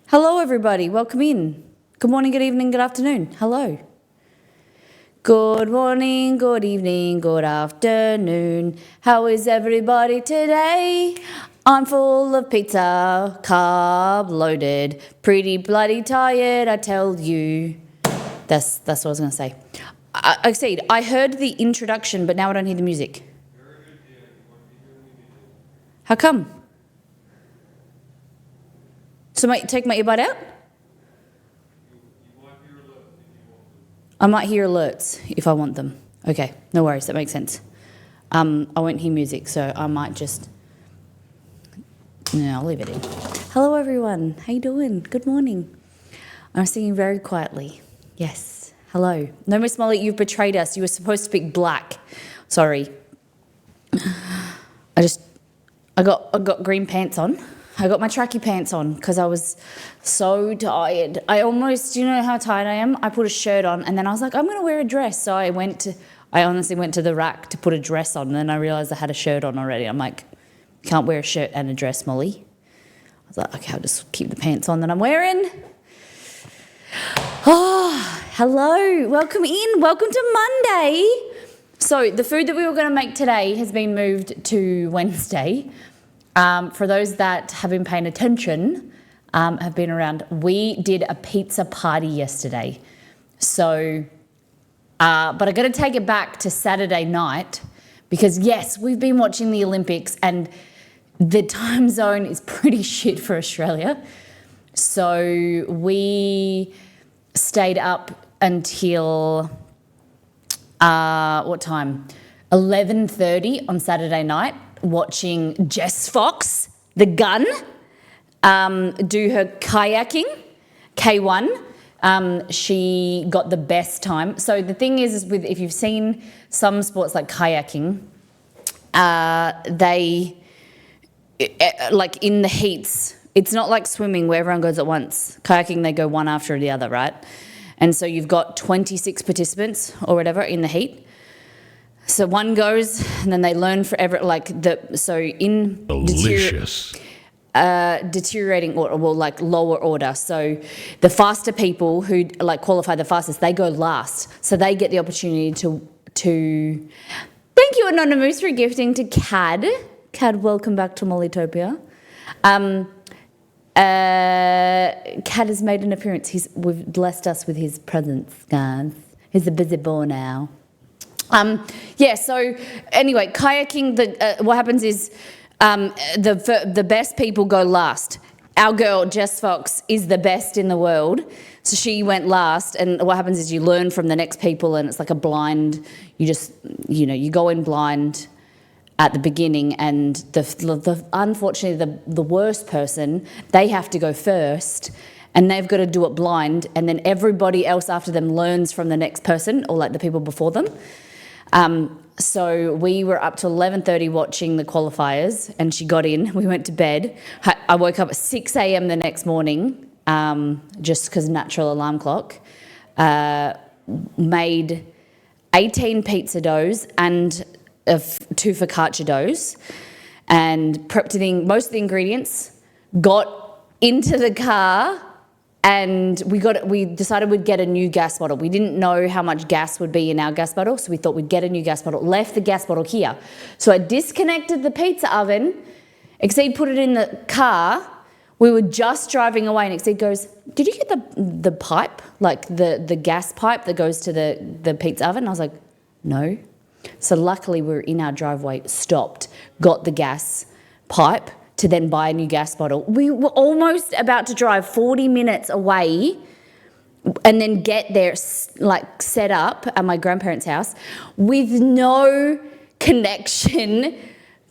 Hello, everybody. Welcome in. Good morning, good evening, good afternoon. Hello. Good morning, good evening, good afternoon. How is everybody today? I'm full of pizza, carb loaded, pretty bloody tired, I tell you. That's what I was going to say. I heard the introduction, but now I don't hear the music. How come? So take my earbud out? I might hear alerts if I want them. Okay, no worries, that makes sense. I won't hear music, so I might just... No, I'll leave it in. Hello, everyone. How you doing? Good morning. I'm singing very quietly. Yes. Hello. No, Miss Molly, you've betrayed us. You were supposed to speak black. Sorry. I got green pants on. I got my tracky pants on because I was so tired. I you know how tired I am? I put a shirt on and then I was like, I'm going to wear a dress. So I honestly went to the rack to put a dress on and then I realised I had a shirt on already. I'm like, can't wear a shirt and a dress, Molly. I was like, okay, I'll just keep the pants on that I'm wearing. Oh, hello. Welcome in. Welcome to Monday. So the food that we were going to make today has been moved to Wednesday. For those that have been paying attention, have been around, we did a pizza party yesterday. So, but I got to take it back to Saturday night because yes, we've been watching the Olympics and the time zone is pretty shit for Australia. So we stayed up until, what time? 11:30 on Saturday night. Watching Jess Fox, the gun, do her kayaking, K1. She got the best time. So the thing is if you've seen some sports like kayaking, they, like in the heats, it's not like swimming where everyone goes at once. Kayaking, they go one after the other, right? And so you've got 26 participants or whatever in the heat. So one goes, and then they learn forever. Delicious. Deteriorating order, well, like lower order. So the faster people who like qualify the fastest, they go last. So they get the opportunity to. Thank you, Anonymous, for gifting to Cad. Cad, welcome back to Mollytopia. Cad has made an appearance. We've blessed us with his presence, guys. He's a busy boy now. So anyway, kayaking, what happens is the best people go last. Our girl, Jess Fox, is the best in the world. So she went last, and what happens is you learn from the next people, and it's like a blind, you go in blind at the beginning, and unfortunately, the worst person, they have to go first, and they've got to do it blind, and then everybody else after them learns from the next person, or like the people before them. So we were up to 11:30 watching the qualifiers and she got in. We went to bed. I woke up at 6 a.m. the next morning, just because natural alarm clock. Made 18 pizza doughs and 2 focaccia doughs and prepped most of the ingredients, got into the car, and we decided we'd get a new gas bottle. We didn't know how much gas would be in our gas bottle, so we thought we'd get a new gas bottle. Left the gas bottle here. So I disconnected the pizza oven. Exceed put it in the car. We were just driving away, and Exceed goes, "Did you get the pipe, like the gas pipe that goes to the pizza oven?" And I was like, "No." So luckily we were in our driveway, stopped, got the gas pipe, to then buy a new gas bottle. We were almost about to drive 40 minutes away and then get there, like set up at my grandparents' house with no connection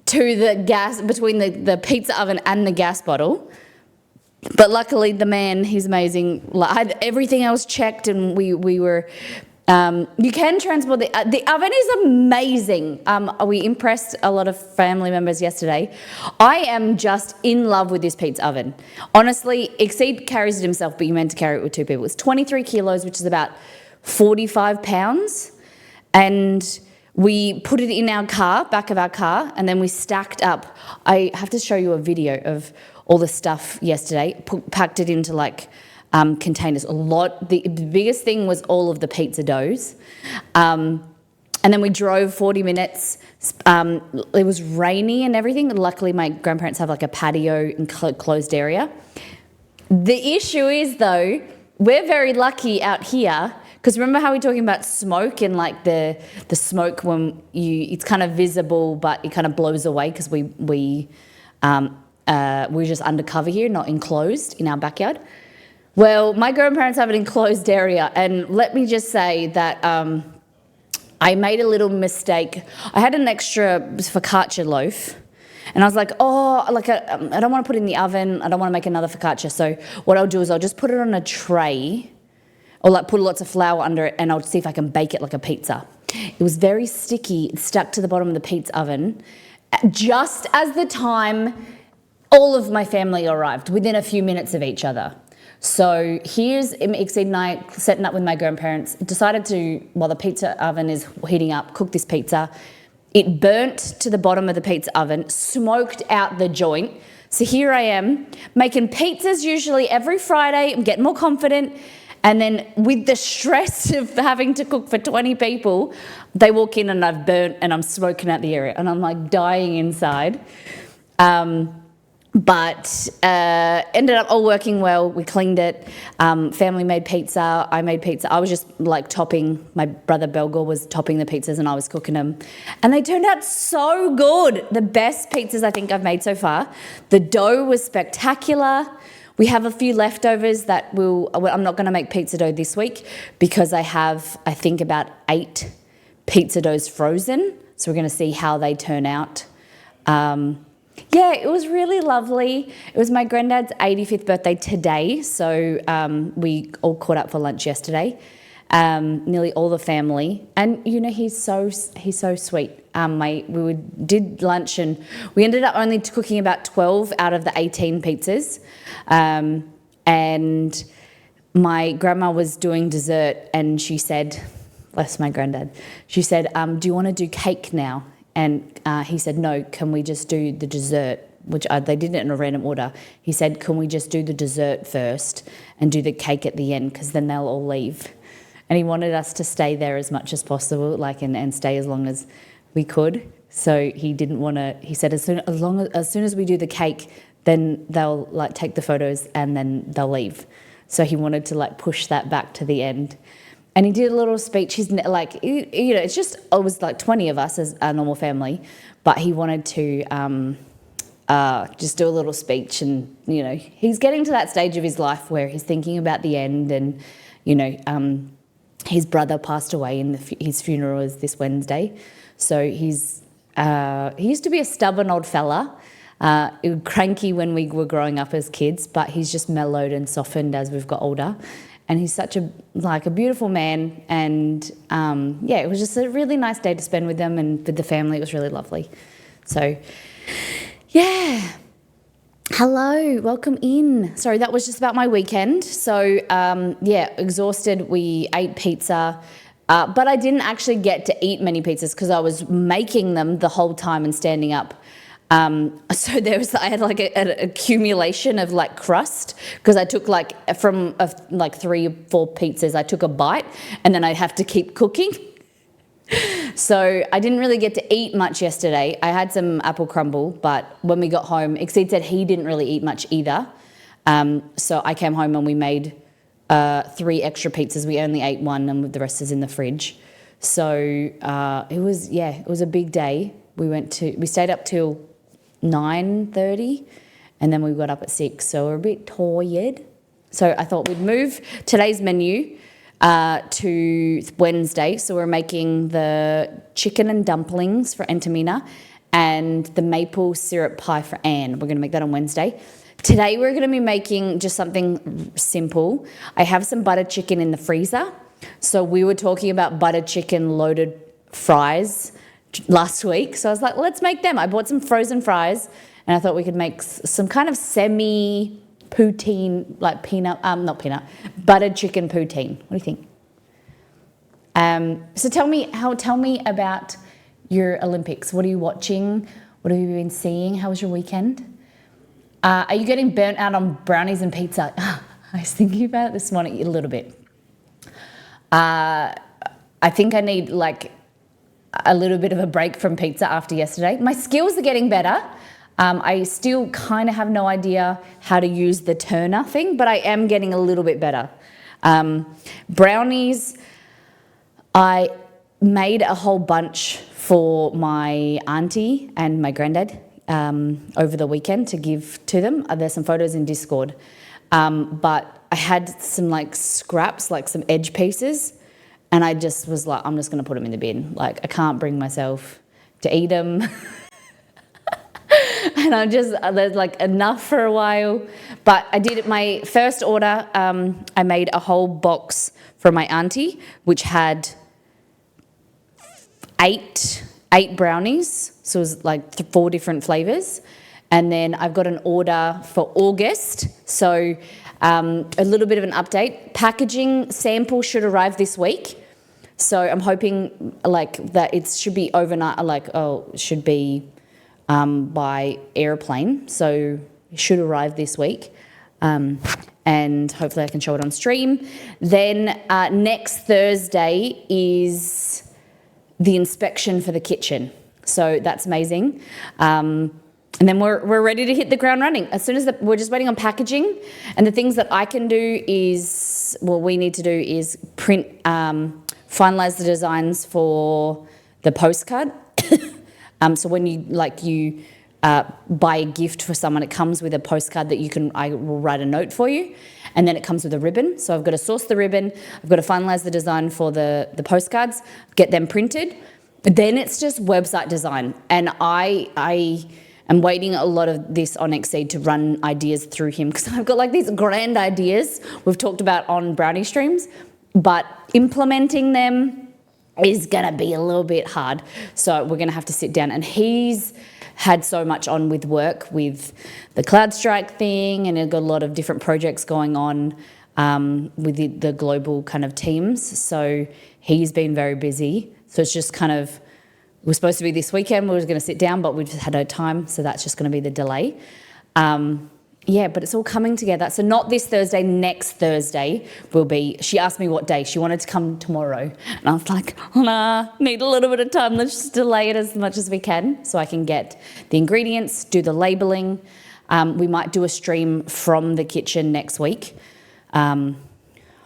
to the gas, between the pizza oven and the gas bottle. But luckily the man, he's amazing. Everything else checked, and we were... you can transport the oven is amazing. We impressed a lot of family members yesterday. I am just in love with this pizza oven. Honestly, Exceed carries it himself, but you meant to carry it with 2 people. It's 23 kilos, which is about 45 pounds. And we put it in our car, back of our car, and then we stacked up. I have to show you a video of all the stuff yesterday, packed it into like containers. The biggest thing was all of the pizza doughs. And then we drove 40 minutes. It was rainy and everything. Luckily, my grandparents have like a patio and closed area. The issue is, though, we're very lucky out here, because remember how we're talking about smoke and like the smoke when it's kind of visible, but it kind of blows away because we're just undercover here, not enclosed in our backyard. Well, my grandparents have an enclosed area, and let me just say that I made a little mistake. I had an extra focaccia loaf, and I was like, I don't want to put it in the oven. I don't want to make another focaccia. So what I'll do is I'll just put it on a tray, or like put lots of flour under it, and I'll see if I can bake it like a pizza. It was very sticky. It stuck to the bottom of the pizza oven. Just as the time all of my family arrived, within a few minutes of each other. So here's Exceed and I setting up with my grandparents, decided to, while the pizza oven is heating up, cook this pizza. It burnt to the bottom of the pizza oven, smoked out the joint. So here I am making pizzas usually every Friday. I'm getting more confident. And then with the stress of having to cook for 20 people, they walk in and I've burnt and I'm smoking out the area and I'm like dying inside. But ended up all working well. We cleaned it. Family made pizza. I made pizza. I was just like topping. My brother Belgor was topping the pizzas and I was cooking them. And they turned out so good. The best pizzas I think I've made so far. The dough was spectacular. We have a few leftovers that I'm not going to make pizza dough this week because I have, I think, about 8 pizza doughs frozen. So we're going to see how they turn out. Yeah, it was really lovely. It was my granddad's 85th birthday today, so we all caught up for lunch yesterday. Nearly all the family, and you know he's so sweet. Did lunch and we ended up only cooking about 12 out of the 18 pizzas, and my grandma was doing dessert, and she said, bless my granddad, she said, "Do you want to do cake now?" And he said, "No, can we just do the dessert?" Which they did it in a random order. He said, "Can we just do the dessert first and do the cake at the end, because then they'll all leave." And he wanted us to stay there as much as possible, and stay as long as we could. So he didn't want to. He said, as soon as we do the cake, then they'll take the photos and then they'll leave. So he wanted to push that back to the end. And he did a little speech. He's it's just, it was 20 of us as a normal family, but he wanted to just do a little speech. And, he's getting to that stage of his life where he's thinking about the end. And, his brother passed away and his funeral is this Wednesday. So he used to be a stubborn old fella, cranky when we were growing up as kids, but he's just mellowed and softened as we've got older. And he's such a beautiful man, and it was just a really nice day to spend with them and with the family. It was really lovely. So, yeah. Hello, welcome in. Sorry, that was just about my weekend. So, exhausted. We ate pizza, but I didn't actually get to eat many pizzas because I was making them the whole time and standing up. So I had an accumulation of crust because I took from 3 or 4 pizzas, I took a bite and then I'd have to keep cooking. So I didn't really get to eat much yesterday. I had some apple crumble, but when we got home, Exceed said he didn't really eat much either. So I came home and we made 3 extra pizzas. We only ate 1 and the rest is in the fridge. So it was a big day. We stayed up till 9:30 and then we got up at 6, so we're a bit tired. So I thought we'd move today's menu to Wednesday. So we're making the chicken and dumplings for Antamina and the maple syrup pie for Anne. We're going to make that on Wednesday. Today we're going to be making just something simple. I have some butter chicken in the freezer. So we were talking about butter chicken loaded fries last week. So I was like, let's make them. I bought some frozen fries and I thought we could make some kind of semi-poutine, buttered chicken poutine. What do you think? So tell me about your Olympics. What are you watching? What have you been seeing? How was your weekend? Are you getting burnt out on brownies and pizza? I was thinking about it this morning a little bit. I think I need like a little bit of a break from pizza after yesterday. My skills are getting better. I still kind of have no idea how to use the turner thing, but I am getting a little bit better. Brownies, I made a whole bunch for my auntie and my granddad over the weekend to give to them. There's some photos in Discord. But I had some like scraps, like some edge pieces, and I just was like, I'm just going to put them in the bin. Like, I can't bring myself to eat them. And I'm just, there's like enough for a while. But I did my first order. I made a whole box for my auntie, which had eight brownies. So it was like 4 different flavors. And then I've got an order for August. So a little bit of an update. Packaging sample should arrive this week. So I'm hoping like that it should be overnight, it should be by airplane. So it should arrive this week. And hopefully I can show it on stream. Then next Thursday is the inspection for the kitchen. So that's amazing. And then we're ready to hit the ground running. As soon as we're just waiting on packaging, and the things that I can do is, we need to do is print, finalize the designs for the postcard. So when you buy a gift for someone, it comes with a postcard that I will write a note for you, and then it comes with a ribbon. So I've got to source the ribbon, I've got to finalize the design for the postcards, get them printed. Then it's just website design, and I'm waiting a lot of this on Exceed to run ideas through him, because I've got like these grand ideas we've talked about on Brownie Streams, but implementing them is going to be a little bit hard. So we're going to have to sit down, and he's had so much on with work with the CloudStrike thing, and he's got a lot of different projects going on with the global kind of teams. So he's been very busy. So it's just kind of, it was supposed to be this weekend, we were going to sit down, but we just had no time, so that's just going to be the delay. But it's all coming together. So not this Thursday, next Thursday will be, she asked me what day, she wanted to come tomorrow. And I was like, nah, need a little bit of time, let's just delay it as much as we can so I can get the ingredients, do the labelling. We might do a stream from the kitchen next week. I've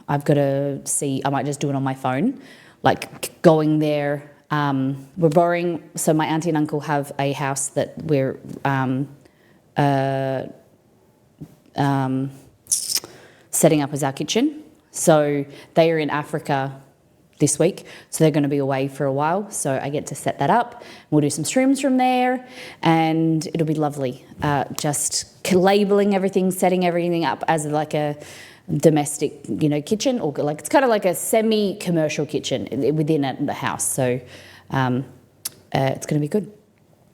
got to see, I might just do it on my phone, like going there. We're borrowing, so my auntie and uncle have a house that we're setting up as our kitchen. So they are in Africa this week, so they're going to be away for a while. So I get to set that up. We'll do some streams from there, and it'll be lovely. Just labelling everything, setting everything up as like a domestic, kitchen, or like it's kind of like a semi-commercial kitchen within the house. So it's going to be good.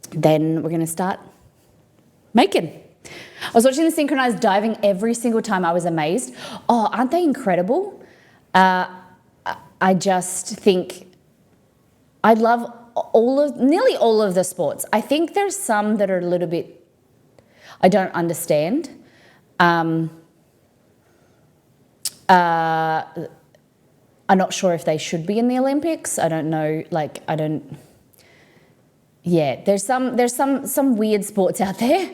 Then we're going to start making. I was watching the synchronized diving every single time. I was amazed. Oh, aren't they incredible? I just think I love nearly all of the sports. I think there's some that are a little bit I don't understand. I'm not sure if they should be in the Olympics. I don't know. There's some weird sports out there,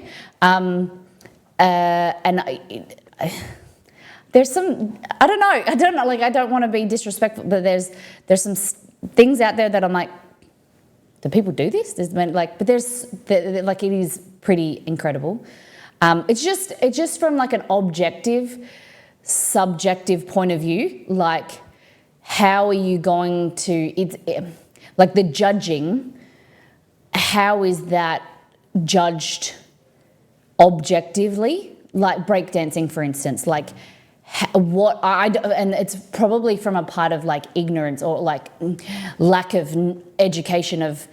there's some. I don't know. Like, I don't want to be disrespectful, but there's some things out there that I'm like, do people do this? But it is pretty incredible. It's just from like an objective, subjective point of view, like how are you going to, like the judging, how is that judged objectively? Like breakdancing, for instance, like and it's probably from a part of like ignorance or like lack of education of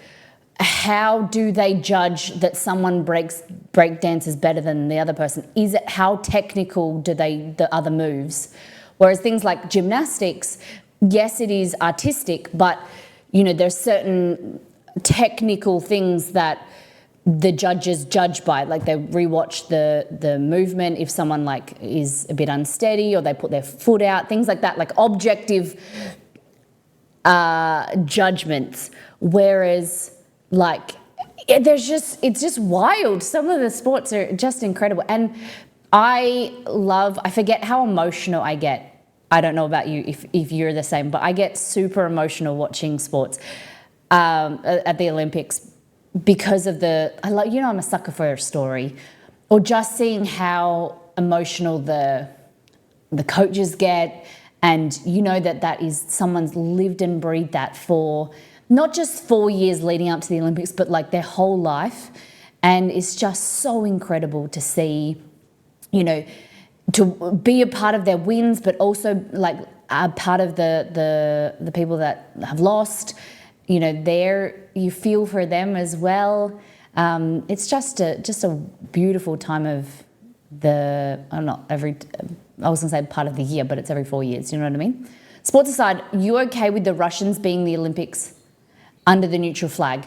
how do they judge that someone breakdances better than the other person? Is it how technical do the other moves? Whereas things like gymnastics, yes, it is artistic, but there's certain technical things that the judges judge by it. Like they rewatch the movement if someone like is a bit unsteady or they put their foot out, things like that, like objective judgments. Whereas like it's just wild. Some of the sports are just incredible. And I forget how emotional I get. I don't know about you if you're the same, but I get super emotional watching sports at the Olympics because of I'm a sucker for a story, or just seeing how emotional the coaches get, and that is someone's lived and breathed that for not just 4 years leading up to the Olympics, but like their whole life. And it's just so incredible to see, to be a part of their wins, but also like a part of the people that have lost. You feel for them as well. It's just a beautiful time of I was gonna say part of the year, but it's every 4 years. You know what I mean? Sports aside, you okay with the Russians being the Olympics under the neutral flag?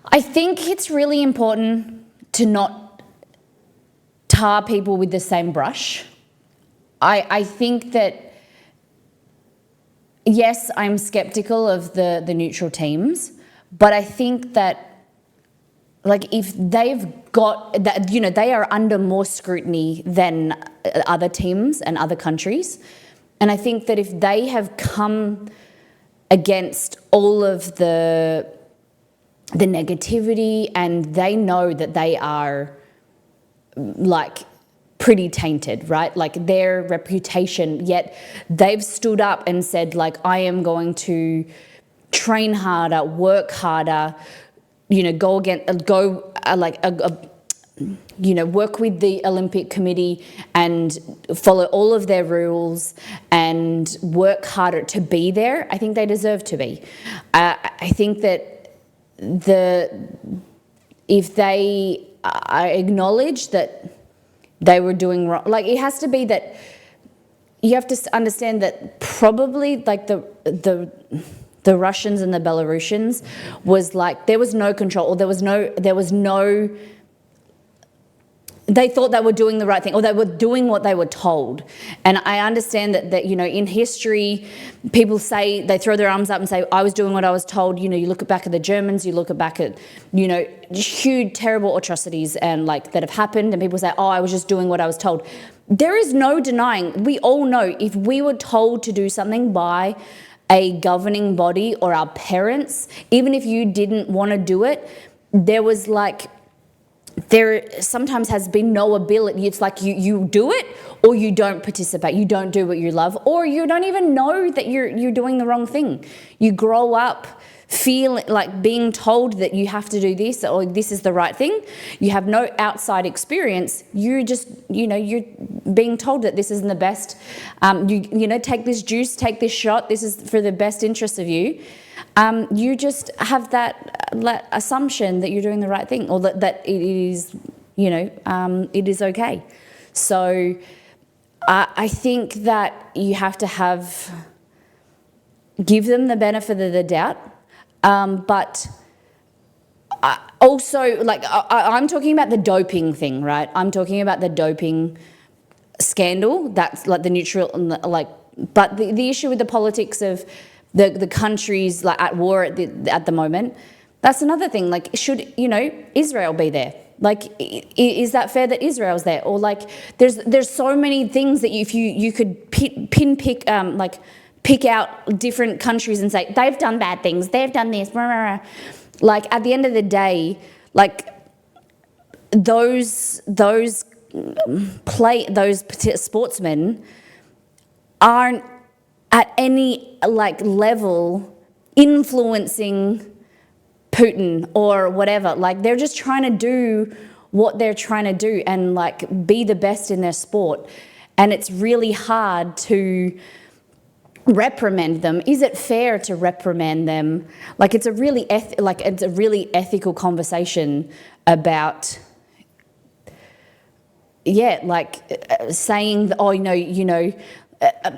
I think it's really important to not tar people with the same brush. I think that, yes, I'm skeptical of the neutral teams, but I think that, like, if they've got that, they are under more scrutiny than other teams and other countries. And I think that if they have come against all of the negativity, and they know that they are like pretty tainted, right? Like their reputation, yet they've stood up and said, like, I am going to train harder, work harder, work with the Olympic Committee and follow all of their rules and work harder to be there. I think they deserve to be. I think that if they acknowledge that they were doing wrong, like it has to be that you have to understand that probably like the Russians and the Belarusians was like there was no control, or there was no. They thought they were doing the right thing, or they were doing what they were told. And I understand that in history, people say, they throw their arms up and say, I was doing what I was told. You look back at the Germans, you look back at, huge, terrible atrocities and like that have happened, and people say, oh, I was just doing what I was told. There is no denying, we all know, if we were told to do something by a governing body or our parents, even if you didn't want to do it, there sometimes has been no ability. It's like you do it or you don't participate. You don't do what you love, or you don't even know that you're doing the wrong thing. You grow up feeling like being told that you have to do this or this is the right thing. You have no outside experience. You're just, you're being told that this isn't the best. Take this juice, take this shot. This is for the best interest of you. You just have that assumption that you're doing the right thing, or that it is, it is okay. So I think that you have to give them the benefit of the doubt, but also, like, I'm talking about the doping thing, right? I'm talking about the doping scandal. That's like the neutral, like, but the issue with the politics of the countries like at war at the moment, that's another thing. Like, should Israel be there? Like, is that fair that Israel's there? Or like, there's so many things that if you could pick out different countries and say they've done bad things, they've done this. Like, at the end of the day, like those sportsmen aren't at any like level influencing Putin or whatever. Like, they're just trying to do what they're trying to do and like be the best in their sport. And it's really hard to reprimand them. Is it fair to reprimand them? Like, it's a really ethical conversation about saying,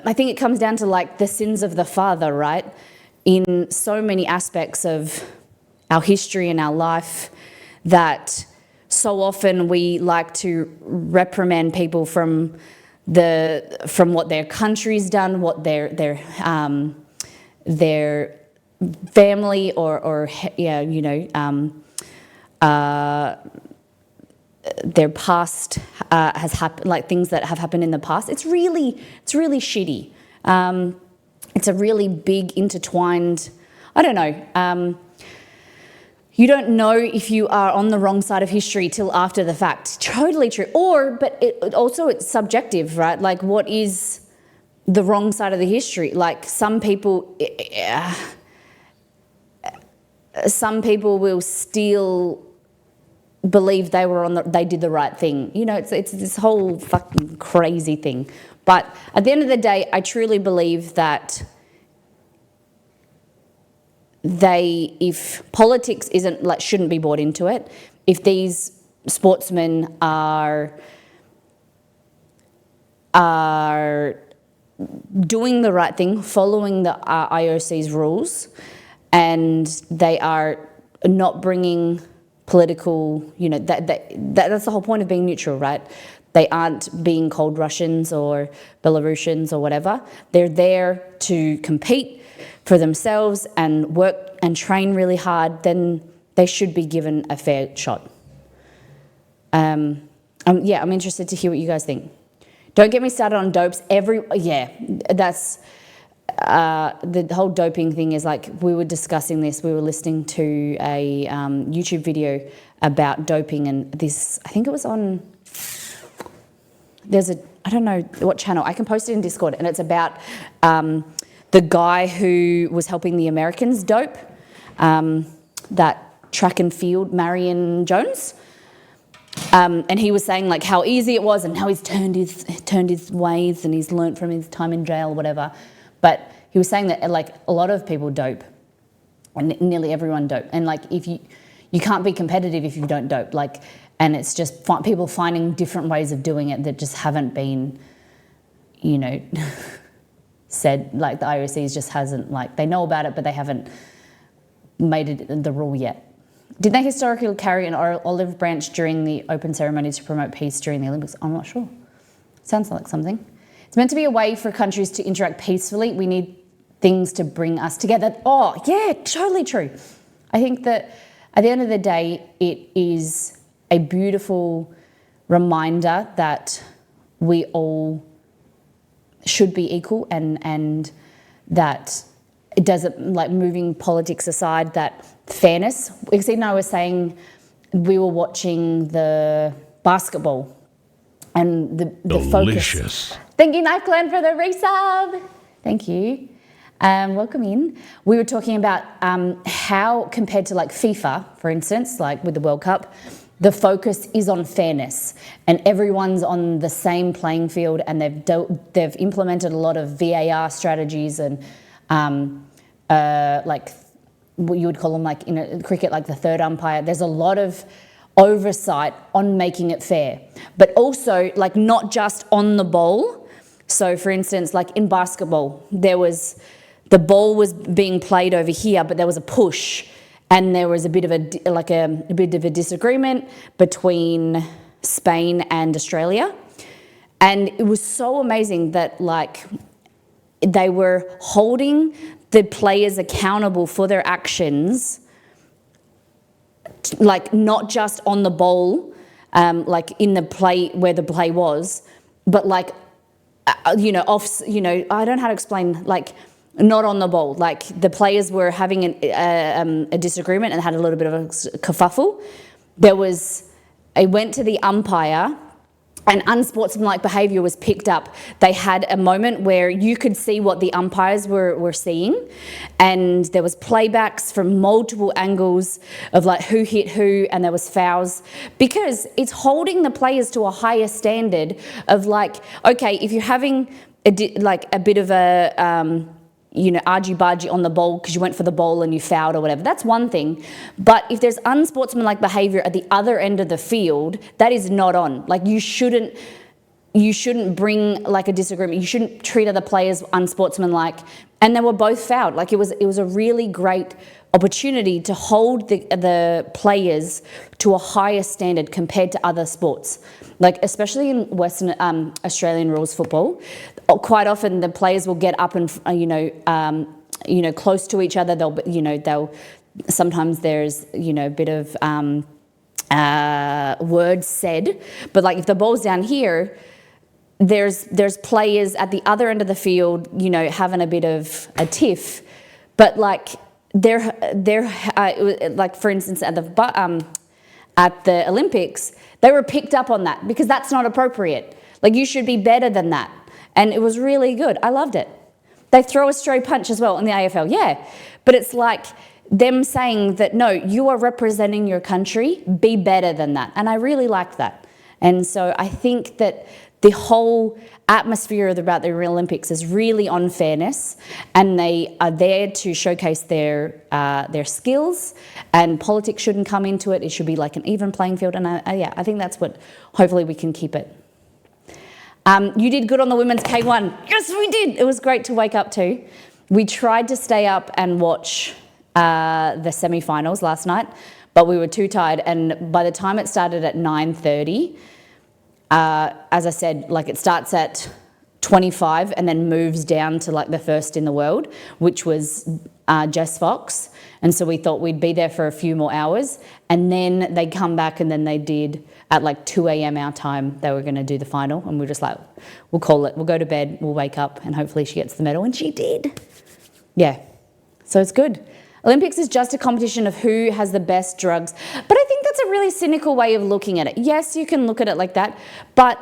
I think it comes down to like the sins of the father, right? In so many aspects of our history and our life, that so often we like to reprimand people from what their country's done, what their family or their past has happened, like things that have happened in the past. It's really shitty. It's a really big intertwined, I don't know. You don't know if you are on the wrong side of history till after the fact. Totally true. But it's subjective, right? Like, what is the wrong side of the history? Like, some people will still believe they did the right thing. You know, it's this whole fucking crazy thing. But at the end of the day, I truly believe that if politics shouldn't be brought into it, if these sportsmen are doing the right thing, following the IOC's rules, and they are not bringing political, that's the whole point of being neutral, right? They aren't being called Russians or Belarusians or whatever. They're there to compete for themselves and work and train really hard. Then they should be given a fair shot. I'm interested to hear what you guys think. Don't get me started on dopes. That's the whole doping thing is like, we were discussing this. We were listening to a YouTube video about doping, and this, I think it was on, I don't know what channel, I can post it in Discord, and it's about the guy who was helping the Americans dope, that track and field, Marion Jones. And he was saying like how easy it was and how he's turned his ways and he's learnt from his time in jail or whatever. But he was saying that like a lot of people dope, and nearly everyone dope. And like if you can't be competitive if you don't dope. Like, and it's just people finding different ways of doing it that just haven't been, said. Like the IOC just hasn't, like, they know about it, but they haven't made it the rule yet. Did they historically carry an olive branch during the open ceremony to promote peace during the Olympics? I'm not sure. Sounds like something. It's meant to be a way for countries to interact peacefully. We need things to bring us together. Oh, yeah, totally true. I think that at the end of the day, it is a beautiful reminder that we all should be equal, and that it doesn't, like, moving politics aside, that fairness. Exceed and I were saying we were watching the basketball and the focus. Thank you, Knife Clan, for the resub. Thank you. Welcome in. We were talking about how, compared to like FIFA, for instance, like with the World Cup, the focus is on fairness and everyone's on the same playing field, and they've implemented a lot of VAR strategies and like what you would call them, like in cricket, like the third umpire. There's a lot of oversight on making it fair, but also like not just on the ball. So for instance, like in basketball, the ball was being played over here, but there was a push, and there was a bit of a disagreement between Spain and Australia. And it was so amazing that like they were holding the players accountable for their actions, like not just on the ball, like in the play where the play was, but like, I don't know how to explain, like not on the ball. Like the players were having a disagreement and had a little bit of a kerfuffle. It went to the umpire, and unsportsmanlike behaviour was picked up. They had a moment where you could see what the umpires were seeing, and there was playbacks from multiple angles of like who hit who, and there was fouls, because it's holding the players to a higher standard of like, okay, if you're having a bit of a argy-bargy on the ball because you went for the ball and you fouled or whatever, that's one thing. But if there's unsportsmanlike behaviour at the other end of the field, that is not on. Like you shouldn't bring like a disagreement. You shouldn't treat other players unsportsmanlike. And they were both fouled. Like it was a really great opportunity to hold the players to a higher standard compared to other sports. Like, especially in Western Australian rules football, quite often the players will get up and, close to each other. They'll sometimes there's, a bit of words said, but like if the ball's down here, there's players at the other end of the field, having a bit of a tiff, but like they're like, for instance, at the Olympics, they were picked up on that because that's not appropriate. Like, you should be better than that. And it was really good. I loved it. They throw a stray punch as well in the AFL, yeah. But it's like them saying that, no, you are representing your country, be better than that. And I really liked that. And so I think that the whole atmosphere about the Olympics is really on fairness, and they are there to showcase their skills, and politics shouldn't come into it. It should be like an even playing field. And I think that's what, hopefully we can keep it. You did good on the women's K1. Yes, we did. It was great to wake up to. We tried to stay up and watch the semi-finals last night, but we were too tired. And by the time it started at 9:30, as I said, like, it starts at 25 and then moves down to like the first in the world, which was Jess Fox. And so we thought we'd be there for a few more hours, and then they come back, and then they did at like 2 a.m. our time, they were going to do the final, and we were just like, we'll call it, we'll go to bed, we'll wake up, and hopefully she gets the medal, and she did. Yeah, so it's good. Olympics is just a competition of who has the best drugs, but I think that's a really cynical way of looking at it. Yes, you can look at it like that, but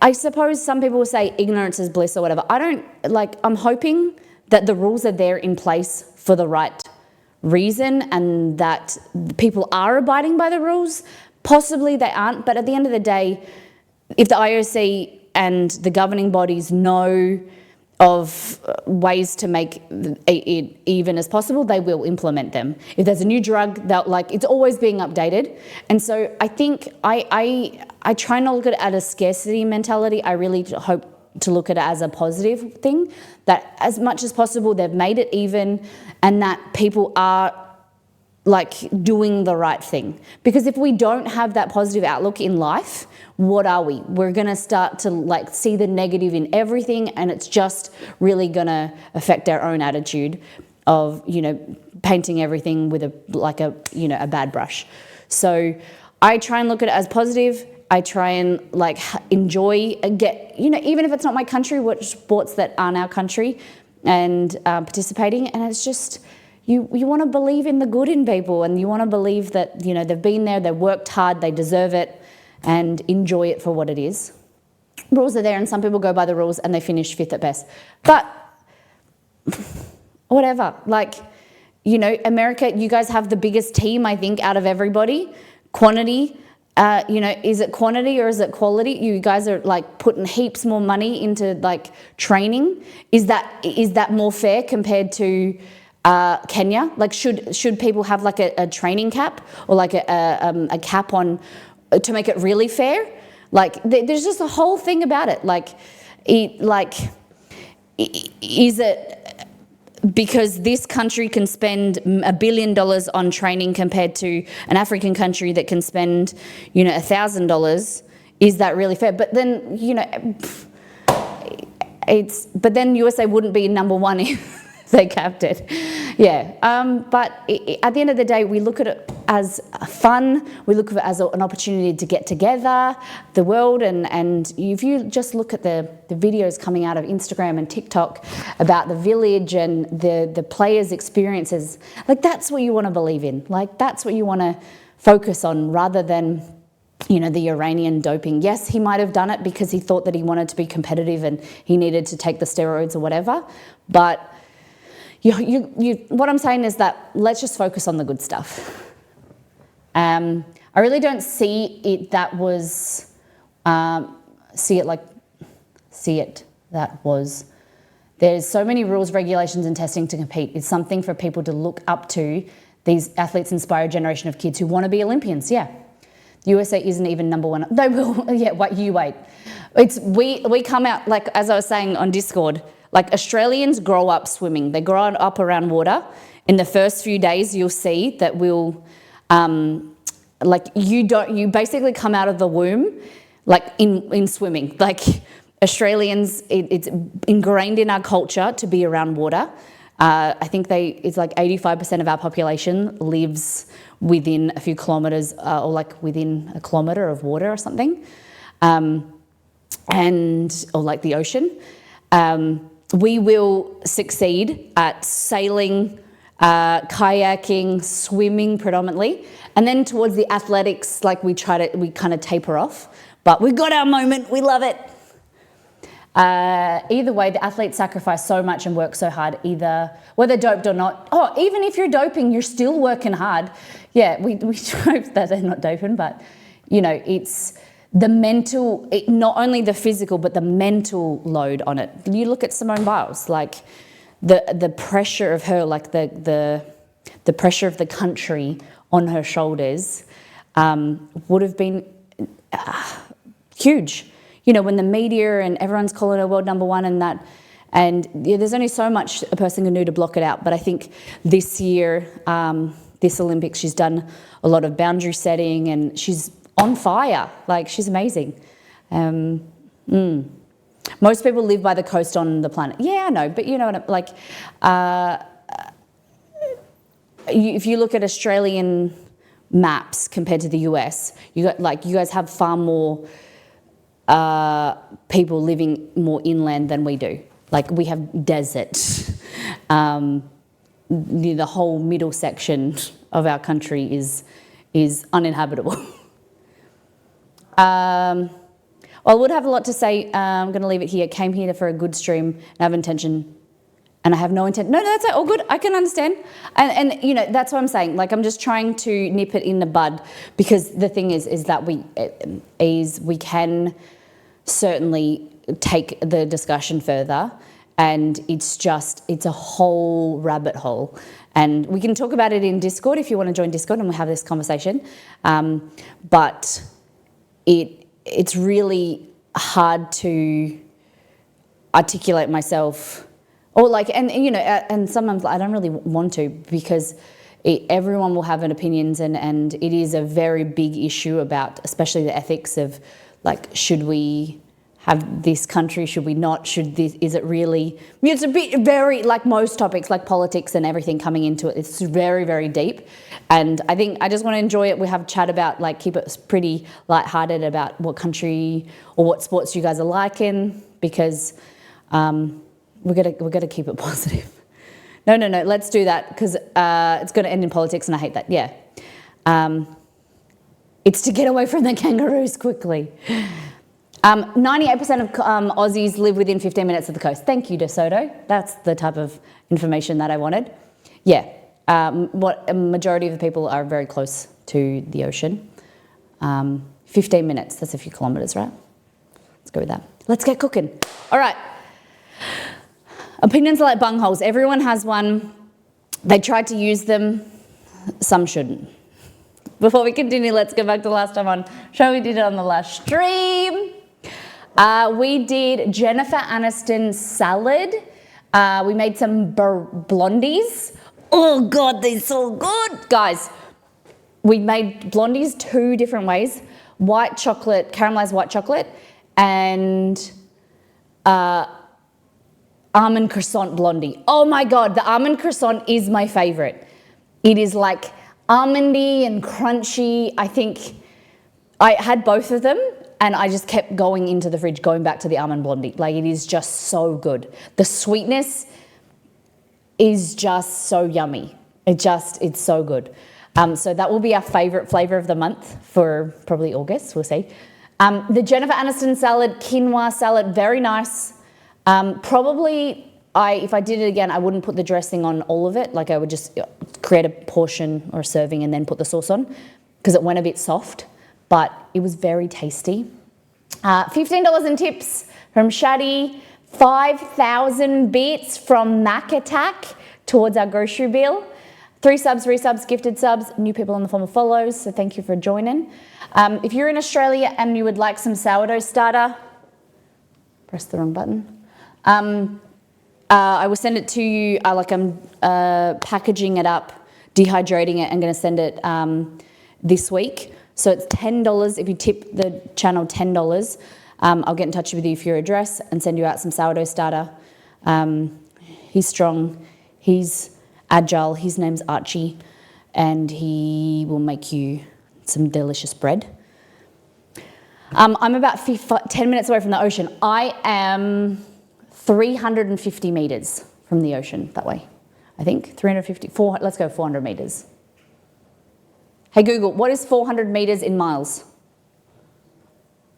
I suppose some people will say ignorance is bliss or whatever. I'm hoping that the rules are there in place for the right reason, and that people are abiding by the rules. Possibly they aren't, but at the end of the day, if the IOC and the governing bodies know of ways to make it even as possible, they will implement them. If there's a new drug, it's always being updated. And so I think I try not to look at it as a scarcity mentality. I really hope to look at it as a positive thing, that as much as possible they've made it even, and that people are like doing the right thing. Because if we don't have that positive outlook in life, what are we? We're going to start to like see the negative in everything, and it's just really going to affect our own attitude of, painting everything with a bad brush. So I try and look at it as positive. I try and like enjoy, even if it's not my country, watch sports that aren't our country and participating. And it's just, you want to believe in the good in people, and you want to believe that, they've been there, they've worked hard, they deserve it, and enjoy it for what it is. Rules are there, and some people go by the rules and they finish fifth at best. But whatever, America, you guys have the biggest team, I think, out of everybody. Quantity, is it quantity or is it quality? You guys are like putting heaps more money into like training. Is that more fair compared to Kenya? Like, should people have like a training cap, or like a cap on to make it really fair? Like, there's just a whole thing about it. Is it because this country can spend $1 billion on training compared to an African country that can spend, $1,000? Is that really fair? But then, but then USA wouldn't be number one if they capped it. Yeah. But at the end of the day, we look at it as fun. We look at it as an opportunity to get together, the world. And if you just look at the videos coming out of Instagram and TikTok about the village and the players' experiences, like, that's what you want to believe in. Like, that's what you want to focus on, rather than, the Iranian doping. Yes, he might have done it because he thought that he wanted to be competitive and he needed to take the steroids or whatever. But what I'm saying is that let's just focus on the good stuff. I really don't see it that was, there's so many rules, regulations and testing to compete. It's something for people to look up to. These athletes inspire a generation of kids who want to be Olympians, yeah. The USA isn't even number one. They will, yeah, you wait. We come out, like, as I was saying on Discord, like, Australians grow up swimming. They grow up around water. in the first few days, you'll see that we'll, you basically come out of the womb, like in swimming. Like Australians, it's ingrained in our culture to be around water. I think it's like 85% of our population lives within a few kilometres or like within a kilometre of water or something, or like the ocean. We will succeed at sailing, kayaking, swimming predominantly, and then towards the athletics, like we kind of taper off. But we got our moment, we love it. Either way, the athletes sacrifice so much and work so hard, either whether doped or not. Oh, even if you're doping, you're still working hard. Yeah, we hope that they're not doping, but it's the mental, not only the physical, but the mental load on it. You look at Simone Biles, like the pressure of her, like the pressure of the country on her shoulders would have been huge. When the media and everyone's calling her world number one and there's only so much a person can do to block it out. But I think this year, this Olympics, she's done a lot of boundary setting and she's on fire. Like, she's amazing. Most people live by the coast on the planet. Yeah, I know, but you know what, if you look at Australian maps compared to the US, you guys have far more people living more inland than we do. Like, we have desert. The whole middle section of our country is uninhabitable. I would have a lot to say. I'm going to leave it here. Came here for a good stream and have intention, and I have no intent. No, that's all good. I can understand. And that's what I'm saying. Like, I'm just trying to nip it in the bud, because the thing is that we can certainly take the discussion further, and it's a whole rabbit hole. And we can talk about it in Discord if you want to join Discord and we'll have this conversation. But it's really hard to articulate myself, or and sometimes I don't really want to, because everyone will have an opinions, and it is a very big issue about, especially the ethics of, like, should we have this country, should we not, is it really, it's a bit very, like most topics, like politics and everything coming into it, it's very, very deep. And I think I just want to enjoy it. We have a chat about, like, keep it pretty lighthearted about what country or what sports you guys are liking, because we're gonna keep it positive. No, let's do that, because it's going to end in politics and I hate that. Yeah. It's to get away from the kangaroos quickly. 98% of Aussies live within 15 minutes of the coast. Thank you, DeSoto. That's the type of information that I wanted. Yeah, what a majority of the people are very close to the ocean. 15 minutes, that's a few kilometres, right? Let's go with that. Let's get cooking. All right. Opinions are like bungholes. Everyone has one. They tried to use them. Some shouldn't. Before we continue, let's go back to last time on show. We did it on the last stream. We did Jennifer Aniston salad. We made some blondies. Oh God, they're so good. Guys, we made blondies 2 different ways. White chocolate, caramelized white chocolate, and almond croissant blondie. Oh my God, the almond croissant is my favorite. It is like almondy and crunchy. I think I had both of them and I just kept going into the fridge, going back to the almond blondie. Like, it is just so good. The sweetness is just so yummy. It's so good. So that will be our favorite flavor of the month for probably August, we'll see. The Jennifer Aniston salad, quinoa salad, very nice. Probably, if I did it again, I wouldn't put the dressing on all of it. Like, I would just create a portion or a serving and then put the sauce on, because it went a bit soft, but it was very tasty. $15 in tips from Shadi, 5,000 bits from Mac Attack towards our grocery bill. 3 subs, resubs, gifted subs, new people in the form of follows, so thank you for joining. If you're in Australia and you would like some sourdough starter, press the wrong button. I will send it to you, I'm packaging it up, dehydrating it, and going to send it this week. So it's $10 if you tip the channel $10. I'll get in touch with you for your address and send you out some sourdough starter. He's strong, he's agile, his name's Archie, and he will make you some delicious bread. I'm about 10 minutes away from the ocean. I am 350 metres from the ocean that way, I think. 400, let's go 400 metres. Hey Google, what is 400 metres in miles?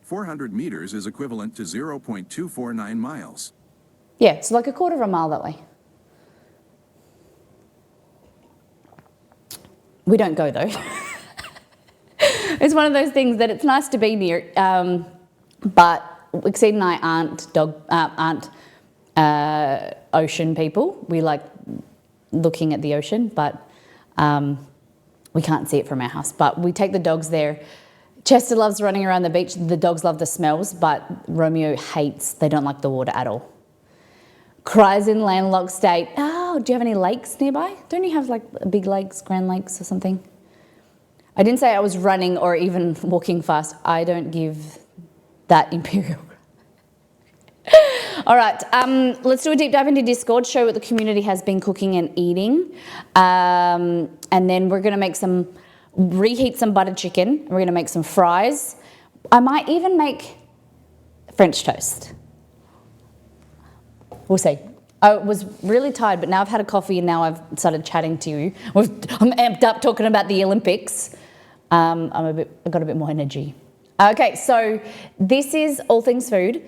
400 meters is equivalent to 0.249 miles. Yeah, so like a quarter of a mile that way. We don't go though. It's one of those things that it's nice to be near, but Exceed and I aren't ocean people. We like looking at the ocean, but we can't see it from our house. But we take the dogs there. Chester loves running around the beach. The dogs love the smells, but Romeo hates, they don't like the water at all. Cries in landlocked state. Oh, do you have any lakes nearby? Don't you have like big lakes, Grand Lakes or something? I didn't say I was running or even walking fast. I don't give that imperial. All right, let's do a deep dive into Discord, show what the community has been cooking and eating. And then we're gonna reheat some butter chicken. We're gonna make some fries. I might even make French toast. We'll see. I was really tired, but now I've had a coffee and now I've started chatting to you. I'm amped up talking about the Olympics. I've got a bit more energy. Okay, so this is All Things Food.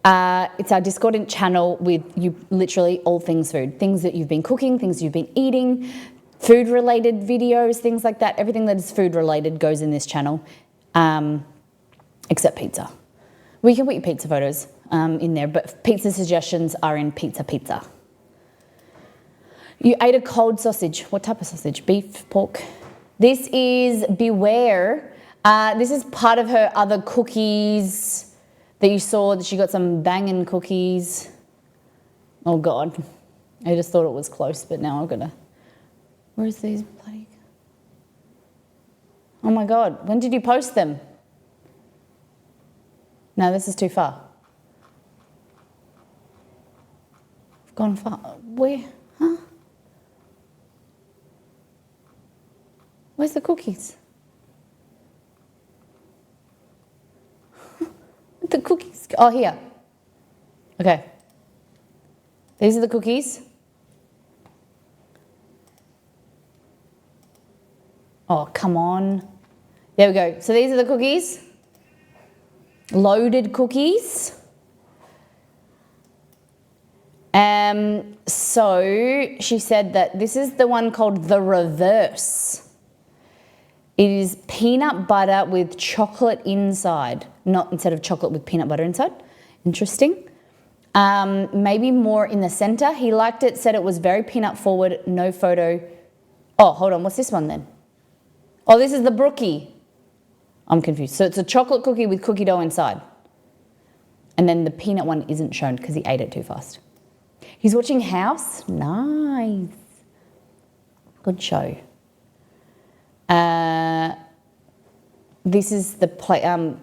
It's our Discord channel with you, literally all things food. Things that you've been cooking, things you've been eating, food-related videos, things like that. Everything that is food-related goes in this channel, except pizza. We can put your pizza photos in there, but pizza suggestions are in pizza. You ate a cold sausage. What type of sausage? Beef, pork? This is Beware. This is part of her other cookies that you saw, that she got some banging cookies. Oh God, I just thought it was close, but now I'm gonna, where's these bloody, oh my God, when did you post them? No, this is too far. I've gone far, where, huh? Where's the cookies? The cookies, oh here. Okay. These are the cookies. Oh, come on. There we go. So these are the cookies. Loaded cookies. So she said that this is the one called the reverse. It is peanut butter with chocolate inside, not instead of chocolate with peanut butter inside. Interesting. Maybe more in the center. He liked it, said it was very peanut forward, no photo. Oh, hold on, what's this one then? Oh, this is the brookie. I'm confused. So it's a chocolate cookie with cookie dough inside. And then the peanut one isn't shown because he ate it too fast. He's watching House. Nice. Good show. This is the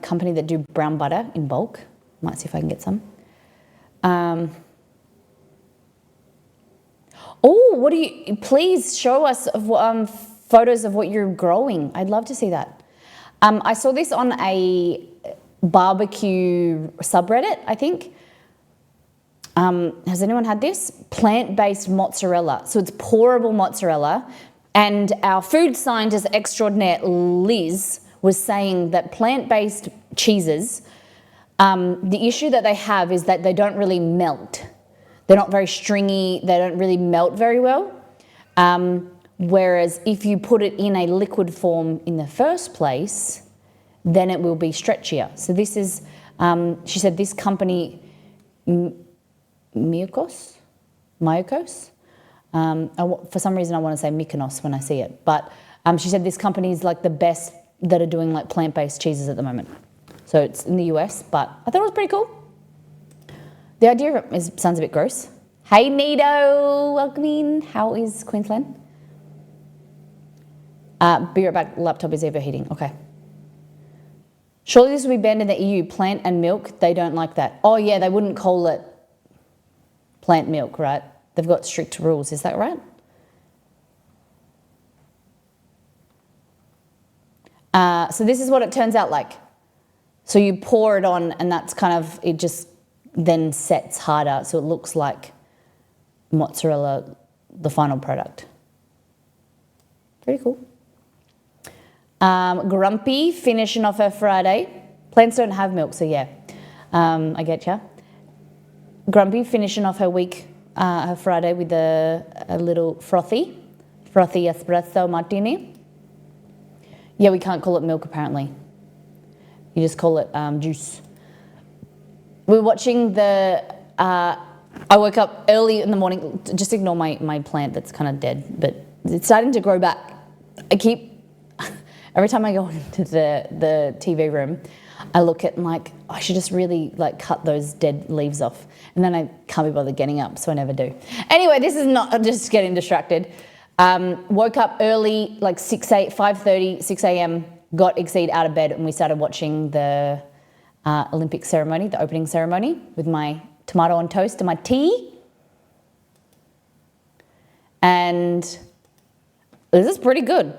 company that do brown butter in bulk. Might see if I can get some. What do you? Please show us photos of what you're growing. I'd love to see that. I saw this on a barbecue subreddit, I think. Has anyone had this? Plant-based mozzarella. So it's pourable mozzarella. And our food scientist extraordinaire, Liz, was saying that plant-based cheeses, the issue that they have is that they don't really melt. They're not very stringy. They don't really melt very well. Whereas if you put it in a liquid form in the first place, then it will be stretchier. So this is, she said this company, Myokos? For some reason I want to say Mykonos when I see it. But she said this company is like the best that are doing like plant-based cheeses at the moment. So it's in the US, but I thought it was pretty cool. The idea of it sounds a bit gross. Hey Nido, welcome in. How is Queensland? Be right back, laptop is overheating. Okay. Surely this will be banned in the EU. Plant and milk, they don't like that. Oh yeah, they wouldn't call it plant milk, right? They've got strict rules, is that right? So this is what it turns out like. So you pour it on and that's kind of, it just then sets harder so it looks like mozzarella, the final product. Pretty cool. Grumpy finishing off her Friday. Plants don't have milk, so yeah, I get ya. Grumpy finishing off her week, her Friday with a little frothy espresso martini. Yeah, we can't call it milk apparently. You just call it juice. We were watching I woke up early in the morning, just ignore my plant that's kind of dead, but it's starting to grow back. Every time I go into the TV room, I look at and like, I should just really like cut those dead leaves off. And then I can't be bothered getting up, so I never do. Anyway, this is not just getting distracted. Woke up early, like 5:30, 6 a.m., got Exceed out of bed and we started watching the Olympic ceremony, the opening ceremony with my tomato on toast and my tea. And this is pretty good.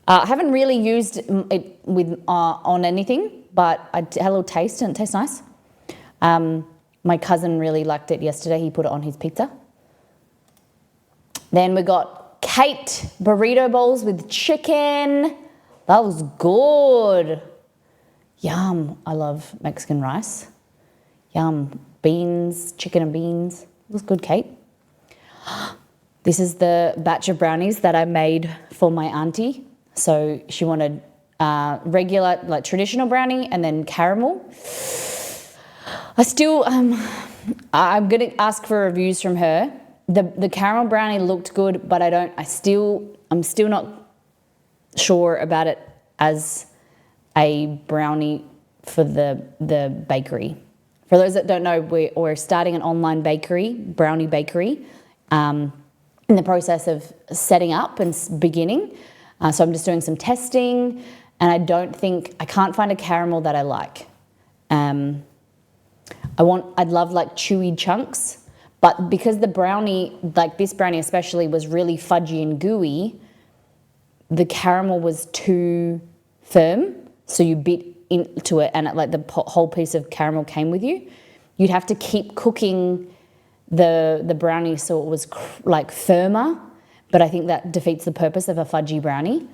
I haven't really used it on anything, but I had a little taste and it tastes nice. My cousin really liked it yesterday. He put it on his pizza. Then we got Kate burrito bowls with chicken. That was good. Yum. I love Mexican rice. Yum. Beans, chicken and beans. It was good, Kate. This is the batch of brownies that I made for my auntie. So she wanted regular, like traditional brownie and then caramel. I'm going to ask for reviews from her. The caramel brownie looked good, but I'm still not sure about it as a brownie for the bakery. For those that don't know, we're starting an online bakery, brownie bakery, in the process of setting up and beginning. So I'm just doing some testing, and I can't find a caramel that I like. I'd love like chewy chunks, but because the brownie, like this brownie especially, was really fudgy and gooey, the caramel was too firm, so you bit into it and the whole piece of caramel came with you. You'd have to keep cooking the brownie so it was like firmer, but I think that defeats the purpose of a fudgy brownie.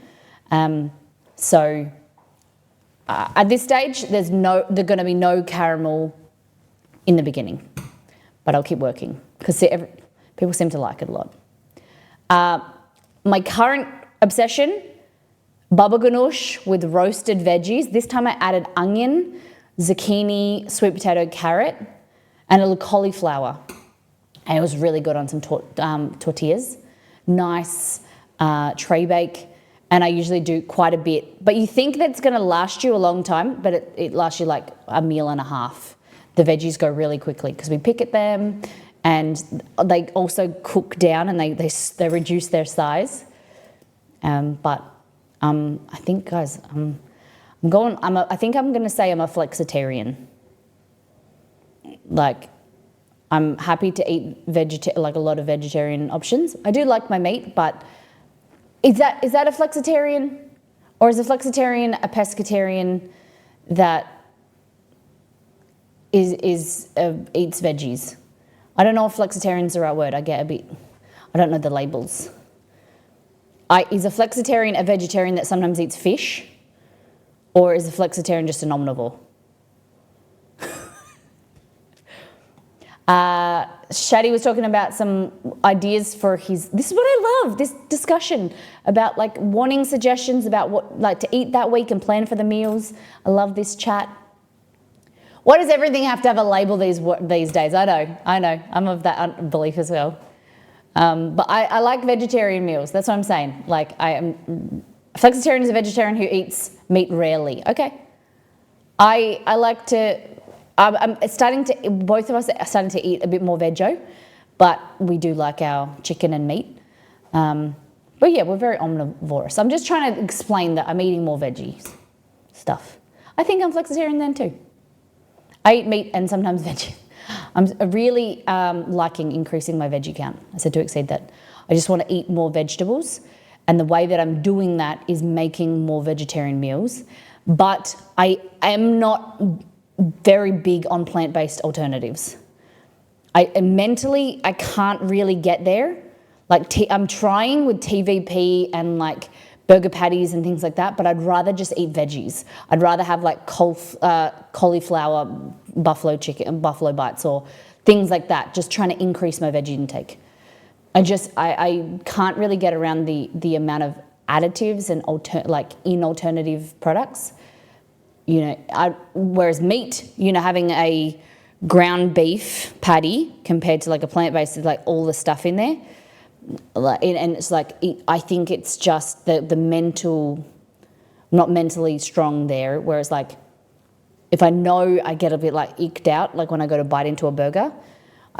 So at this stage, there's going to be no caramel in the beginning, but I'll keep working because people seem to like it a lot. My current obsession, baba ganoush with roasted veggies. This time I added onion, zucchini, sweet potato, carrot, and a little cauliflower. And it was really good on some tortillas. Nice tray bake, and I usually do quite a bit. But you think that's going to last you a long time, but it lasts you like a meal and a half. The veggies go really quickly because we pick at them, and they also cook down and they reduce their size. But I think, guys, I think I'm going to say I'm a flexitarian. Like, I'm happy to eat like a lot of vegetarian options. I do like my meat, but is that a flexitarian? Or is a flexitarian a pescatarian that eats veggies? I don't know if flexitarian is the right word. I don't know the labels. Is a flexitarian a vegetarian that sometimes eats fish? Or is a flexitarian just an omnivore? Shadi was talking about some ideas for this is what I love, this discussion about like wanting suggestions about what like to eat that week and plan for the meals. I love this chat. Why does everything have to have a label these days? I know, I'm of that belief as well. But I like vegetarian meals, that's what I'm saying. Like a flexitarian is a vegetarian who eats meat rarely. Okay. both of us are starting to eat a bit more veggie, but we do like our chicken and meat. But yeah, we're very omnivorous. I'm just trying to explain that I'm eating more veggies stuff. I think I'm flexitarian then too. I eat meat and sometimes veggie. I'm really liking increasing my veggie count. I said to exceed that. I just want to eat more vegetables, and the way that I'm doing that is making more vegetarian meals. But I am not very big on plant-based alternatives. Mentally, I can't really get there. Like I'm trying with TVP and like burger patties and things like that, but I'd rather just eat veggies. I'd rather have like cauliflower buffalo chicken, buffalo bites or things like that, just trying to increase my veggie intake. I can't really get around the amount of additives and in alternative products. Whereas meat, having a ground beef patty compared to like a plant-based with like all the stuff in there, and it's like I think it's just the mental, not mentally strong there. Whereas like if I know I get a bit like icked out, like when I go to bite into a burger,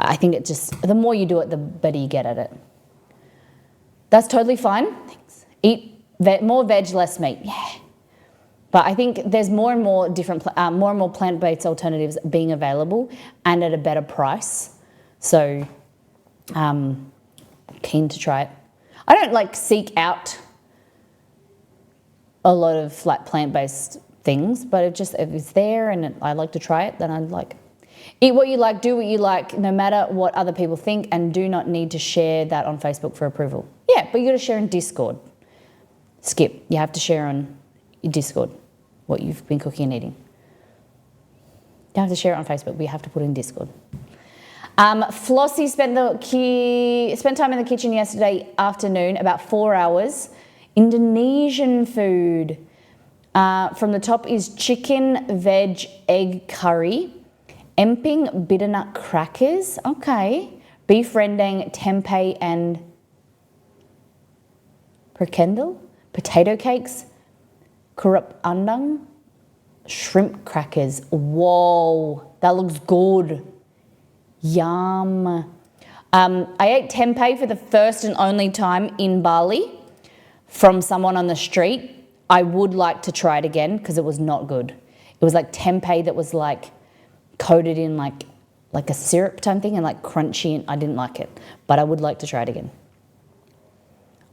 I think it just, the more you do it, the better you get at it. That's totally fine. Thanks. Eat more veg, less meat. Yeah. But I think there's more and more plant-based alternatives being available and at a better price. So, keen to try it. I don't like seek out a lot of like plant-based things, but if it's there and I like to try it, then I like. Eat what you like, do what you like, no matter what other people think, and do not need to share that on Facebook for approval. Yeah, but you got to share in Discord. Skip. You have to share on your Discord what you've been cooking and eating. You don't have to share it on Facebook, but you have to put it in Discord. Flossie spent time in the kitchen yesterday afternoon, about 4 hours. Indonesian food. From the top is chicken, veg, egg curry. Emping bitternut crackers. Okay. Beef rendang, tempeh, and perkendel. Potato cakes. Kurup andang. Shrimp crackers. Whoa. That looks good. Yum. I ate tempeh for the first and only time in Bali from someone on the street. I would like to try it again because it was not good. It was like tempeh that was like coated in like a syrup type thing and like crunchy, and I didn't like it, but I would like to try it again.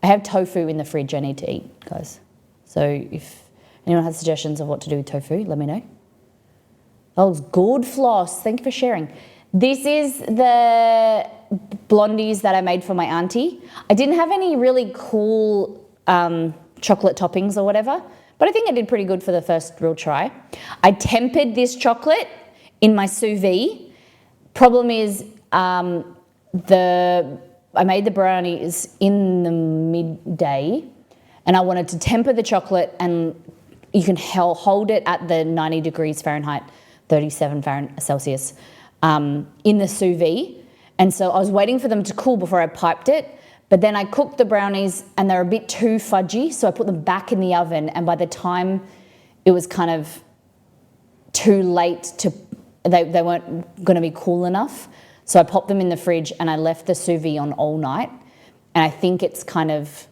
I have tofu in the fridge I need to eat, guys. So if anyone has suggestions of what to do with tofu, let me know. That was good, Floss. Thank you for sharing. This is the blondies that I made for my auntie. I didn't have any really cool chocolate toppings or whatever, but I think I did pretty good for the first real try. I tempered this chocolate in my sous vide. Problem is, I made the brownies in the midday, and I wanted to temper the chocolate, and you can hold it at the 90 degrees Fahrenheit, 37 Celsius, in the sous vide. And so I was waiting for them to cool before I piped it, but then I cooked the brownies and they're a bit too fudgy, so I put them back in the oven, and by the time it was kind of too late they weren't going to be cool enough. So I popped them in the fridge and I left the sous vide on all night. And I think it's kind of,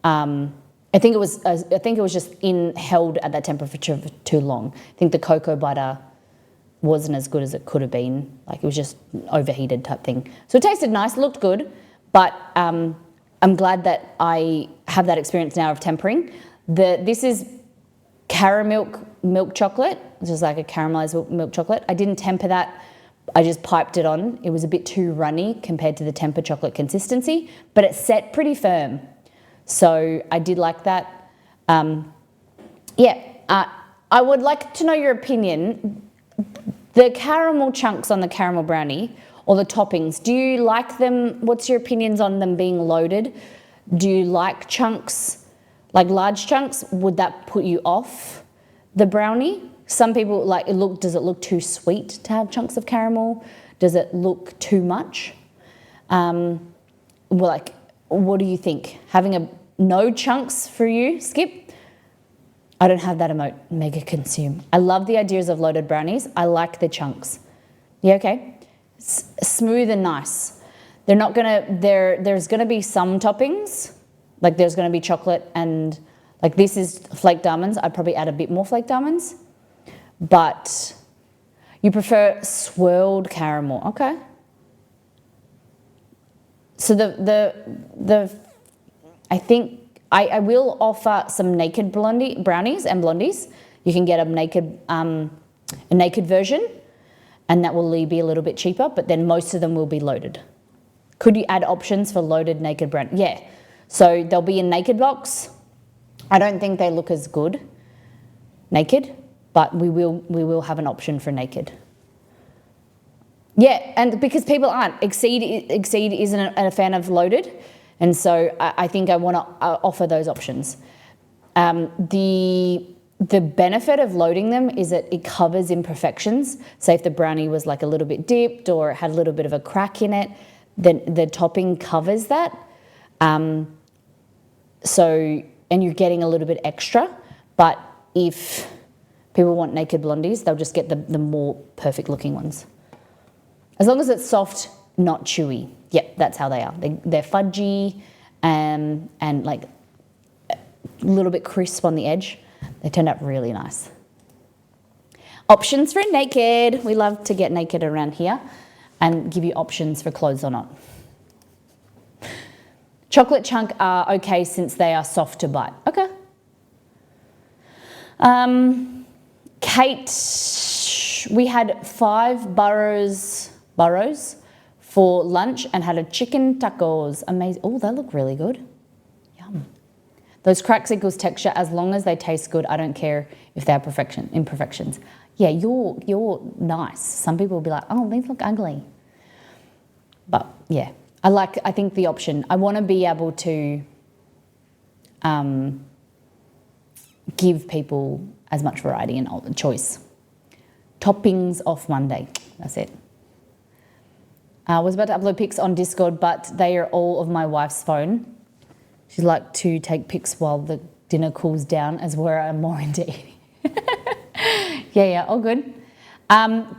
I think it was just held at that temperature for too long. I think the cocoa butter wasn't as good as it could have been. Like it was just overheated type thing. So it tasted nice, looked good, but I'm glad that I have that experience now of tempering. This is caramel milk chocolate, which is like a caramelized milk chocolate. I didn't temper that. I just piped it on. It was a bit too runny compared to the tempered chocolate consistency, but it set pretty firm. So I did like that. I would like to know your opinion. The caramel chunks on the caramel brownie or the toppings, do you like them? What's your opinions on them being loaded? Do you like chunks, like large chunks? Would that put you off the brownie? Some people like does it look too sweet to have chunks of caramel? Does it look too much? What do you think? Having no chunks for you, Skip? I don't have that emote, mega consume. I love the ideas of loaded brownies. I like the chunks. Yeah, okay. Smooth and nice. They're not gonna, there's gonna be some toppings, like there's gonna be chocolate and like this is flaked almonds. I'd probably add a bit more flaked almonds, but you prefer swirled caramel, okay. So I think I will offer some naked brownies and blondies. You can get a naked version, and that will be a little bit cheaper, but then most of them will be loaded. Could you add options for loaded naked brownie? Yeah. So they'll be in naked box. I don't think they look as good naked, but we will have an option for naked. Yeah, and because people aren't. Exceed isn't a fan of loaded, and so I think I want to offer those options. The benefit of loading them is that it covers imperfections. Say if the brownie was like a little bit dipped or it had a little bit of a crack in it, then the topping covers that. And you're getting a little bit extra. But if people want naked blondies, they'll just get the more perfect looking ones. As long as it's soft, not chewy. Yep, that's how they are. They're fudgy and like a little bit crisp on the edge. They turned out really nice. Options for naked. We love to get naked around here and give you options for clothes or not. Chocolate chunk are okay since they are soft to bite. Okay. Kate, we had 5 burros for lunch and had a chicken tacos. Amazing. Oh, they look really good. Yum. Those cracks equals texture. As long as they taste good, I don't care if they are imperfections. Yeah, you're nice. Some people will be like, oh, these look ugly. But yeah, I think the option. I want to be able to give people as much variety and choice. Toppings off Monday. That's it. I was about to upload pics on Discord, but they are all of my wife's phone. She'd like to take pics while the dinner cools down, as where I'm more into eating. Yeah, all good.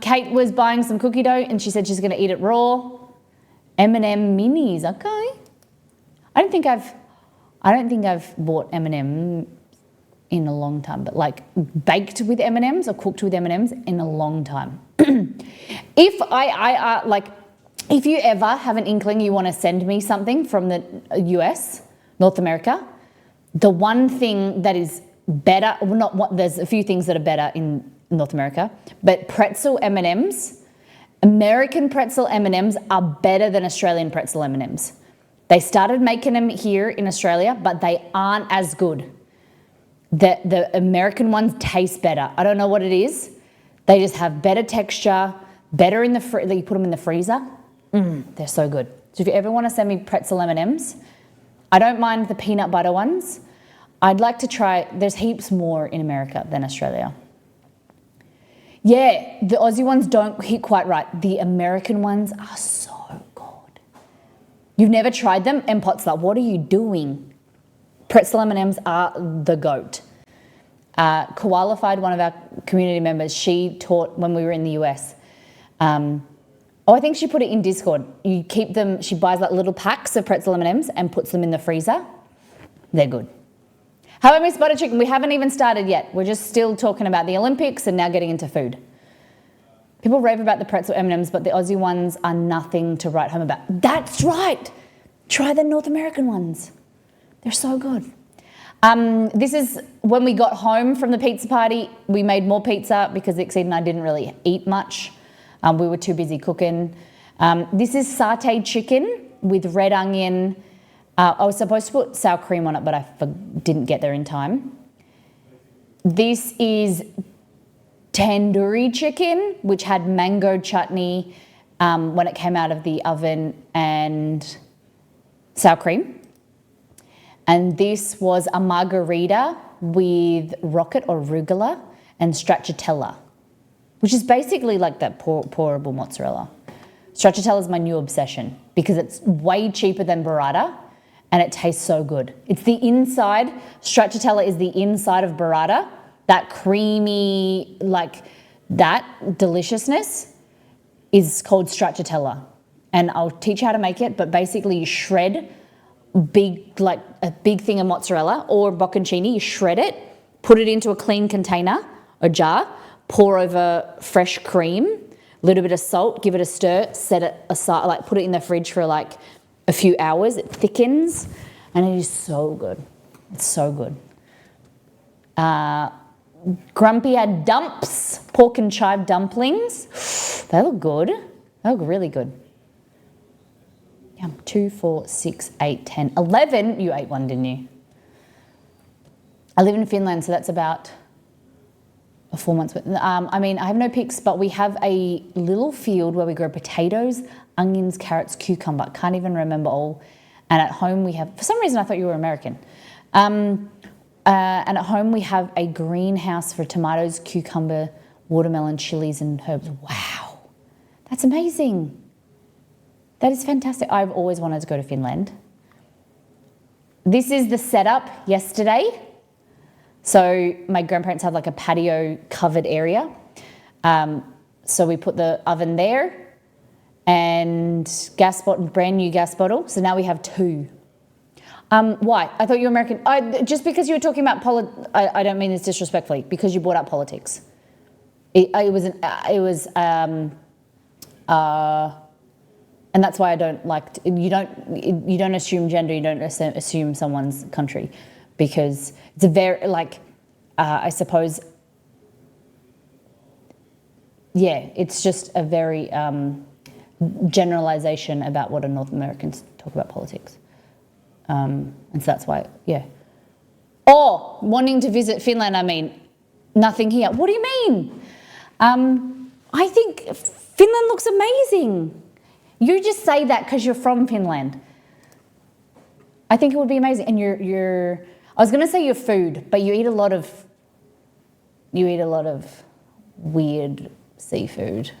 Kate was buying some cookie dough and she said she's going to eat it raw. M&M minis, okay. I don't think I've bought M&M in a long time, but like baked with M&Ms or cooked with M&Ms in a long time. If you ever have an inkling you want to send me something from the US, North America, the one thing that is better, there's a few things that are better in North America, but pretzel M&Ms, American pretzel M&Ms are better than Australian pretzel M&Ms. They started making them here in Australia, but they aren't as good. The American ones taste better. I don't know what it is. They just have better texture, better in the you put them in the freezer. They're so good. So if you ever want to send me pretzel M&Ms, I don't mind the peanut butter ones. I'd like to try, there's heaps more in America than Australia. Yeah, the Aussie ones don't hit quite right. The American ones are so good. You've never tried them? And Pot's like, what are you doing? Pretzel M&Ms are the goat. Koalified, one of our community members, she taught when we were in the US. I think she put it in Discord. You keep them, she buys like little packs of pretzel M&Ms and puts them in the freezer. They're good. How about Miss Butter Chicken? We haven't even started yet. We're just still talking about the Olympics and now getting into food. People rave about the pretzel M&Ms, but the Aussie ones are nothing to write home about. That's right. Try the North American ones. They're so good. This is when we got home from the pizza party. We made more pizza because Exceed and I didn't really eat much. We were too busy cooking. This is sauteed chicken with red onion. I was supposed to put sour cream on it, but I didn't get there in time. This is tandoori chicken, which had mango chutney when it came out of the oven and sour cream. And this was a margarita with rocket or arugula and stracciatella, which is basically like that pourable mozzarella. Stracciatella is my new obsession because it's way cheaper than burrata and it tastes so good. It's the inside, stracciatella is the inside of burrata, that creamy, like that deliciousness is called stracciatella. and I'll teach you how to make it, but basically you shred like a big thing of mozzarella or bocconcini, you shred it, put it into a clean container or jar, pour over fresh cream, a little bit of salt, give it a stir, set it aside, like put it in the fridge for like a few hours. It thickens and it is so good. It's so good. Grumpy dumps, pork and chive dumplings. They look good. They look really good. Yum. 2, 4, 6, 8, 10, 11. You ate one, didn't you? I live in Finland, so that's about 4 months. I mean, I have no pics, but we have a little field where we grow potatoes, onions, carrots, cucumber. Can't even remember all. And at home we have, for some reason I thought you were American. And at home we have a greenhouse for tomatoes, cucumber, watermelon, chilies and herbs. Wow, that's amazing. That is fantastic. I've always wanted to go to Finland. This is the setup yesterday. So my grandparents had like a patio covered area. So we put the oven there and gas bottle, brand new gas bottle. So now we have 2. Why? I thought you were American. Just because you were talking about I don't mean this disrespectfully, because you brought up politics. And that's why I don't like, you don't assume gender, you don't assume someone's country, because it's a very, like, I suppose, yeah, it's just a very generalization about what a North Americans talk about politics. And so that's why, yeah. Oh, wanting to visit Finland, I mean, nothing here. What do you mean? I think Finland looks amazing. You just say that because you're from Finland. I think it would be amazing. And I was going to say your food, but you eat a lot of weird seafood.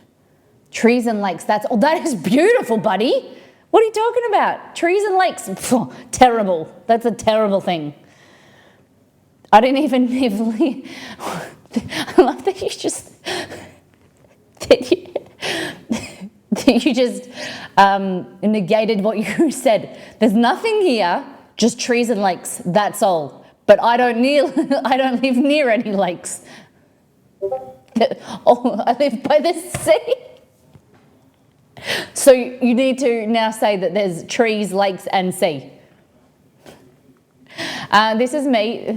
Trees and lakes, that is beautiful, buddy. What are you talking about? Trees and lakes, terrible. That's a terrible thing. I didn't even I love that you just, you just negated what you said. There's nothing here, just trees and lakes, that's all. But I don't live near any lakes. Oh, I live by the sea. So you need to now say that there's trees, lakes and sea. This is me.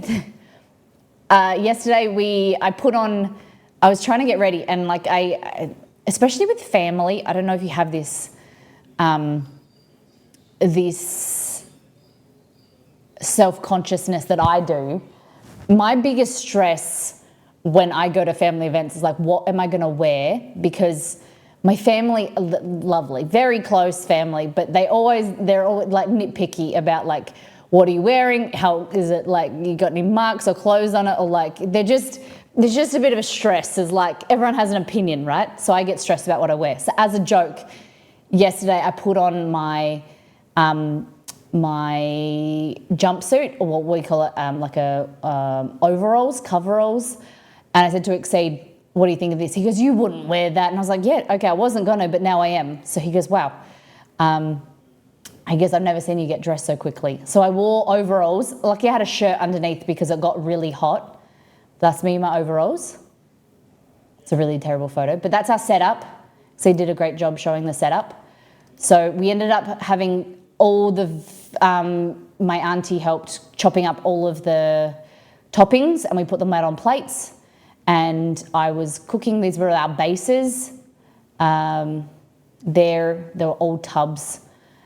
Yesterday I was trying to get ready, and like especially with family, I don't know if you have this, this self-consciousness that I do. My biggest stress when I go to family events is like, what am I going to wear? Because my family, lovely, very close family, but they're always like nitpicky about like, what are you wearing? How is it, like, you got any marks or clothes on it? Or like, there's just a bit of a stress. It's like everyone has an opinion, right? So I get stressed about what I wear. So as a joke, yesterday I put on my my jumpsuit, or what we call it, like overalls, coveralls. And I said to Exceed, what do you think of this? He goes, you wouldn't wear that. And I was like, yeah, okay, I wasn't gonna, but now I am. So he goes, wow. I guess I've never seen you get dressed so quickly. So I wore overalls. Lucky I had a shirt underneath because it got really hot. That's me in my overalls. It's a really terrible photo, but that's our setup. So he did a great job showing the setup. So we ended up having all the, my auntie helped chopping up all of the toppings, and we put them out on plates. And I was cooking, these were our bases. There were old tubs.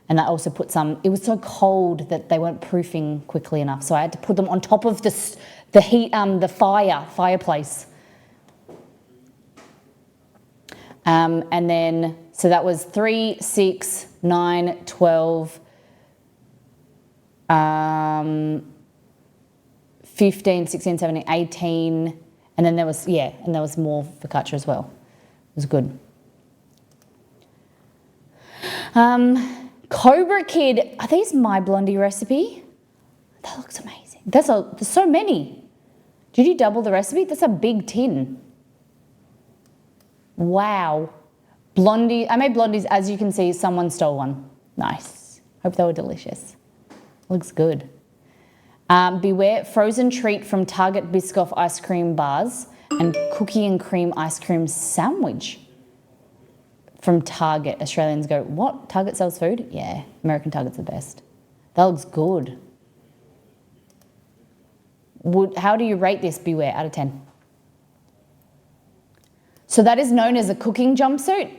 And I also put some, it was so cold that they weren't proofing quickly enough. So I had to put them on top of the heat, the fireplace. And then, so that was 3, 6, 9, 12, 15, 16, 17, 18. And then there was, and there was more focaccia as well. It was good. Cobra Kid, are these My Blondie recipe? That looks amazing. There's so many. Did you double the recipe? That's a big tin. Wow. Blondie, I made blondies. As you can see, someone stole one. Nice. Hope they were delicious. Looks good. Beware frozen treat from Target Biscoff ice cream bars and cookie and cream ice cream sandwich from Target. Australians go, what? Target sells food? Yeah, American Target's the best. That looks good. How do you rate this Beware out of 10? So that is known as a cooking jumpsuit.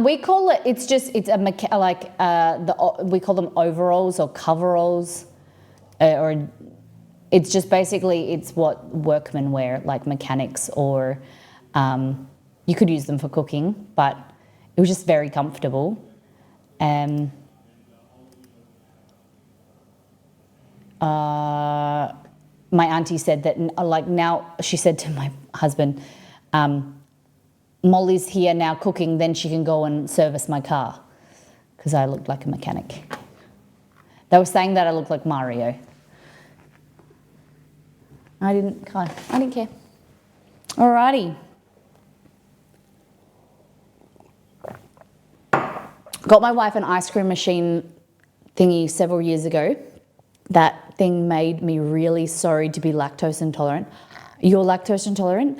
We call it, we call them overalls or coveralls, or it's just basically, it's what workmen wear, like mechanics, or you could use them for cooking, but it was just very comfortable. My auntie said that, like now, she said to my husband, Molly's here now cooking, then she can go and service my car, because I looked like a mechanic. They were saying that I looked like Mario. I didn't care. Alrighty. Got my wife an ice cream machine thingy several years ago. That thing made me really sorry to be lactose intolerant. You're lactose intolerant?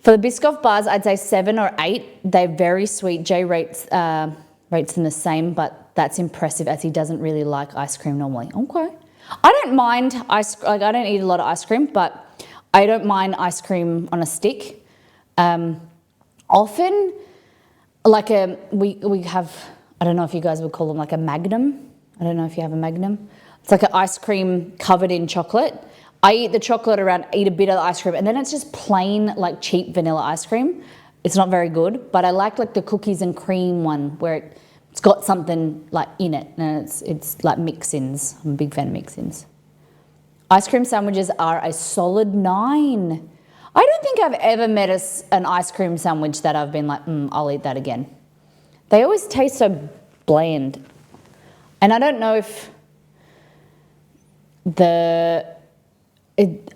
For the Biscoff bars, I'd say 7 or 8. They're very sweet. Jay rates them the same, but that's impressive as he doesn't really like ice cream normally. Okay. I don't mind I don't eat a lot of ice cream, but I don't mind ice cream on a stick. Often, like we have, I don't know if you guys would call them like a Magnum. I don't know if you have a Magnum. It's like an ice cream covered in chocolate. I eat the chocolate around, eat a bit of the ice cream, and then it's just plain, like cheap vanilla ice cream. It's not very good, but I like the cookies and cream one where it's got something like in it, and it's like mix-ins. I'm a big fan of mix-ins. Ice cream sandwiches are a solid 9. I don't think I've ever met an ice cream sandwich that I've been like, I'll eat that again. They always taste so bland. And I don't know if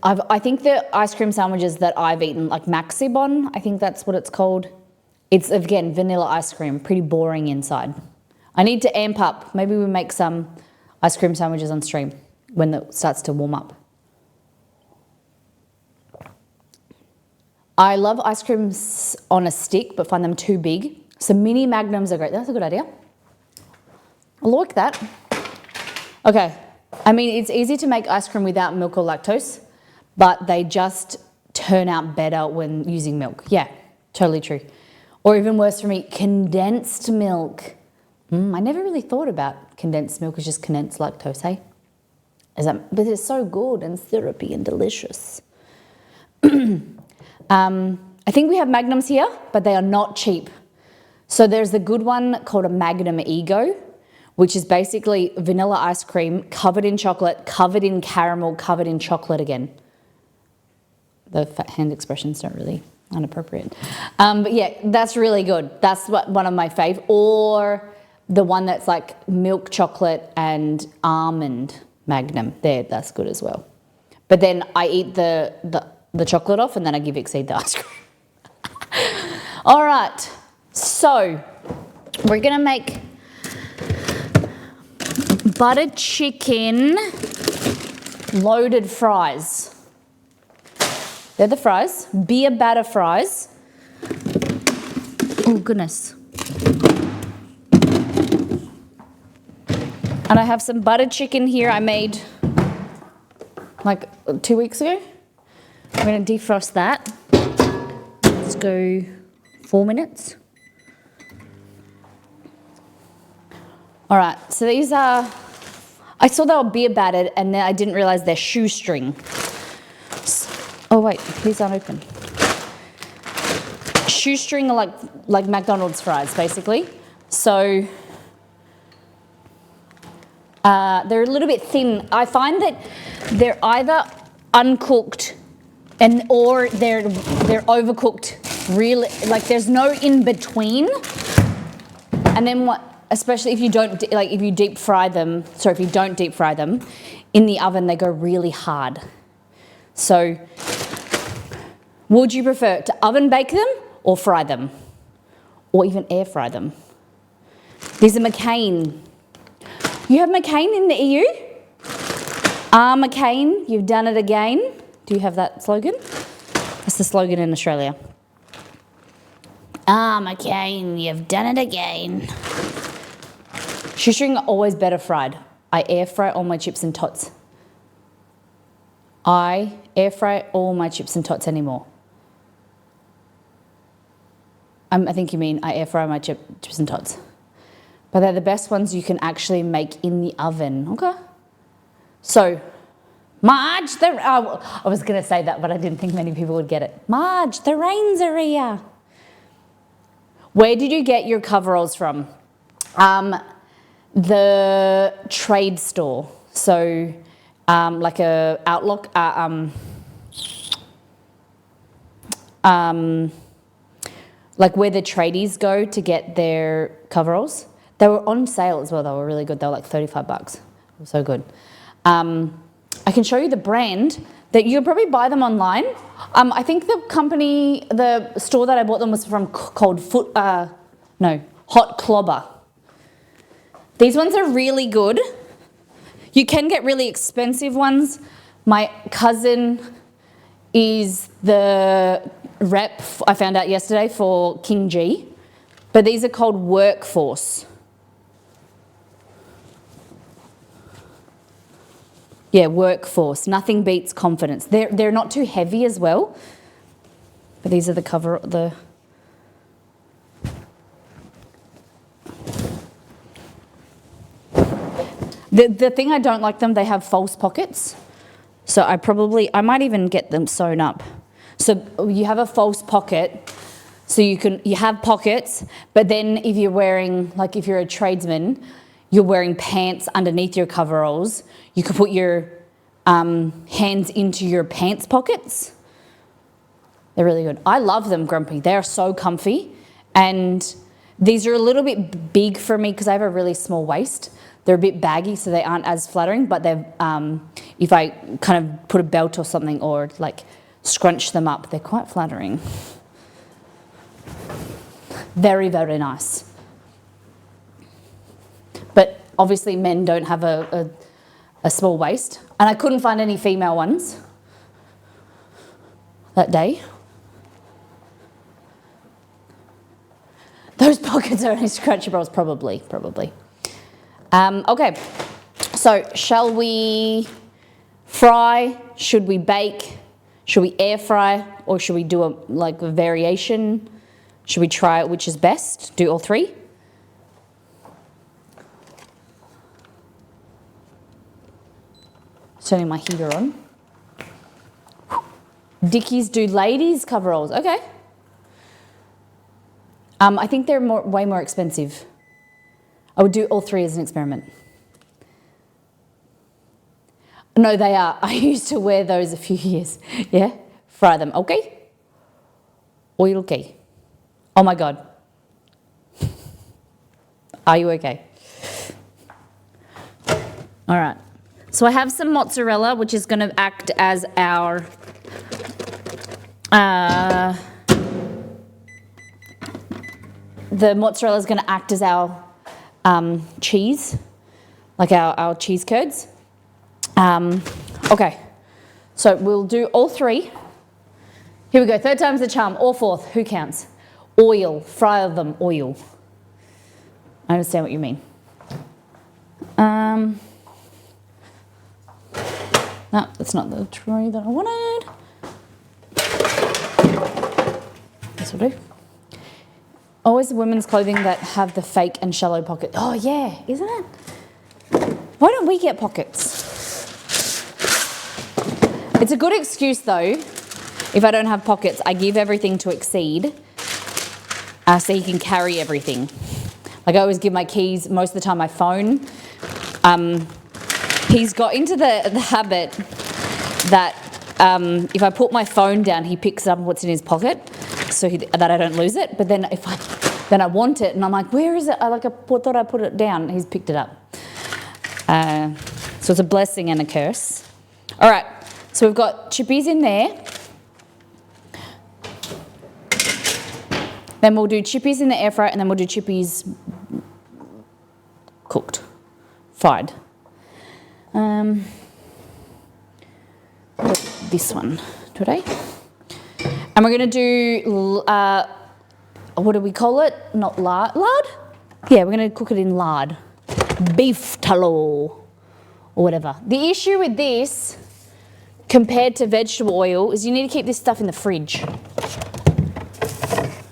I think the ice cream sandwiches that I've eaten, like Maxibon, I think that's what it's called. It's, again, vanilla ice cream, pretty boring inside. I need to amp up. Maybe we make some ice cream sandwiches on stream when it starts to warm up. I love ice creams on a stick, but find them too big. So mini magnums are great. That's a good idea. I like that. Okay. I mean, it's easy to make ice cream without milk or lactose, but they just turn out better when using milk. Yeah, totally true. Or even worse for me, condensed milk. I never really thought about condensed milk as just condensed lactose, hey? But it's so good and syrupy and delicious. I think we have Magnums here, but they are not cheap. So there's a good one called a Magnum Ego, which is basically vanilla ice cream covered in chocolate, covered in caramel, covered in chocolate again. The hand expressions don't really inappropriate. But yeah, that's really good. That's one of my fave. Or the one that's like milk chocolate and almond Magnum. That's good as well. But then I eat the chocolate off and then I give Exceed the ice cream. All right, so we're gonna make butter chicken loaded fries. They're the fries, beer batter fries. Oh goodness. And I have some buttered chicken here I made like 2 weeks ago. I'm gonna defrost that. Let's go 4 minutes. All right, so these are, I saw they were beer battered and then I didn't realize they're shoestring. Oh wait, these aren't open. Shoestring are like McDonald's fries, basically. So they're a little bit thin. I find that they're either uncooked or they're overcooked. Really, like there's no in between. And then especially if you don't deep fry them. Sorry, if you don't deep fry them in the oven, they go really hard. So, would you prefer to oven bake them or fry them? or even air fry them. These are McCain. You have McCain in the EU? McCain, you've done it again. Do you have that slogan? That's the slogan in Australia. McCain, you've done it again. Shoestring are always better fried. I air fry all my chips and tots. I air fry all my chips and tots anymore. I think you mean I air fry my chips and tots. But they're the best ones you can actually make in the oven. Okay. So, Marge, I was going to say that, but I didn't think many people would get it. Marge, the rains are here. Where did you get your coveralls from? The trade store. So, like a Outlook, like where the tradies go to get their coveralls. They were on sale as well. They were really good. They were like $35. It was so good. I can show you the brand that you can probably buy them online. I think the store that I bought them was from called Hot Clobber. These ones are really good. You can get really expensive ones. My cousin is the rep, I found out yesterday, for King G. But these are called Workforce. Yeah, Workforce. Nothing beats confidence. They're not too heavy as well. But these are the cover. The thing I don't like them, they have false pockets. So I might even get them sewn up. So you have a false pocket. So you have pockets, but then if you're wearing, like if you're a tradesman, you're wearing pants underneath your coveralls, you can put your hands into your pants pockets. They're really good. I love them, Grumpy. They're so comfy. And these are a little bit big for me because I have a really small waist. They're a bit baggy, so they aren't as flattering, but they're, if I kind of put a belt or something or like scrunch them up, they're quite flattering. Very, very nice. But obviously men don't have a small waist. And I couldn't find any female ones that day. Those pockets are only scratchables, probably. Okay, so shall we fry? Should we bake? Should we air fry? Or should we do a variation? Should we try which is best? Do all three? Turning my heater on. Dickies do ladies coveralls. Okay. I think they're way more expensive. I would do all three as an experiment. No, they are. I used to wear those a few years. Yeah? Fry them. Okay? Oil okay. Oh my God. Are you okay? All right. So I have some mozzarella, which is going to act as our the mozzarella is going to act as our cheese, like our cheese curds. Okay, so we'll do all three. Here we go, third time's the charm, or fourth, who counts? Oil, fry them, oil. I understand what you mean. No, that's not the tray that I wanted. This will do. Always the women's clothing that have the fake and shallow pocket. Oh yeah, isn't it? Why don't we get pockets? It's a good excuse though. If I don't have pockets, I give everything to Exceed so he can carry everything. Like I always give my keys, most of the time my phone. He's got into the habit that if I put my phone down, he picks up what's in his pocket so that I don't lose it. But then then I want it and I'm like, where is it? I thought I put it down. He's picked it up. So it's a blessing and a curse. All right, so we've got chippies in there. Then we'll do chippies in the air fryer, and then we'll do chippies cooked, fried. This one today. And we're going to do, what do we call it? Not lard? Lard? Yeah, we're going to cook it in lard. Beef tallow or whatever. The issue with this compared to vegetable oil is you need to keep this stuff in the fridge.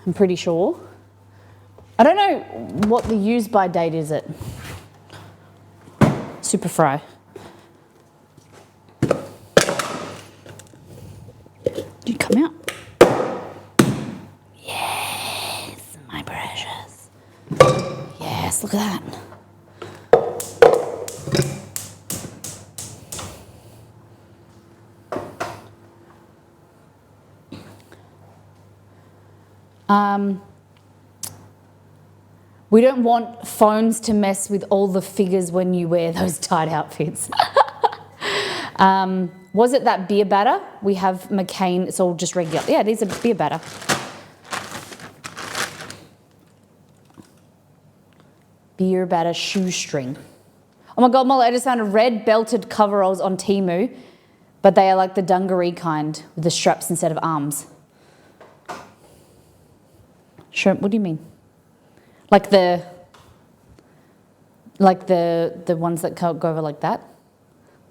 I'm pretty sure. I don't know what the use by date is it. Super fry. Did you come out? Yes, my precious. Yes, look at that. We don't want phones to mess with all the figures when you wear those tight outfits. Was it that beer batter? We have McCain, it's all just regular. Yeah, it is a beer batter. Beer batter shoestring. Oh my God, Molly, I just found red belted coveralls on Temu, but they are like the dungaree kind with the straps instead of arms. Sure, what do you mean? Like the ones that go over like that?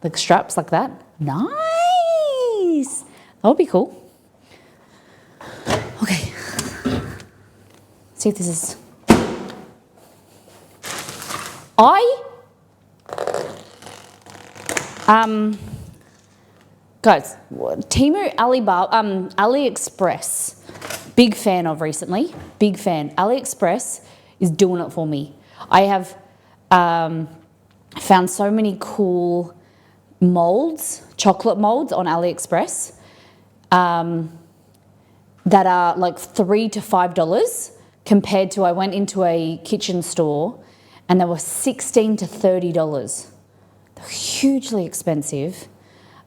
Like straps like that? Nice! That would be cool. Okay. See if this is... Guys, Temu, AliExpress, big fan of recently, big fan. AliExpress is doing it for me. I have found so many cool molds, chocolate molds on AliExpress that are like $3 to $5 compared to I went into a kitchen store and they were $16 to $30. They're hugely expensive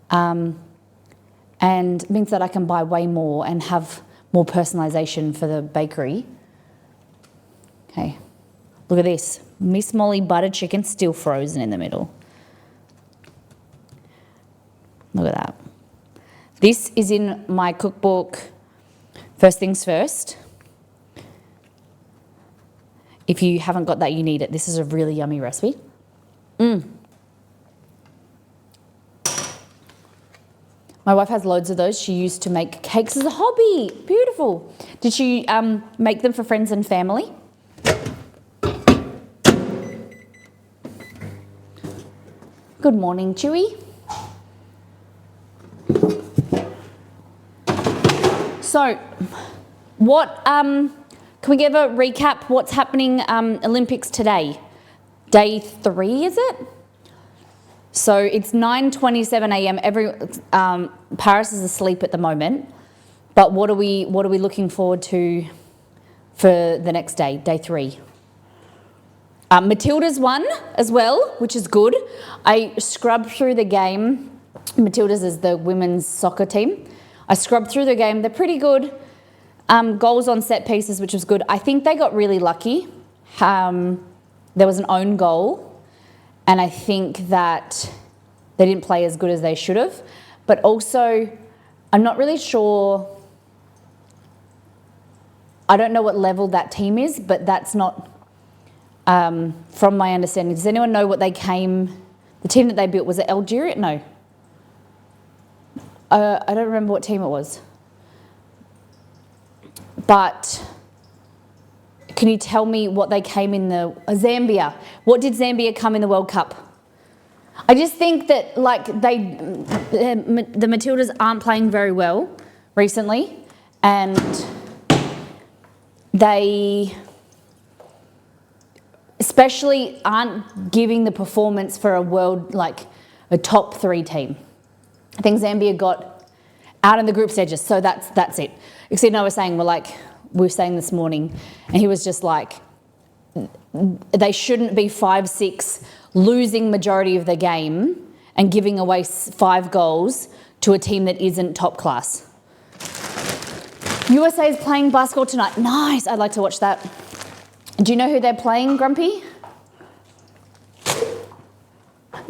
and means that I can buy way more and have more personalisation for the bakery. Okay, look at this. Miss Molly butter chicken still frozen in the middle. Look at that. This is in my cookbook, First Things First. If you haven't got that, you need it. This is a really yummy recipe. My wife has loads of those. She used to make cakes as a hobby. Beautiful. Did she make them for friends and family? Good morning, Chewy. So, what, can we give a recap? What's happening Olympics today? Day 3, is it? So it's 9:27 a.m. Paris is asleep at the moment, but what are we looking forward to for the next day, day 3? Matildas won as well, which is good. I scrubbed through the game. Matildas is the women's soccer team. I scrubbed through the game. They're pretty good. Goals on set pieces, which was good. I think they got really lucky. There was an own goal. And I think that they didn't play as good as they should have. But also, I'm not really sure. I don't know what level that team is, but that's not from my understanding. Does anyone know what they came, the team that they built, was it Algeria? No. I don't remember what team it was. But can you tell me what they came in the... Zambia. What did Zambia come in the World Cup? I just think that like the Matildas aren't playing very well recently, and they especially aren't giving the performance for a world, like a top 3 team. I think Zambia got out in the group stages, so that's it. Except I was saying, we were saying this morning, and he was just like, they shouldn't be 5-6 losing majority of the game and giving away 5 goals to a team that isn't top class. USA is playing basketball tonight. Nice. I'd like to watch that. Do you know who they're playing, Grumpy?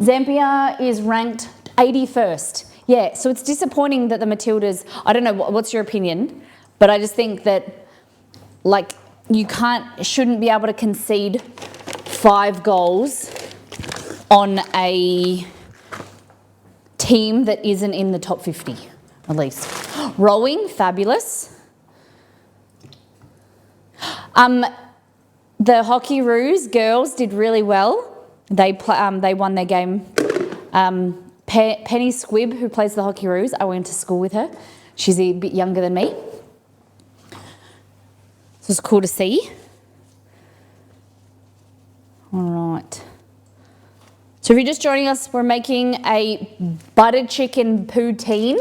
Zambia is ranked 81st. Yeah, so it's disappointing that the Matildas, I don't know, what's your opinion? But I just think that, like, you shouldn't be able to concede 5 goals on a team that isn't in the top 50, at least. Rowing, fabulous. The Hockeyroos girls did really well. They won their game. Penny Squibb, who plays the Hockeyroos, I went to school with her. She's a bit younger than me. So it's cool to see. All right. So if you're just joining us, we're making a butter chicken poutine,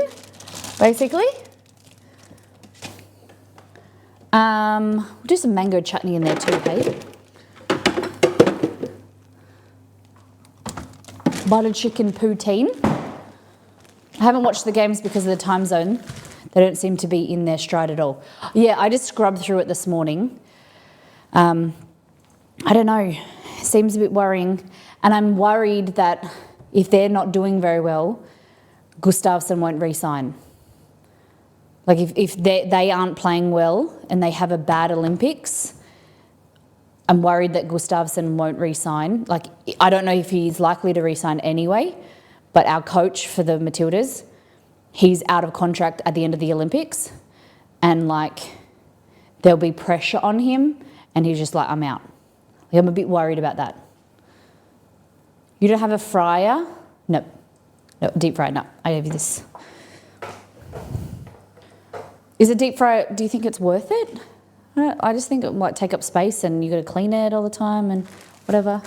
basically. We'll do some mango chutney in there too, hey? Butter chicken poutine. I haven't watched the games because of the time zone. They don't seem to be in their stride at all. Yeah, I just scrubbed through it this morning. I don't know, it seems a bit worrying. And I'm worried that if they're not doing very well, Gustafsson won't re-sign. Like if they aren't playing well and they have a bad Olympics, I'm worried that Gustafsson won't re-sign. Like, I don't know if he's likely to re-sign anyway, but our coach for the Matildas, he's out of contract at the end of the Olympics, and like there'll be pressure on him, and he's just like, I'm out. Like, I'm a bit worried about that. You don't have a fryer? No, deep fryer, no, I gave you this. Is a deep fryer, do you think it's worth it? I just think it might take up space and you got to clean it all the time and whatever.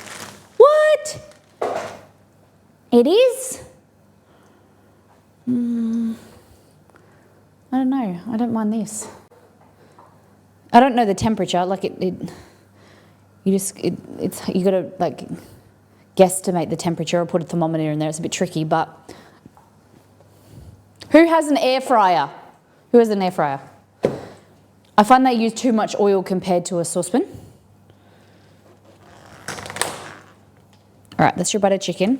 What? It is? I don't know. I don't mind this. I don't know the temperature. Like you got to like guesstimate the temperature or put a thermometer in there. It's a bit tricky, but who has an air fryer? Who has an air fryer? I find they use too much oil compared to a saucepan. All right, that's your butter chicken.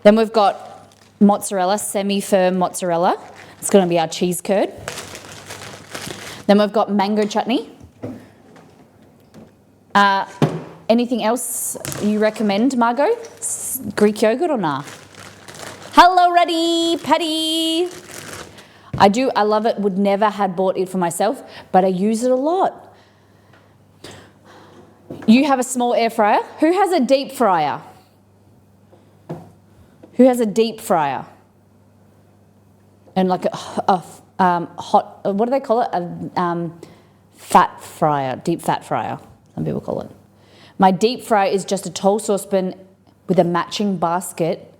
Then we've got mozzarella, semi-firm mozzarella. It's going to be our cheese curd. Then we've got mango chutney. Anything else you recommend, Margot? Greek yogurt or nah? Hello, ready, Patty. I love it, would never had bought it for myself, but I use it a lot. You have a small air fryer. Who has a deep fryer? Who has a deep fryer? And like a hot, what do they call it? A fat fryer, deep fat fryer, some people call it. My deep fryer is just a tall saucepan with a matching basket.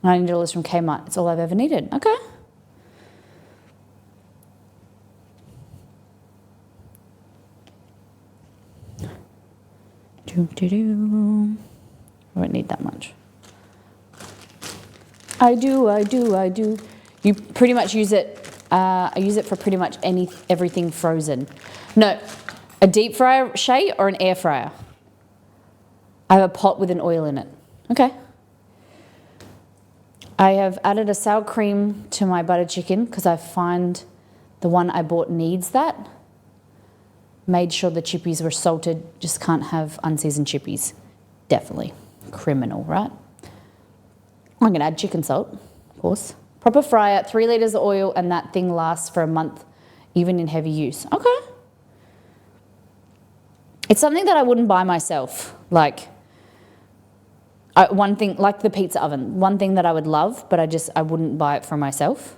$90 from Kmart. It's all I've ever needed. Okay. I won't need that much. I do. You pretty much use it, I use it for pretty much everything frozen. No, a deep fryer, Shay, or an air fryer? I have a pot with an oil in it. Okay. I have added a sour cream to my butter chicken because I find the one I bought needs that. Made sure the chippies were salted, just can't have unseasoned chippies. Definitely criminal, right? I'm going to add chicken salt, of course. Proper fryer, 3 litres of oil, and that thing lasts for a month, even in heavy use. Okay. It's something that I wouldn't buy myself. Like, one thing, like the pizza oven, one thing that I would love, but I wouldn't buy it for myself.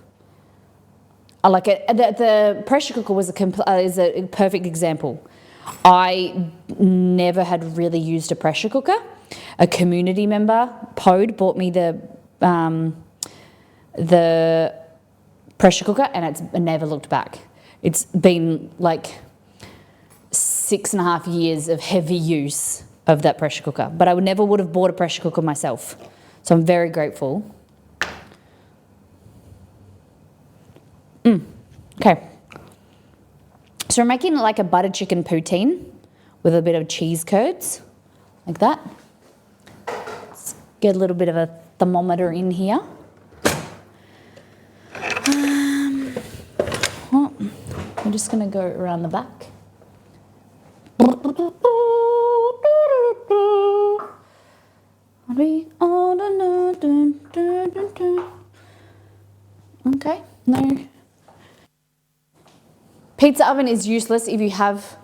I like it. The pressure cooker is a perfect example. I never had really used a pressure cooker. A community member, Pod, bought me the pressure cooker, and it's never looked back. It's been like 6.5 years of heavy use of that pressure cooker, but I never would have bought a pressure cooker myself. So I'm very grateful. Okay. So we're making like a butter chicken poutine with a bit of cheese curds, like that. Let's get a little bit of a thermometer in here. I'm just going to go around the back. Okay, no. Pizza oven is useless if you have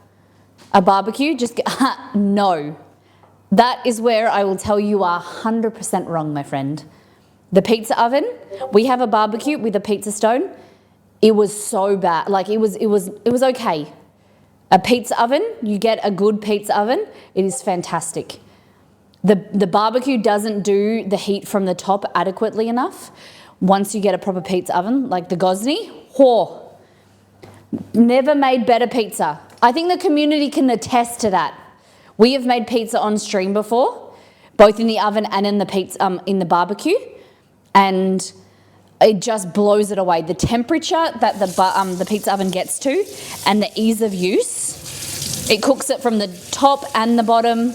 a barbecue. Just get, no. That is where I will tell you are 100% wrong, my friend. The pizza oven, we have a barbecue with a pizza stone. It was so bad. Like it was okay. A pizza oven, you get a good pizza oven, it is fantastic. The barbecue doesn't do the heat from the top adequately enough. Once you get a proper pizza oven, like the Gosney, never made better pizza. I think the community can attest to that. We have made pizza on stream before, both in the oven and in the barbecue, and it just blows it away. The temperature that the pizza oven gets to, and the ease of use, it cooks it from the top and the bottom.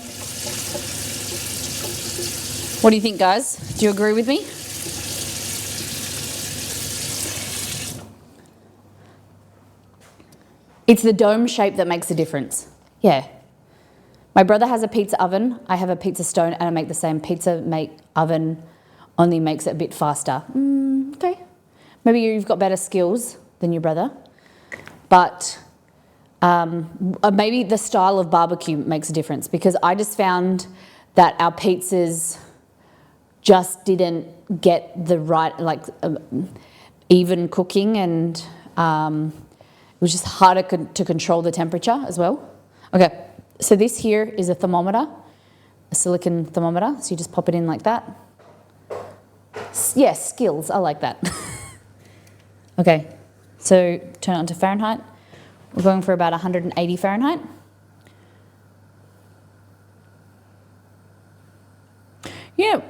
What do you think, guys? Do you agree with me? It's the dome shape that makes a difference. Yeah. My brother has a pizza oven, I have a pizza stone, and I make the same. Oven only makes it a bit faster. Okay. Maybe you've got better skills than your brother. But maybe the style of barbecue makes a difference, because I just found that our pizzas just didn't get the right, even cooking, and it was just harder to control the temperature as well. Okay. So this here is a thermometer, a silicone thermometer. So you just pop it in like that. Yes, skills, I like that. Okay, so turn it on to Fahrenheit. We're going for about 180 Fahrenheit. Yeah,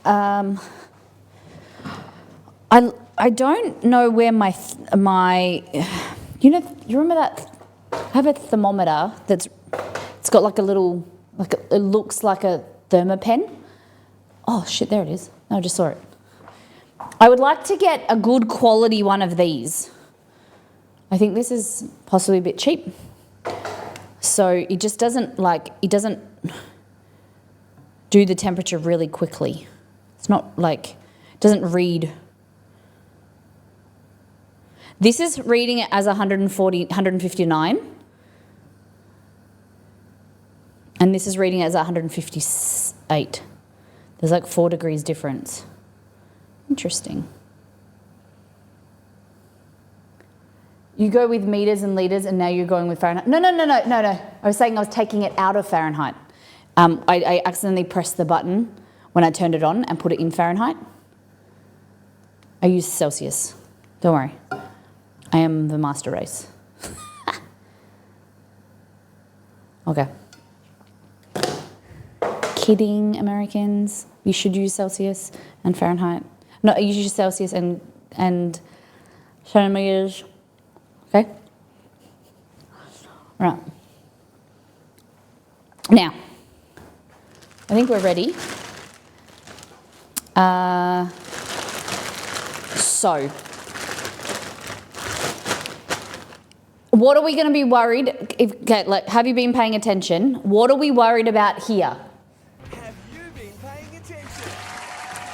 I don't know where my you remember that? I have a thermometer it's got like a little, it looks like a Thermapen. Oh shit, there it is. No, I just saw it. I would like to get a good quality one of these. I think this is possibly a bit cheap. So it just doesn't do the temperature really quickly. It's not like, it doesn't read. This is reading it as 159. And this is reading it as 158. There's like 4 degrees difference. Interesting. You go with meters and liters, and now you're going with Fahrenheit. No. I was saying I was taking it out of Fahrenheit. I accidentally pressed the button when I turned it on and put it in Fahrenheit. I use Celsius. Don't worry. I am the master race. Okay. Kidding, Americans. You should use Celsius and Fahrenheit. No, you should use Celsius and centimeters. Okay? All right. Now, I think we're ready. So, what are we going to be worried? Have you been paying attention? What are we worried about here? Have you been paying attention?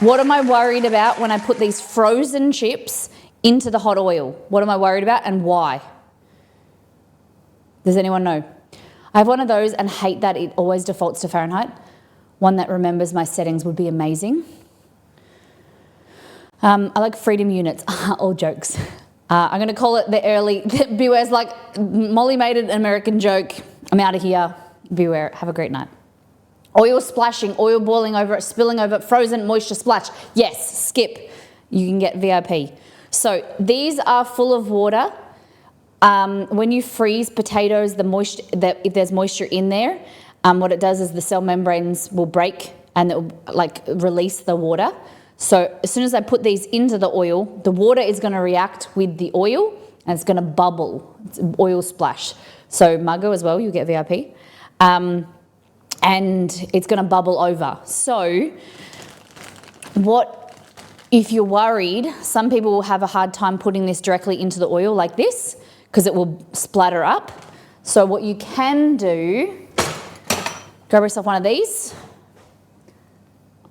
What am I worried about when I put these frozen chips into the hot oil? What am I worried about and why? Does anyone know? I have one of those and hate that it always defaults to Fahrenheit. One that remembers my settings would be amazing. I like freedom units. All jokes. I'm going to call it the early, Beware's like, Molly made an American joke. I'm out of here. Beware. Have a great night. Oil splashing, oil boiling over it, spilling over it, frozen moisture splash. Yes, skip. You can get VIP. So these are full of water. When you freeze potatoes, if there's moisture in there, what it does is the cell membranes will break and it will release the water. So as soon as I put these into the oil, the water is going to react with the oil and it's going to bubble. It's an oil splash. So Margot as well, you get VIP. And it's going to bubble over. So if you're worried, some people will have a hard time putting this directly into the oil like this because it will splatter up. So what you can do, grab yourself one of these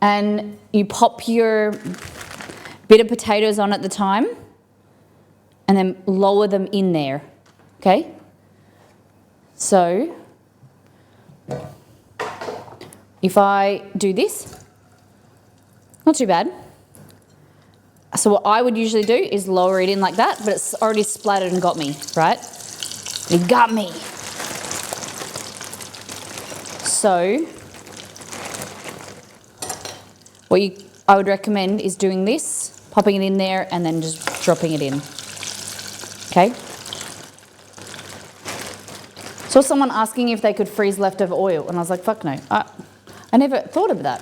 and you pop your bit of potatoes on at the time and then lower them in there, okay? So if I do this, not too bad. So what I would usually do is lower it in like that, but it's already splattered and got me, right? It got me. So what I would recommend is doing this, popping it in there and then just dropping it in, okay? Saw someone asking if they could freeze leftover oil and I was like, fuck no. I never thought of that.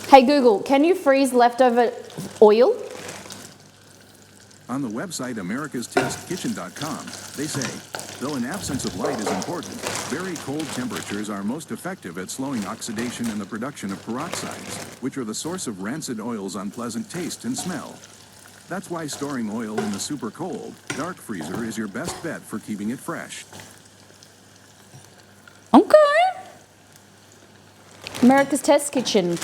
Hey Google, can you freeze leftover oil? On the website americastestkitchen.com, they say, though an absence of light is important, very cold temperatures are most effective at slowing oxidation and the production of peroxides, which are the source of rancid oil's unpleasant taste and smell. That's why storing oil in the super cold, dark freezer is your best bet for keeping it fresh. Okay. America's Test Kitchen.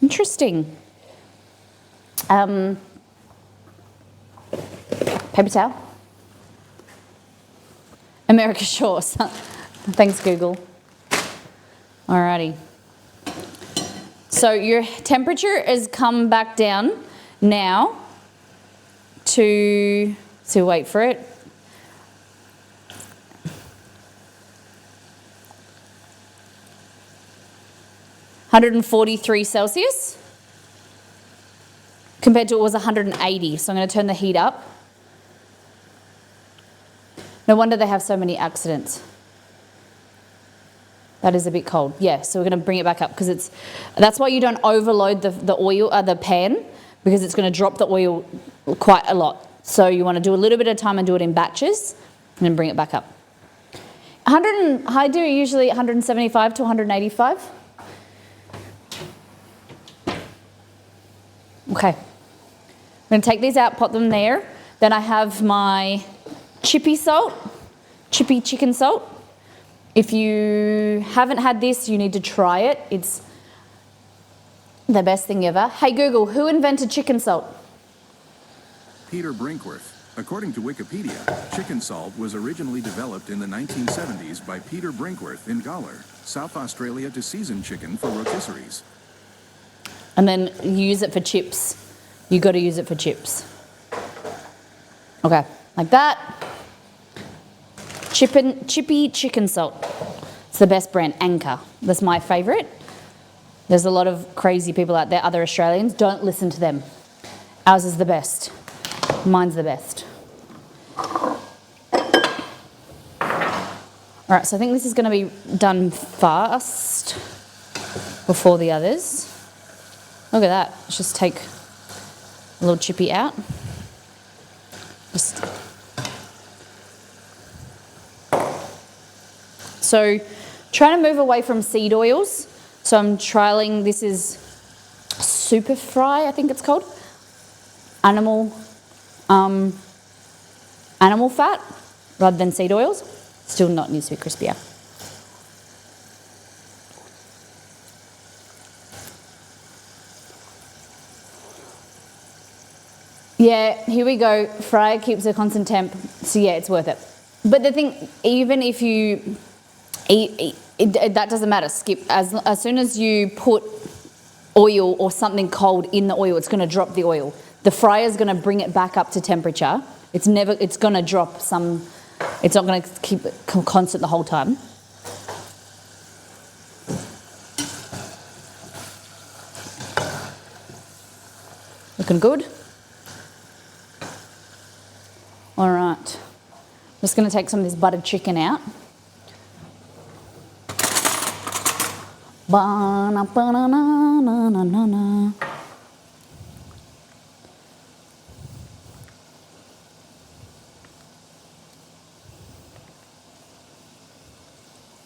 Interesting. Paper towel. America Shores. Thanks, Google. Alrighty. So your temperature has come back down now to wait for it. (143 Celsius) compared to it was 180. So I'm going to turn the heat up. No wonder they have so many accidents. That is a bit cold. Yeah, so we're going to bring it back up because that's why you don't overload the pan, because it's going to drop the oil quite a lot. So you want to do a little bit at a time and do it in batches and then bring it back up. I do usually 175 to 185. Okay. I'm going to take these out, pop them there. Then I have my chippy chicken salt. If you haven't had this, you need to try it. It's the best thing ever. Hey Google, who invented chicken salt? Peter Brinkworth. According to Wikipedia, chicken salt was originally developed in the 1970s by Peter Brinkworth in Gawler, South Australia, to season chicken for rotisseries. And then use it for chips. You got to use it for chips. Okay, like that. Chippy chicken salt. It's the best brand, Anchor. That's my favourite. There's a lot of crazy people out there, other Australians. Don't listen to them. Ours is the best. Mine's the best. All right, so I think this is going to be done fast before the others. Look at that. Let's just take a little chippy out. So trying to move away from seed oils. So I'm trialing, this is Super Fry, I think it's called. Animal fat rather than seed oils. Still not needs to be crispier. Yeah, here we go. Fryer keeps a constant temp, so yeah, it's worth it. But the thing, even if you eat, that doesn't matter. Skip. As soon as you put oil or something cold in the oil, it's going to drop the oil. The fryer is going to bring it back up to temperature. It's going to drop some. It's not going to keep it constant the whole time. Looking good. All right, I'm just going to take some of this buttered chicken out.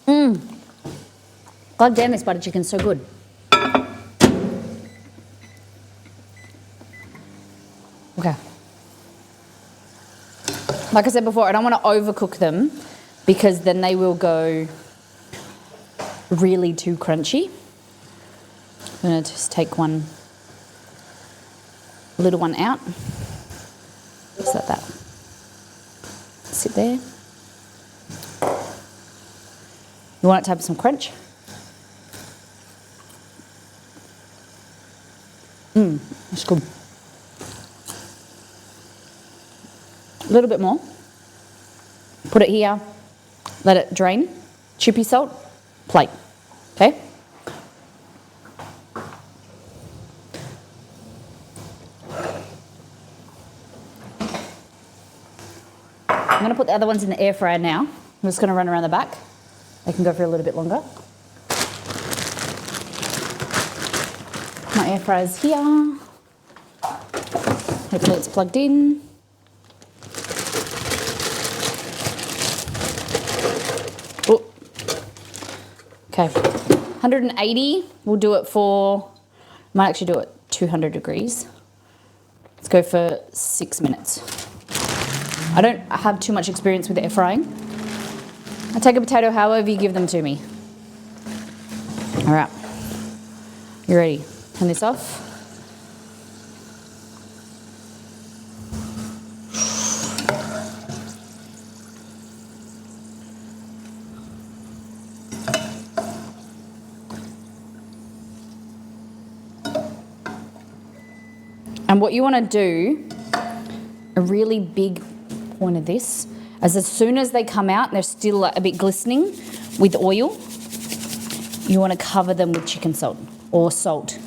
God damn, this butter chicken's so good. Okay. Like I said before, I don't want to overcook them because then they will go really too crunchy. I'm going to just take one little one out. Just like that. Sit there. You want it to have some crunch? That's good. A little bit more. Put it here. Let it drain. Chippy salt. Plate. Okay? I'm going to put the other ones in the air fryer now. I'm just going to run around the back. They can go for a little bit longer. My air fryer's here. Hopefully it's plugged in. Oh. Okay, 180. We'll do it for, might actually do it 200 degrees. Let's go for 6 minutes. I don't have too much experience with air frying. I take a potato however you give them to me. All right, you ready? Turn this off. And what you want to do, a really big point of this, as soon as they come out and they're still a bit glistening with oil, you want to cover them with chicken salt or salt,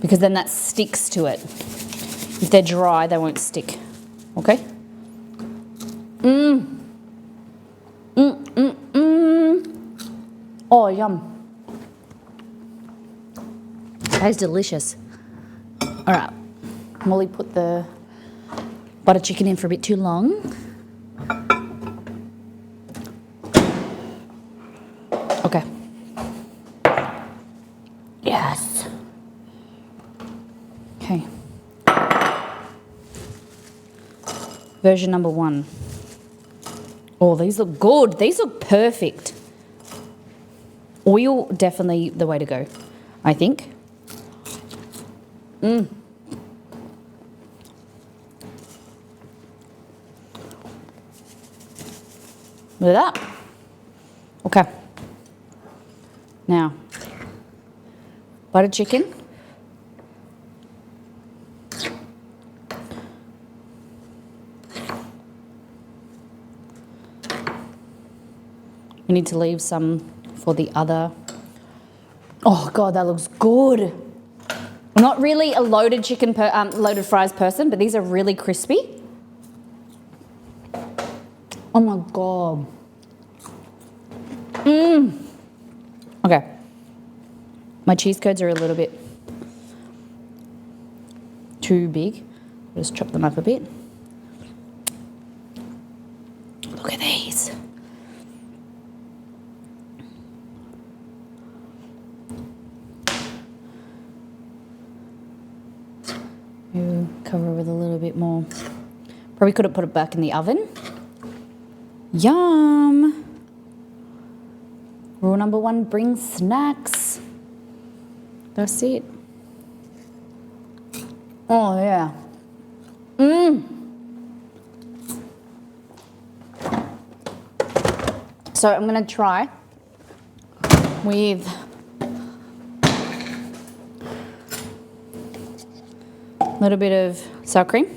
because then that sticks to it. If they're dry, they won't stick. Okay? Oh, yum. That is delicious. All right. Molly put the butter chicken in for a bit too long. Okay. Yes. Okay. Version number 1. Oh, these look good. These look perfect. Oil, definitely the way to go, I think. Look at that. Okay. Now, butter chicken. We need to leave some for the other. Oh God, that looks good. I'm not really a loaded chicken, loaded fries person, but these are really crispy. Oh my God. Okay. My cheese curds are a little bit too big. Just chop them up a bit. Look at these. Maybe cover with a little bit more. Probably could have put it back in the oven. Yum! Rule number 1, bring snacks. That's it. Oh yeah. So I'm gonna try with a little bit of sour cream.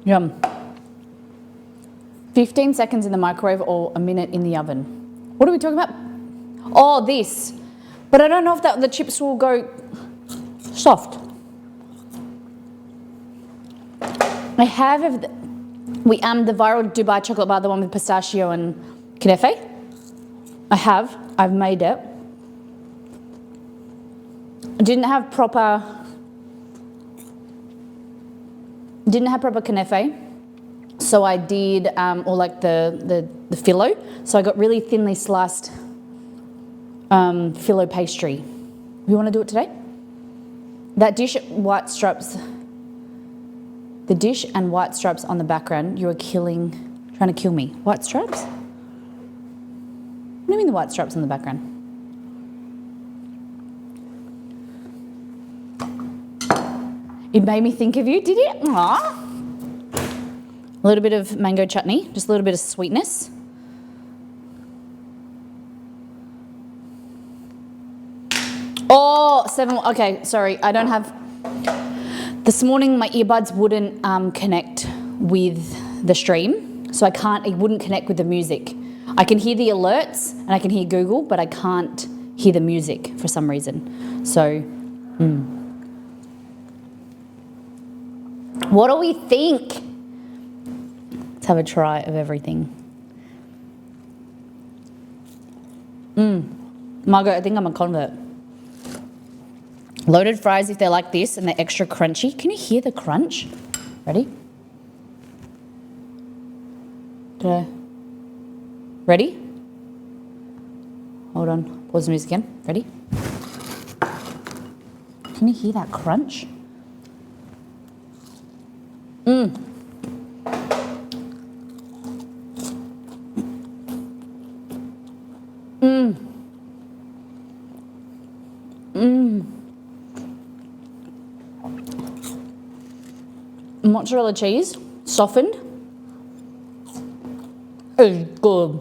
Yum. 15 seconds in the microwave or a minute in the oven. What are we talking about? Oh, this. But I don't know if the chips will go soft. I have the viral Dubai chocolate bar, the one with pistachio and Knefe. I've made it. I didn't have proper didn't have proper knefe, so I did, or like the filo. So I got really thinly sliced filo pastry. You want to do it today? That dish, white stripes, the dish and white stripes on the background, you are trying to kill me. White stripes? What do you mean the white stripes on the background? It made me think of you, did it? Aww. A little bit of mango chutney, just a little bit of sweetness. Oh, okay, sorry, I don't have, this morning my earbuds wouldn't connect with the stream, so it wouldn't connect with the music. I can hear the alerts and I can hear Google, but I can't hear the music for some reason. So, what do we think? Let's have a try of everything. Margot, I think I'm a convert. Loaded fries, if they're like this and they're extra crunchy. Can you hear the crunch? Ready? Ready? Hold on. Pause the music again. Ready? Can you hear that crunch? Mozzarella cheese, softened, is good.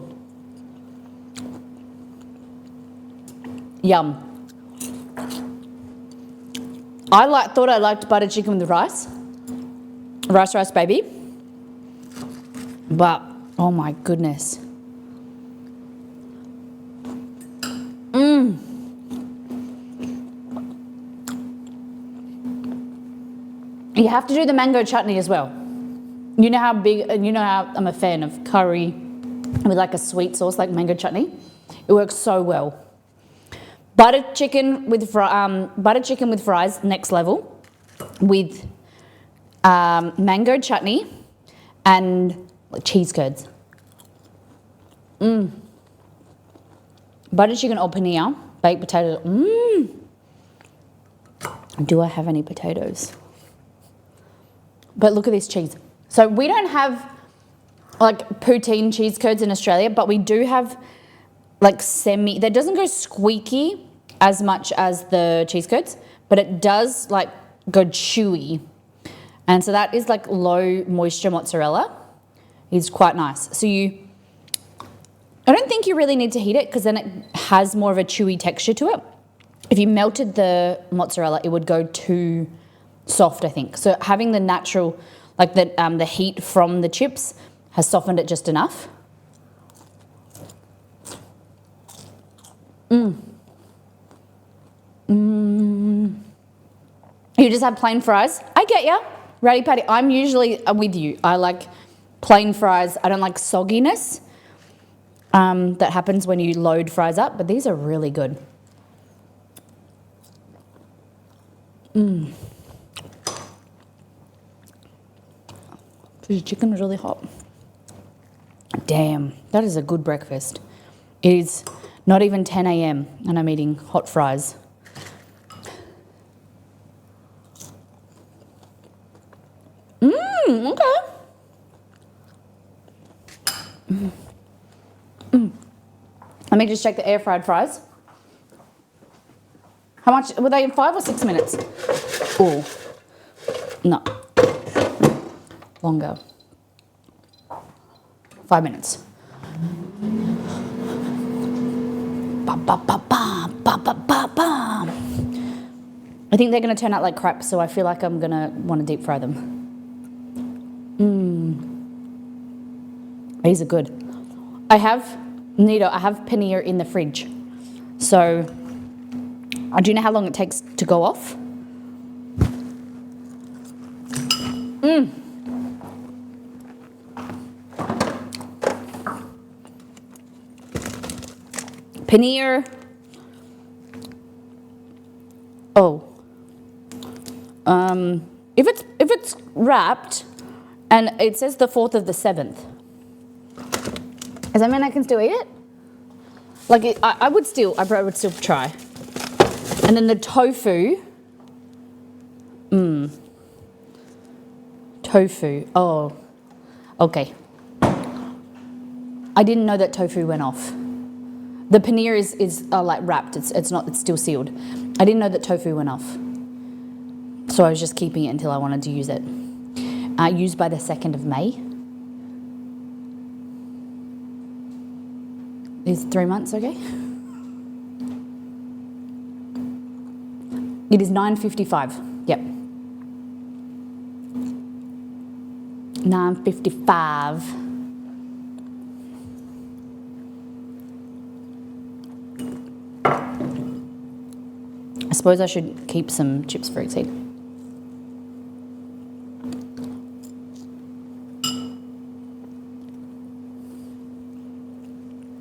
Yum. Thought I liked butter chicken with rice. Rice, baby. But, oh my goodness. You have to do the mango chutney as well. You know how I'm a fan of curry with like a sweet sauce like mango chutney. It works so well. Butter chicken with fries, next level, with mango chutney and cheese curds. Butter chicken or paneer, baked potatoes. Do I have any potatoes? But look at this cheese. So we don't have like poutine cheese curds in Australia, but we do have like that doesn't go squeaky as much as the cheese curds, but it does like go chewy. And so that is like low moisture mozzarella. It's quite nice. So I don't think you really need to heat it because then it has more of a chewy texture to it. If you melted the mozzarella, it would go too soft, I think. So having the natural, like the heat from the chips has softened it just enough. You just have plain fries. I get ya. Ratty Patty, I'm usually with you. I like plain fries. I don't like sogginess that happens when you load fries up, but these are really good. The chicken is really hot. Damn, that is a good breakfast. It is not even 10 a.m. and I'm eating hot fries. Okay. Let me just check the air fried fries. How much, were they in 5 or 6 minutes? Oh, no. Longer. 5 minutes. Ba, ba, ba, ba, ba, ba, ba, ba. I think they're going to turn out like crap, so I feel like I'm going to want to deep fry them. These are good. I have paneer in the fridge. So, do you know how long it takes to go off? Paneer. If it's wrapped and it says the 4th of the 7th. Does that mean I can still eat it? Like, I would still try. And then the tofu. Tofu. Oh, okay. I didn't know that tofu went off. The paneer is like wrapped. It's still sealed. I didn't know that tofu went off. So I was just keeping it until I wanted to use it. Used by the 2nd of May. Is 3 months okay? It is 9:55. Yep. 9:55. I suppose I should keep some chips for Exceed.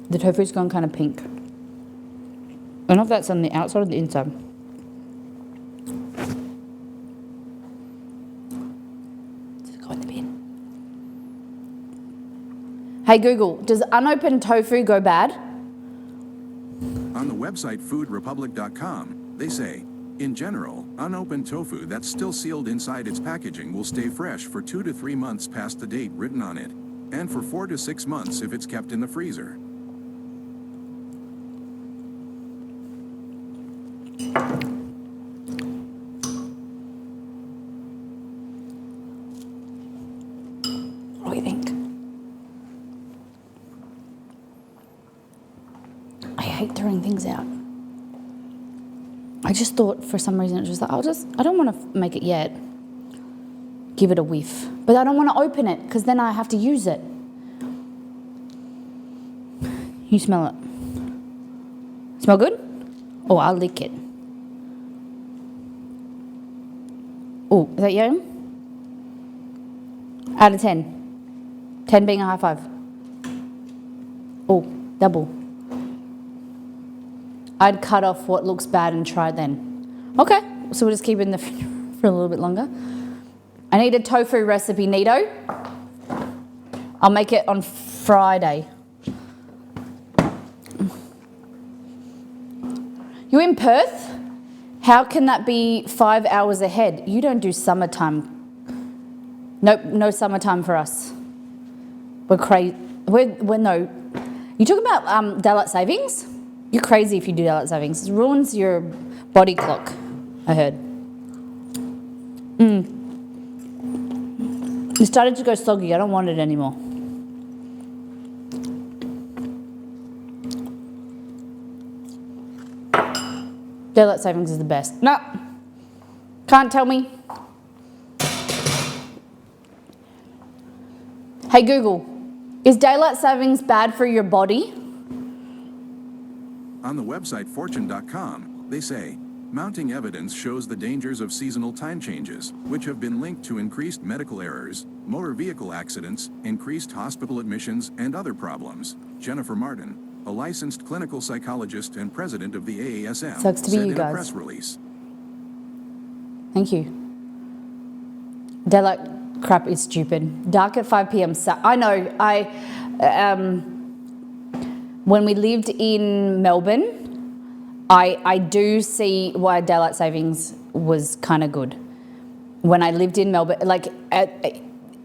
The tofu's gone kind of pink. I don't know if that's on the outside or the inside. Does it go in the bin? Hey Google, does unopened tofu go bad? On the website foodrepublic.com, they say, in general, unopened tofu that's still sealed inside its packaging will stay fresh for 2 to 3 months past the date written on it, and for 4 to 6 months if it's kept in the freezer. What do you think? I hate throwing things out. I just thought for some reason it was just like, I don't want to make it yet. Give it a whiff. But I don't want to open it because then I have to use it. You smell it? Smell good? Oh, I'll lick it. Oh, is that you? Out of 10. 10 being a high five. Oh, double. I'd cut off what looks bad and try it then. Okay, so we'll just keep it in the fridge for a little bit longer. I need a tofu recipe, Nito. I'll make it on Friday. You in Perth? How can that be 5 hours ahead? You don't do summertime. Nope, no summertime for us. We're crazy. We're no. You talk about daylight savings? You're crazy if you do daylight savings. It ruins your body clock, I heard. It started to go soggy. I don't want it anymore. Daylight savings is the best. No, can't tell me. Hey Google, is daylight savings bad for your body? On the website fortune.com, they say, mounting evidence shows the dangers of seasonal time changes, which have been linked to increased medical errors, motor vehicle accidents, increased hospital admissions, and other problems. Jennifer Martin, a licensed clinical psychologist and president of the AASM, Sucks to be said you in guys. a press release. Thank you. Daylight crap is stupid. Dark at 5 p.m. I know. When we lived in Melbourne, I do see why daylight savings was kind of good. When I lived in Melbourne,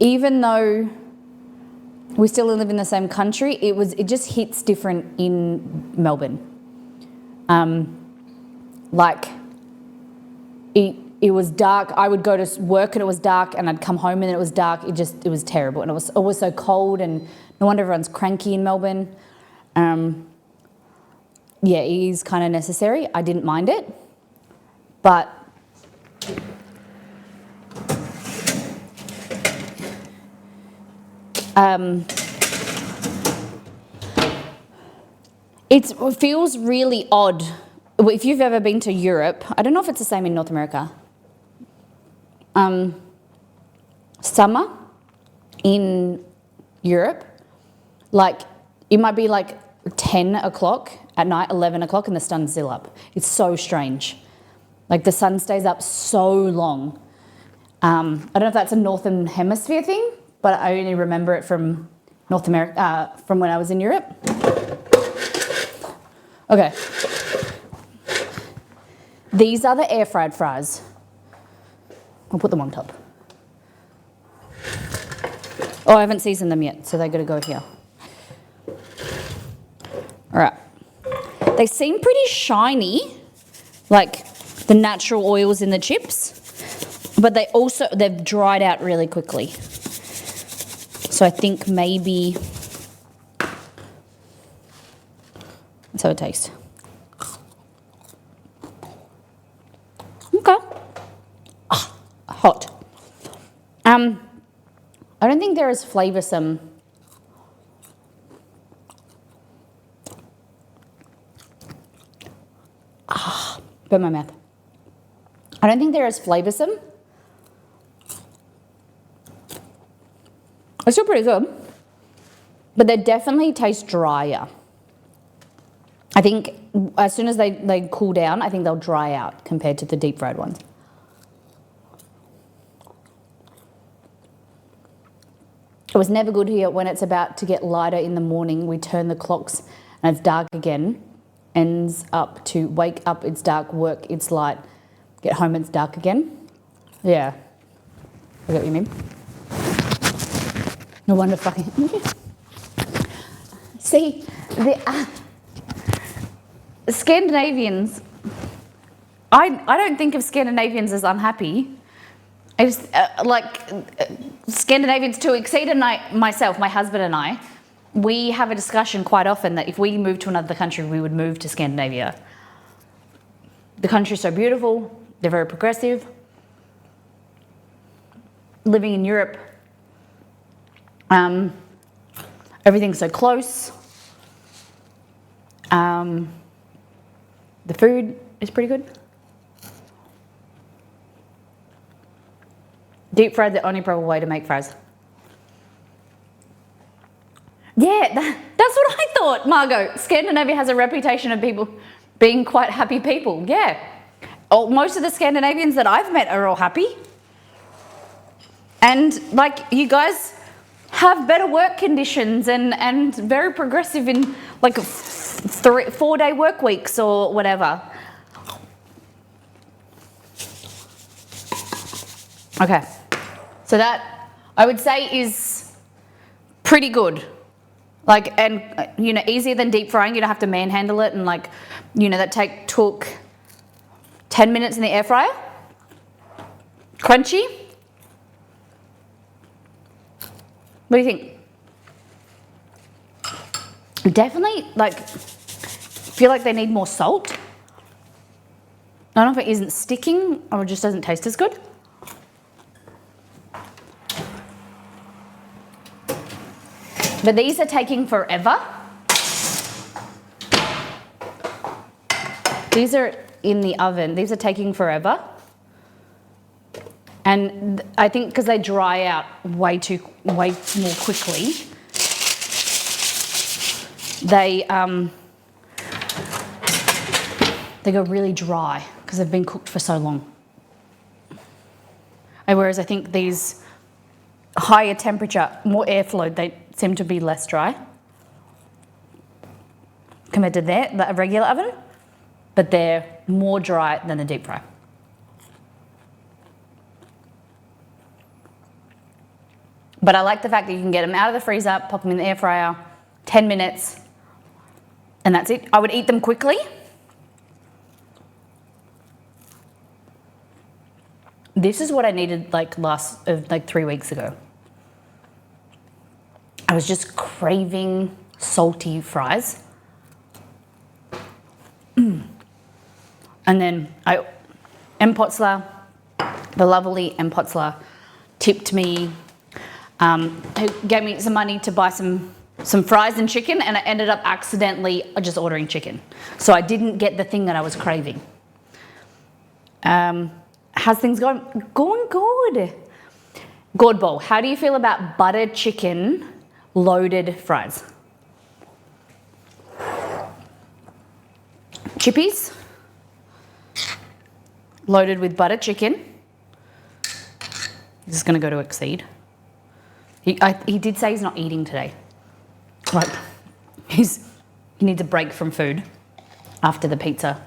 even though we still live in the same country, it just hits different in Melbourne. It was dark. I would go to work and it was dark, and I'd come home and it was dark. It was terrible, and it was always so cold, and no wonder everyone's cranky in Melbourne. Yeah, it is kind of necessary. I didn't mind it, but it feels really odd. If you've ever been to Europe, I don't know if it's the same in North America. Summer in Europe, it might be 10 o'clock at night, 11 o'clock, and the sun's still up. It's so strange. The sun stays up so long. I don't know if that's a Northern Hemisphere thing, but I only remember it from North America, from when I was in Europe. Okay. These are the air fried fries. I'll put them on top. Oh, I haven't seasoned them yet, so they're gonna go here. All right. They seem pretty shiny, like the natural oils in the chips, but they've dried out really quickly. So I think maybe, let's have a taste. Okay. Hot. I don't think they're as flavoursome. Burn my mouth. I don't think they're as flavoursome. They're still pretty good, but they definitely taste drier. I think as soon as they cool down, I think they'll dry out compared to the deep fried ones. It was never good here when it's about to get lighter in the morning. We turn the clocks and it's dark again. Ends up to wake up, it's dark, work, it's light, get home, it's dark again. Yeah, I get what you mean. No wonder fucking. See, the Scandinavians, I don't think of Scandinavians as unhappy. I just, Scandinavians, to exceed myself, my husband and I, we have a discussion quite often that if we moved to another country, we would move to Scandinavia. The country's so beautiful, they're very progressive. Living in Europe, everything's so close. The food is pretty good. Deep fried, the only proper way to make fries. Yeah, that's what I thought, Margot. Scandinavia has a reputation of people being quite happy people. Yeah. Most of the Scandinavians that I've met are all happy. And like you guys have better work conditions and very progressive in like 4-day work weeks or whatever. Okay. So that I would say is pretty good. Like, and you know, easier than deep frying. You don't have to manhandle it, and like, you know, that took 10 minutes in the air fryer. Crunchy. What do you think? Definitely, like, feel like they need more salt. I don't know if it isn't sticking or it just doesn't taste as good. But these are taking forever. These are in the oven. These are taking forever. And I think because they dry out way more quickly, they go really dry because they've been cooked for so long. And whereas I think these higher temperature, more airflow, they seem to be less dry compared to the regular oven, but they're more dry than the deep fry. But I like the fact that you can get them out of the freezer, pop them in the air fryer, 10 minutes, and that's it. I would eat them quickly. This is what I needed like 3 weeks ago. I was just craving salty fries. And then M. Potzler, the lovely M. Potzler, tipped me, who gave me some money to buy some fries and chicken, and I ended up accidentally just ordering chicken. So I didn't get the thing that I was craving. How's things going? Going good. Gourd bowl, how do you feel about butter chicken loaded fries? Chippies loaded with butter chicken. This is going to go to Exceed. He did say he's not eating today. Like, he needs a break from food after the pizza.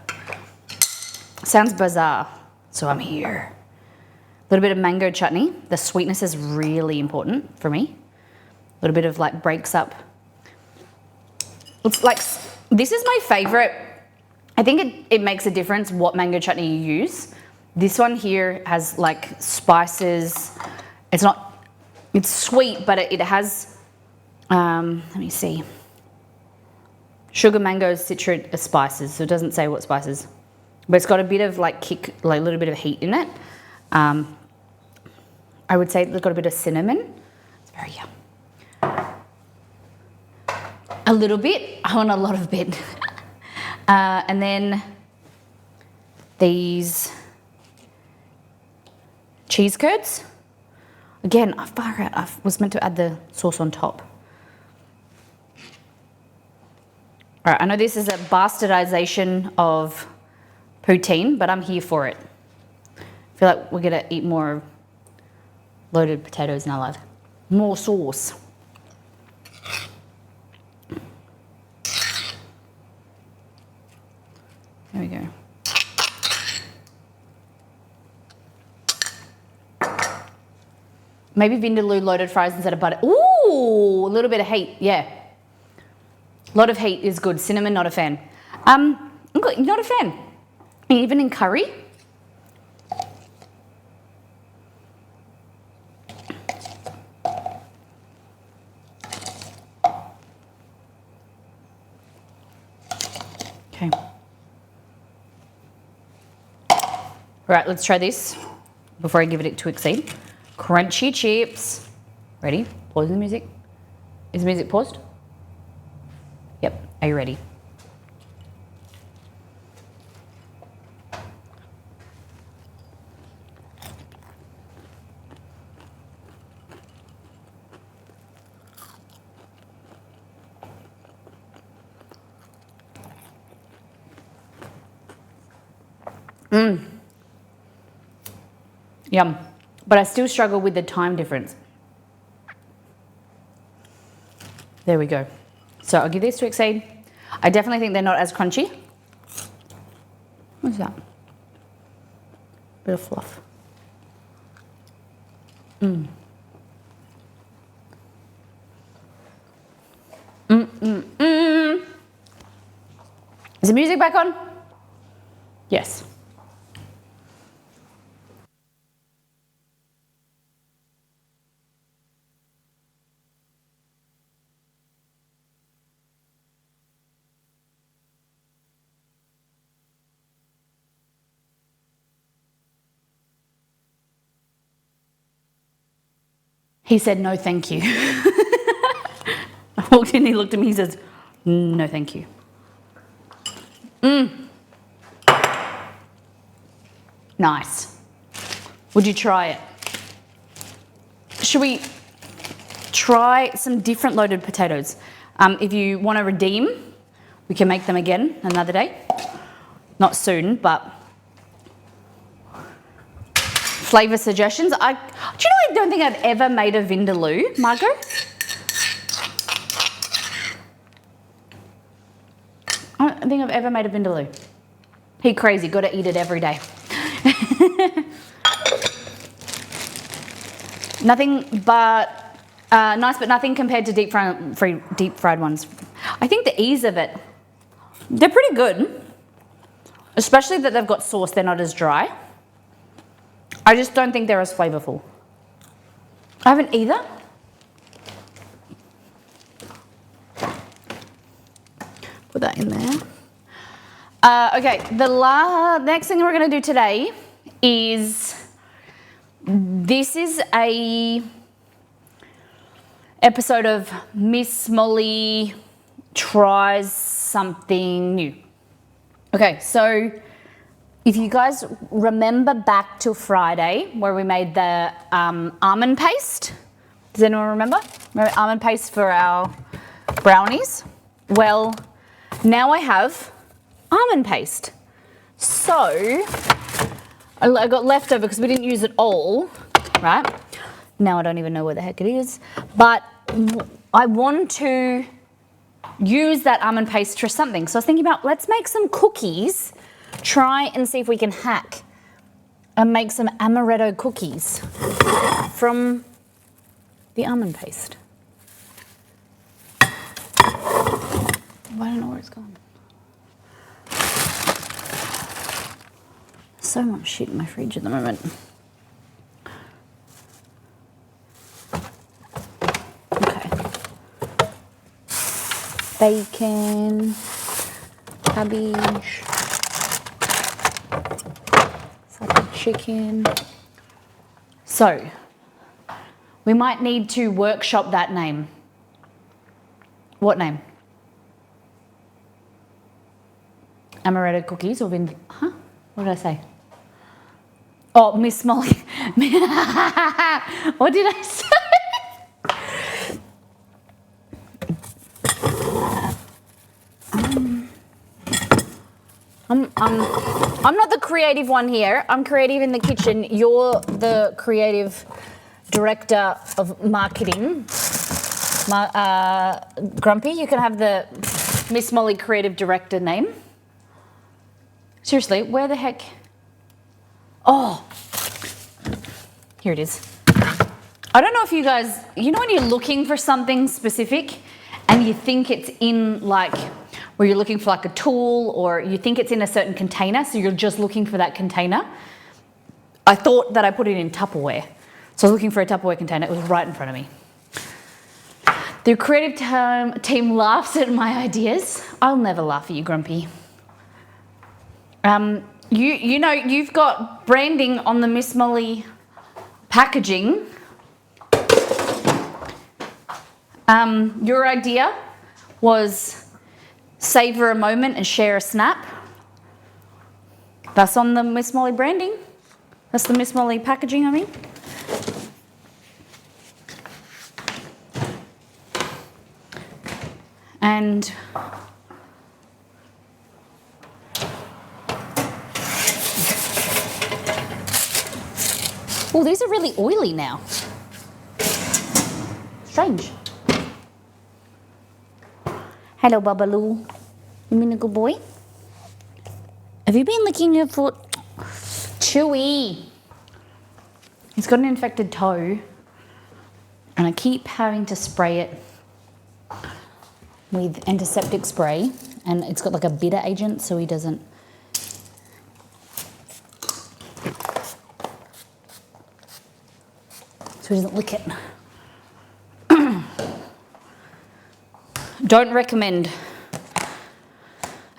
Sounds bizarre, so I'm here. A little bit of mango chutney. The sweetness is really important for me. A little bit of like breaks up. It's like, this is my favorite. I think it makes a difference what mango chutney you use. This one here has like spices. It's sweet, but it has, let me see. Sugar, mango, citrus, spices. So it doesn't say what spices, but it's got a bit of like kick, like a little bit of heat in it. I would say it's got a bit of cinnamon. It's very yum. A little bit. I want a lot of bit. And then these cheese curds. Again, I was meant to add the sauce on top. All right, I know this is a bastardization of poutine, but I'm here for it. I feel like we're gonna eat more loaded potatoes in our life. More sauce. There we go. Maybe Vindaloo loaded fries instead of butter. Ooh, a little bit of heat, yeah. A lot of heat is good. Cinnamon, not a fan. Not a fan. Even in curry. Okay. Right, let's try this before I give it to Exceed. Crunchy chips. Ready? Pause the music. Is the music paused? Yep. Are you ready? Yum. But I still struggle with the time difference. There we go. So I'll give these to Exceed. I definitely think they're not as crunchy. What's that? Bit of fluff. Is the music back on? Yes. He said, no, thank you. I walked in, he looked at me, he says, no, thank you. Nice. Would you try it? Should we try some different loaded potatoes? If you want to redeem, we can make them again another day. Not soon, but flavour suggestions. Do you know I don't think I've ever made a Vindaloo, Margot? I don't think I've ever made a Vindaloo. He crazy, got to eat it every day. Nothing but, nice but nothing compared to deep fried ones. I think the ease of it, they're pretty good. Especially that they've got sauce, they're not as dry. I just don't think they're as flavourful. I haven't either. Put that in there. Okay, the next thing we're going to do today is, this is a episode of Miss Molly tries something new. Okay, so if you guys remember back to Friday where we made the almond paste, does anyone remember? Almond paste for our brownies? Well, now I have almond paste. So I got leftover because we didn't use it all, right? Now I don't even know where the heck it is. But I want to use that almond paste for something. So I was thinking about, let's make some cookies. Try and see if we can hack and make some amaretto cookies from the almond paste. I don't know where it's gone. So much shit in my fridge at the moment. Okay. Bacon, cabbage, some chicken. So, we might need to workshop that name. What name? Amaretto cookies or huh? What did I say? Oh, Miss Molly. What did I say? I'm not the creative one here. I'm creative in the kitchen. You're the creative director of marketing. Grumpy, you can have the Miss Molly creative director name. Seriously, where the heck? Oh, here it is. I don't know if you guys, you know when you're looking for something specific and you think it's in like, where you're looking for like a tool or you think it's in a certain container, so you're just looking for that container. I thought that I put it in Tupperware. So I was looking for a Tupperware container, it was right in front of me. The creative team laughs at my ideas. I'll never laugh at you, Grumpy. You know, you've got branding on the Miss Molly packaging. Your idea was savor a moment and share a snap. That's on the Miss Molly branding. That's the Miss Molly packaging, I mean. And oh, these are really oily now. Strange. Hello, Babaloo. You mean a good boy? Have you been licking your foot? Chewy. He's got an infected toe, and I keep having to spray it with antiseptic spray, and it's got like a bitter agent, so he doesn't. So he doesn't lick it. Don't recommend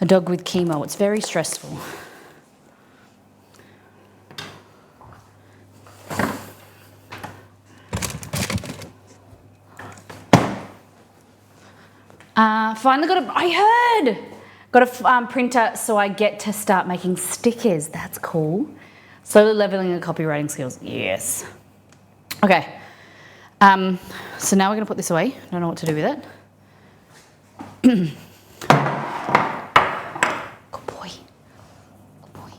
a dog with chemo. It's very stressful. Finally got a printer, so I get to start making stickers. That's cool. Slowly leveling the copywriting skills. Yes. Okay. So now we're gonna put this away. I don't know what to do with it. Good boy. Good boy.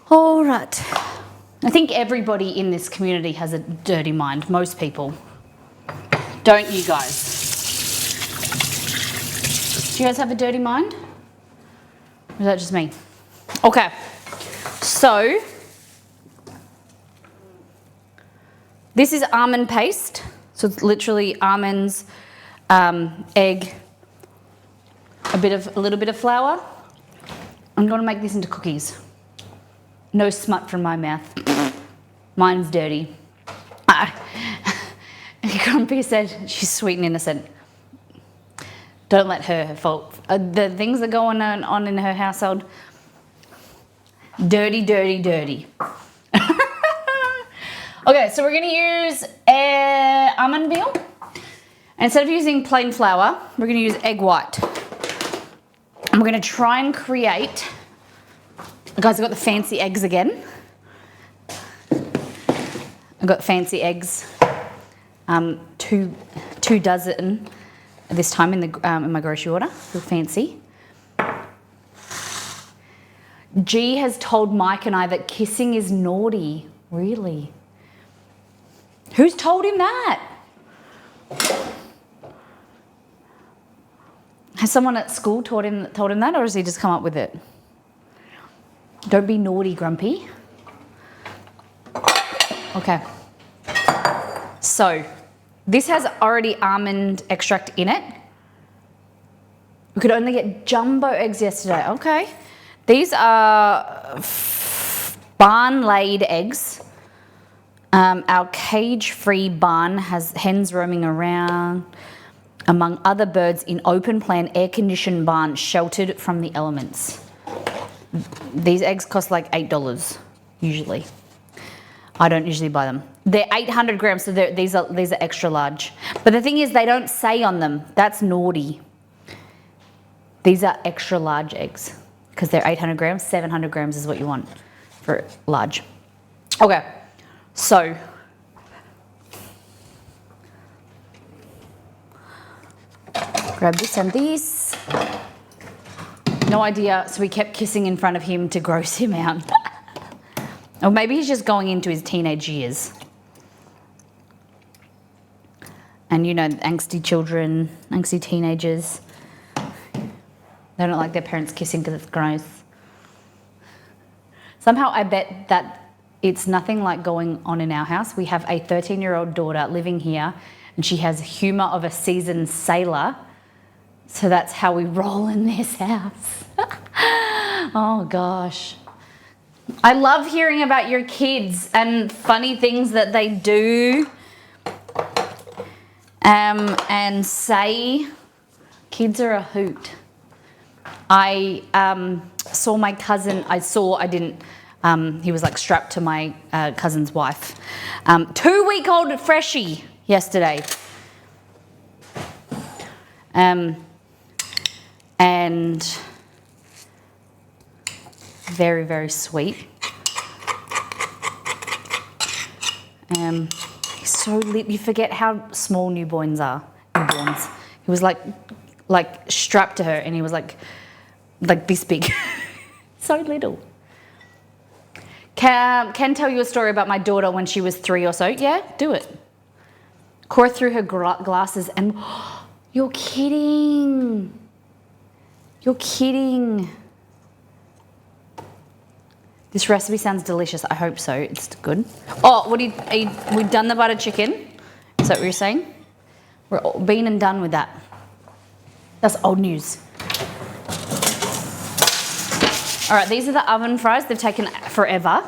All right. I think everybody in this community has a dirty mind. Most people. Don't you guys? Do you guys have a dirty mind? Or is that just me? Okay. So, this is almond paste. So it's literally almonds, egg, a little bit of flour. I'm gonna make this into cookies. No smut from my mouth. Mine's dirty. Grumpy said she's sweet and innocent. Don't let her fault. The things that go on in her household, dirty, dirty, dirty. Okay, so we're gonna use almond meal. Instead of using plain flour, we're gonna use egg white. And we're gonna try and create, guys, I've got the fancy eggs again. I've got fancy eggs, 2 dozen this time in my grocery order, real fancy. G has told Mike and I that kissing is naughty. Really? Who's told him that? Has someone at school told him that, or has he just come up with it? Don't be naughty, Grumpy. Okay. So, this has already almond extract in it. We could only get jumbo eggs yesterday. Okay. These are barn-laid eggs. Our cage-free barn has hens roaming around, among other birds in open-plan, air-conditioned barn sheltered from the elements. These eggs cost like $8 usually. I don't usually buy them. They're 800 grams, so these are extra large. But the thing is, they don't say on them. That's naughty. These are extra large eggs because they're 800 grams. 700 grams is what you want for large. Okay, so grab this and this. No idea, so we kept kissing in front of him to gross him out. Or maybe he's just going into his teenage years. And you know, angsty children, angsty teenagers, they don't like their parents kissing because it's gross. Somehow I bet that it's nothing like going on in our house. We have a 13-year-old daughter living here, and she has humour of a seasoned sailor. So that's how we roll in this house. Oh gosh. I love hearing about your kids and funny things that they do and say. Kids are a hoot. I saw my cousin, he was like strapped to my cousin's wife. 2-week-old freshie yesterday. And very, very sweet. He's so lit. You forget how small newborns are. He was like strapped to her, and he was like this big. So little. Can tell you a story about my daughter when she was 3 or so. Yeah, do it. Cora threw her glasses and you're kidding. You're kidding. This recipe sounds delicious. I hope so. It's good. Oh, we've done the butter chicken. Is that what you're saying? We're been and done with that. That's old news. All right, these are the oven fries. They've taken forever.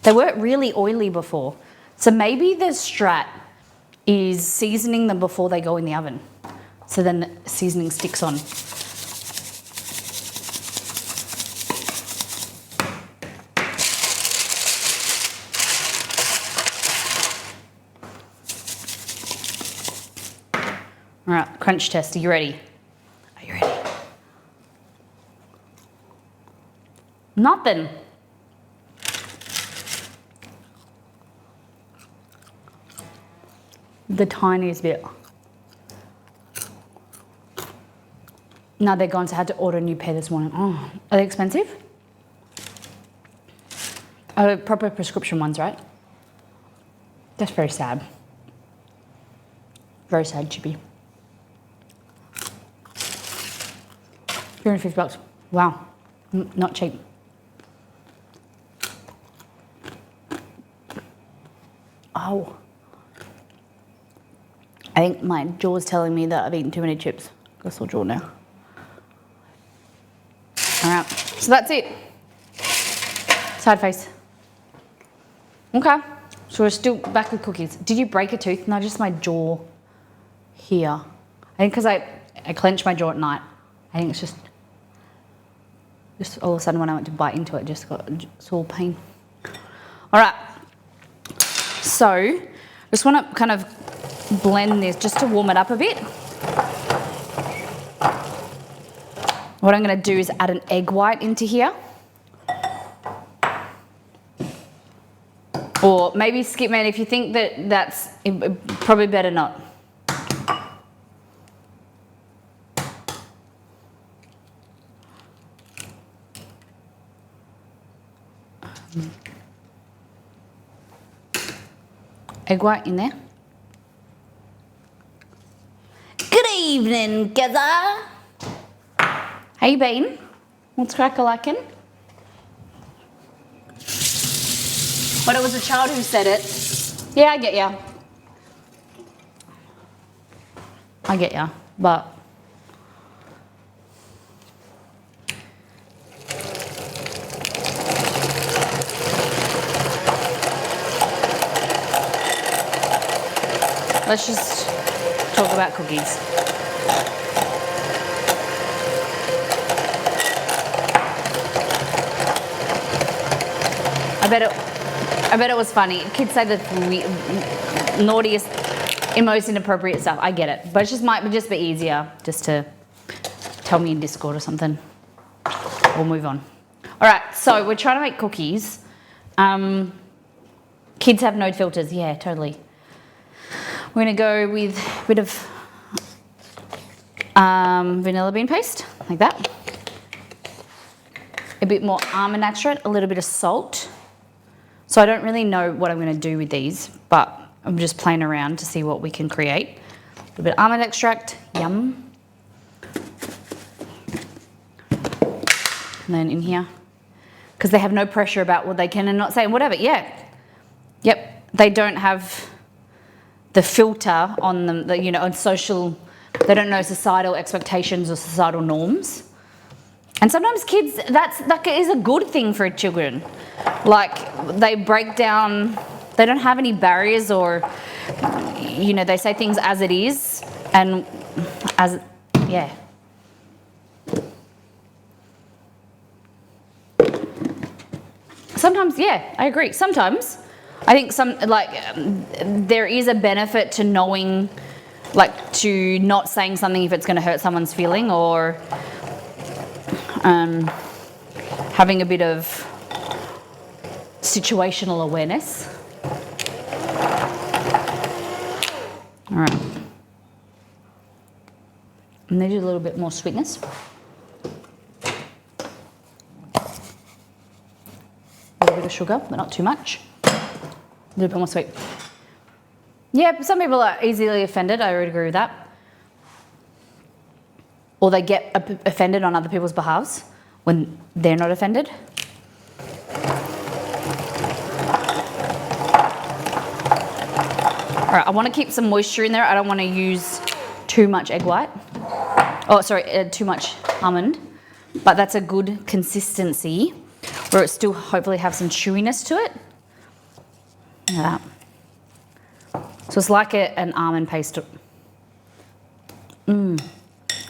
They weren't really oily before. So maybe the strat is seasoning them before they go in the oven. So then the seasoning sticks on. All right, crunch test. Are you ready? Are you ready? Nothing. The tiniest bit. No, they're gone, so I had to order a new pair this morning. Oh, are they expensive? Oh, proper prescription ones, right? That's very sad. Very sad, Chippy. $350. Wow, not cheap. Oh. I think my jaw's telling me that I've eaten too many chips. Got a sore jaw now. All right, so that's it. Side face. Okay, so we're still back with cookies. Did you break a tooth? No, just my jaw here. I think because I clench my jaw at night. I think it's just all of a sudden when I went to bite into it, just got sore pain. All right, so I just want to kind of blend this just to warm it up a bit. What I'm going to do is add an egg white into here. Or maybe skip, man, if you think that's probably better not. egg white in there. Good evening, Gaza. How you been? What's crack-a-lackin'? But it was a child who said it. Yeah, I get ya. I get ya, but... Let's just talk about cookies. I bet it was funny. Kids say the naughtiest and most inappropriate stuff. I get it, but it might just be easier just to tell me in Discord or something. We'll move on. All right, so we're trying to make cookies. Kids have no filters. Yeah, totally. We're gonna go with a bit of vanilla bean paste, like that. A bit more almond extract, a little bit of salt. So I don't really know what I'm gonna do with these, but I'm just playing around to see what we can create. A little bit of almond extract, yum. And then in here, because they have no pressure about what they can and not say, whatever, yeah. Yep, they don't have the filter on them, you know, on social, they don't know societal expectations or societal norms. And sometimes kids, that is a good thing for children. Like, they break down, they don't have any barriers, or, you know, they say things as it is, and as, yeah. Sometimes, yeah, I agree. Sometimes. I think there is a benefit to knowing, like, to not saying something if it's going to hurt someone's feeling, or having a bit of situational awareness. All right. And they do a little bit more sweetness. A little bit of sugar, but not too much. A little bit more sweet. Yeah, some people are easily offended. I would agree with that. Or they get offended on other people's behalves when they're not offended. All right, I want to keep some moisture in there. I don't want to use too much egg white. Oh, sorry, too much almond. But that's a good consistency where it still hopefully have some chewiness to it. Look at that. So it's like an almond paste. We're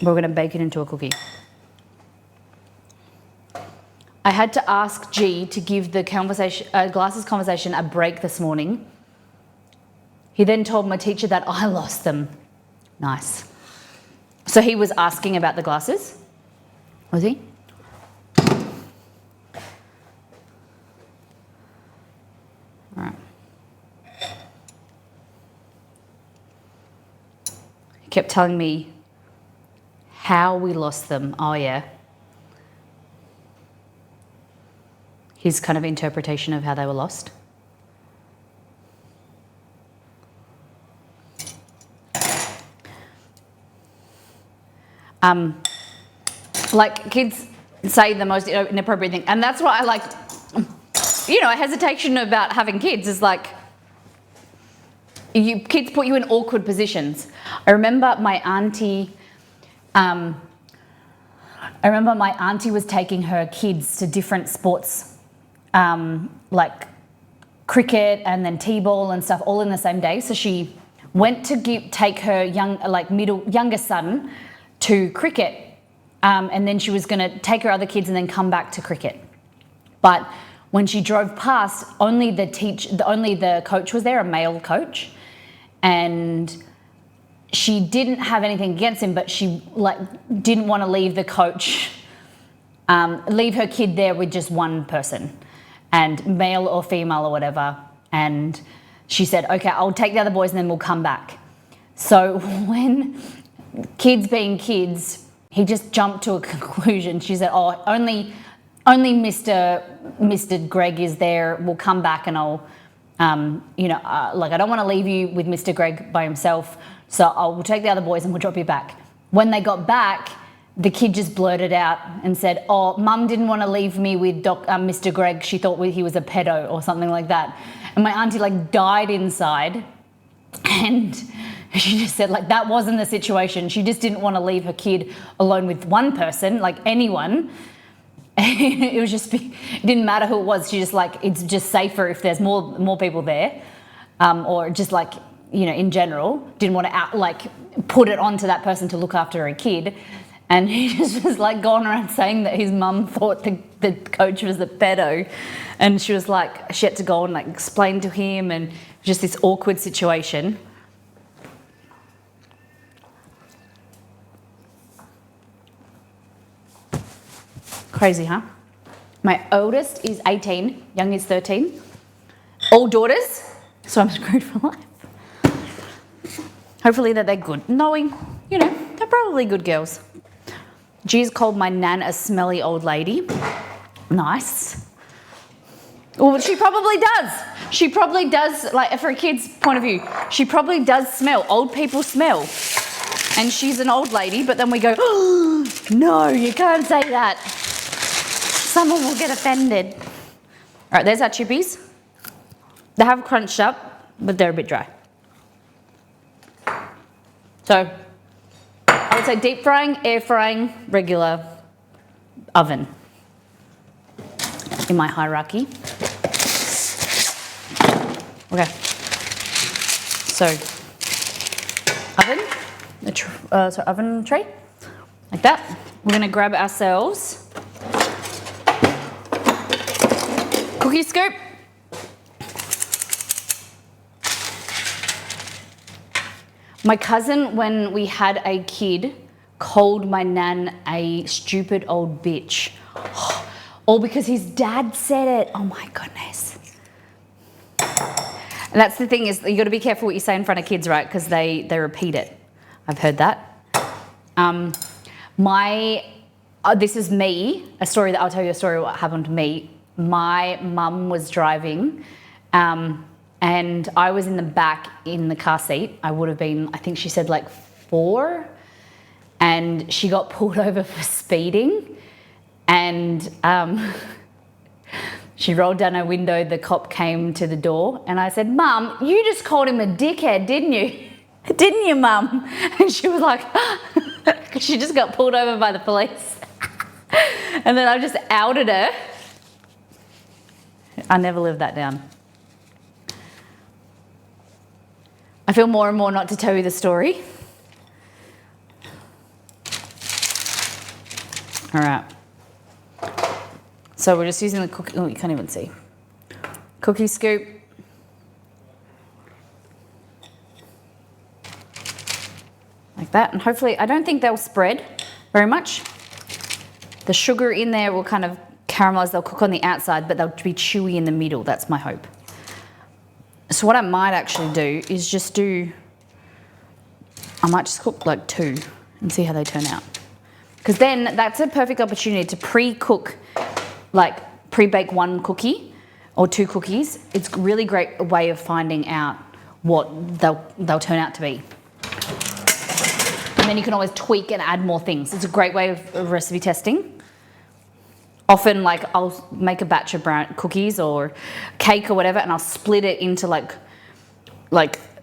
going to bake it into a cookie. I had to ask G to give the glasses conversation a break this morning. He then told my teacher that I lost them. Nice. So he was asking about the glasses, was he? All right. He kept telling me how we lost them. Oh, yeah. His kind of interpretation of how they were lost. Like, kids say the most inappropriate thing, and that's why I like, you know, a hesitation about having kids is like, kids put you in awkward positions. I remember my auntie was taking her kids to different sports, like cricket and then t-ball and stuff, all in the same day. So she went to take her youngest son to cricket, and then she was going to take her other kids and then come back to cricket. But when she drove past, only the coach was there, a male coach, and she didn't have anything against him, but she didn't want to leave the coach, leave her kid there with just one person, and male or female or whatever. And she said, "Okay, I'll take the other boys and then we'll come back." So when kids being kids, he just jumped to a conclusion. She said, "Oh, only Mr. Greg is there. We'll come back and I'll like I don't want to leave you with Mr. Greg by himself, so I'll take the other boys and we'll drop you back. When they got back, the kid just blurted out and said, oh, Mum didn't want to leave me with Mr. Greg. She thought he was a pedo or something like that. And my auntie like died inside, and she just said like that wasn't the situation. She just didn't want to leave her kid alone with one person, like anyone. It was just, it didn't matter who it was. She just like, it's just safer if there's more people there, or just like, in general, didn't want to put it onto that person to look after her kid. And he just was like going around saying that his mum thought the coach was a pedo, and she was like, she had to go and like explain to him, and just this awkward situation. Crazy, huh? My oldest is 18, young is 13. All daughters, so I'm screwed for life. Hopefully that they're good. Knowing, they're probably good girls. G's called my nan a smelly old lady. Nice. Well, she probably does. She probably does, like for a kid's point of view, she probably does smell. Old people smell. And she's an old lady, but then we go, oh, no, you can't say that. Someone will get offended. All right, there's our chippies. They have crunched up, but they're a bit dry. So, I would say deep frying, air frying, regular oven in my hierarchy. Okay. So, oven tray, like that. We're gonna grab ourselves cookie scoop. My cousin, when we had a kid, called my nan a stupid old bitch. All because his dad said it. Oh my goodness. And that's the thing, is you got to be careful what you say in front of kids, right? Because they repeat it. I've heard that. This is me, a story that I'll tell you a story of what happened to me. My mum was driving, and I was in the back in the car seat. I would have been, I think she said like 4, and she got pulled over for speeding, and she rolled down her window. The cop came to the door, and I said, Mum, you just called him a dickhead, didn't you? Didn't you, Mum? And she was like, she just got pulled over by the police. And then I just outed her. I never lived that down. I feel more and more not to tell you the story. All right. So we're just using the cookie, oh, you can't even see. Cookie scoop. Like that, and hopefully, I don't think they'll spread very much. The sugar in there will kind of caramelize, they'll cook on the outside, but they'll be chewy in the middle, that's my hope. So what I might actually do is I might just cook like 2 and see how they turn out. Because then that's a perfect opportunity to pre-cook, like pre-bake 1 cookie or 2 cookies. It's a really great way of finding out what they'll turn out to be. And then you can always tweak and add more things. It's a great way of recipe testing. Often, like, I'll make a batch of cookies or cake or whatever, and I'll split it into like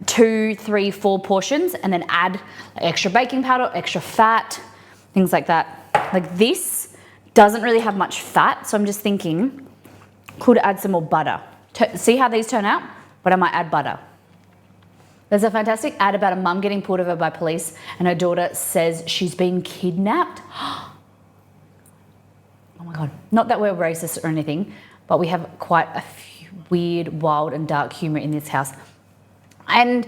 2, 3, 4 portions, and then add extra baking powder, extra fat, things like that. Like this doesn't really have much fat, so I'm just thinking, could add some more butter. See how these turn out? But I might add butter. There's a fantastic ad about a mum getting pulled over by police, and her daughter says she's been kidnapped. Oh my God. Not that we're racist or anything, but we have quite a weird, wild and dark humour in this house. And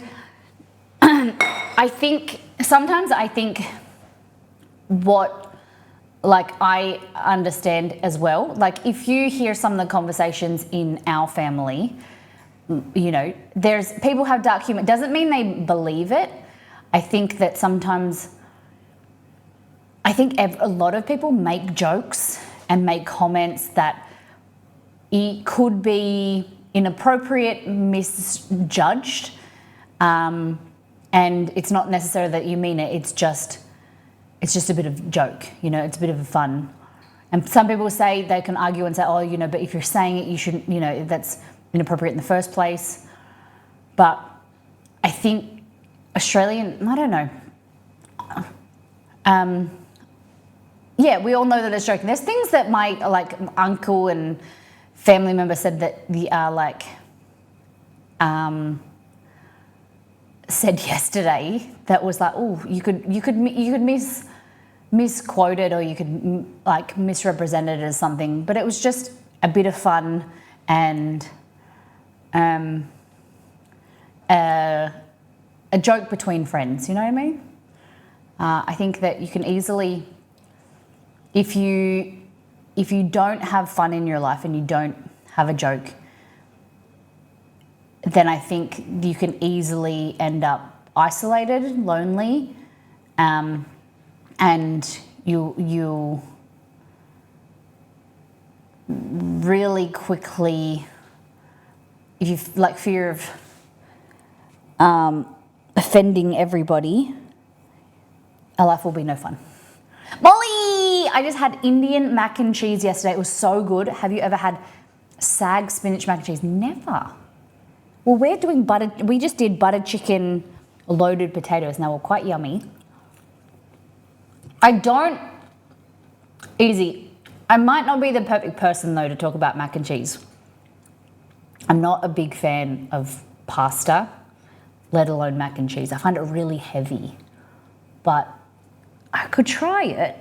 sometimes I think what, like, I understand as well. Like, if you hear some of the conversations in our family, there's people have dark humor. It doesn't mean they believe it. I think that sometimes, a lot of people make jokes and make comments that it could be inappropriate, misjudged, and it's not necessarily that you mean it. It's just a bit of joke, you know. It's a bit of fun. And some people say, they can argue and say, oh, you know, but if you're saying it, you shouldn't, you know, that's inappropriate in the first place. But I think Australian, I don't know. Yeah, we all know that it's joking. There's things that my uncle and family member said that the said yesterday that was like, oh, you could misquote it, or you could misrepresent it as something, but it was just a bit of fun and a joke between friends. You know what I mean? I think that you can easily, if you don't have fun in your life and you don't have a joke, then I think you can easily end up isolated, lonely, and you'll really quickly, if you fear of offending everybody, a life will be no fun. Molly, I just had Indian mac and cheese yesterday. It was so good. Have you ever had sag spinach mac and cheese? Never. Well, we just did butter chicken, loaded potatoes, and they were quite yummy. I might not be the perfect person though to talk about mac and cheese. I'm not a big fan of pasta, let alone mac and cheese. I find it really heavy, but I could try it.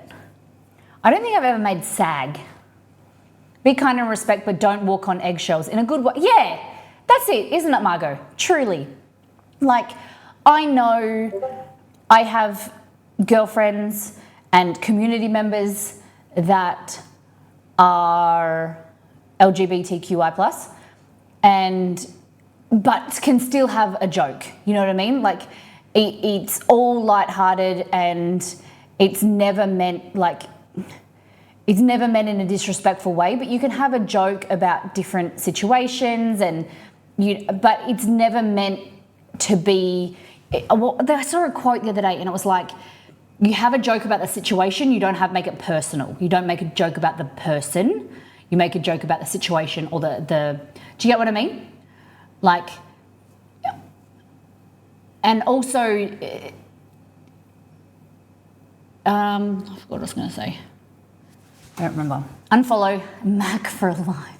I don't think I've ever made sag. Be kind and respect, but don't walk on eggshells in a good way. Yeah, that's it, isn't it, Margot? Truly. I know I have girlfriends and community members that are LGBTQI+, but can still have a joke. You know what I mean? It's all lighthearted, and it's never meant in a disrespectful way, but you can have a joke about different situations, but it's never meant to be. I saw a quote the other day, and it was like, you have a joke about the situation, you don't make it personal. You don't make a joke about the person, you make a joke about the situation or the do you get what I mean? And also, I forgot what I was going to say. I don't remember. Unfollow Mac for life.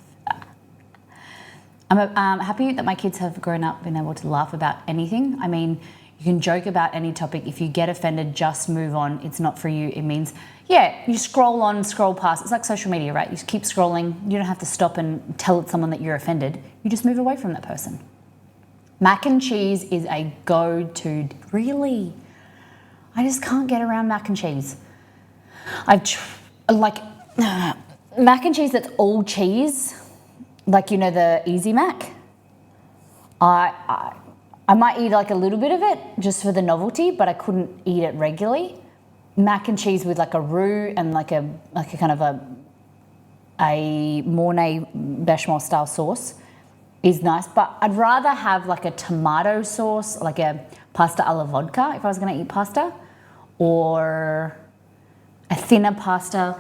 I'm happy that my kids have grown up being able to laugh about anything. I mean, you can joke about any topic. If you get offended, just move on. It's not for you. It means, you scroll past. It's like social media, right? You just keep scrolling. You don't have to stop and tell someone that you're offended. You just move away from that person. Mac and cheese is a go-to. Really? I just can't get around mac and cheese. Mac and cheese that's all cheese, the Easy Mac. I might eat a little bit of it just for the novelty, but I couldn't eat it regularly. Mac and cheese with a roux and a kind of a Mornay bechamel style sauce is nice, but I'd rather have a tomato sauce, a pasta alla vodka if I was going to eat pasta, or a thinner pasta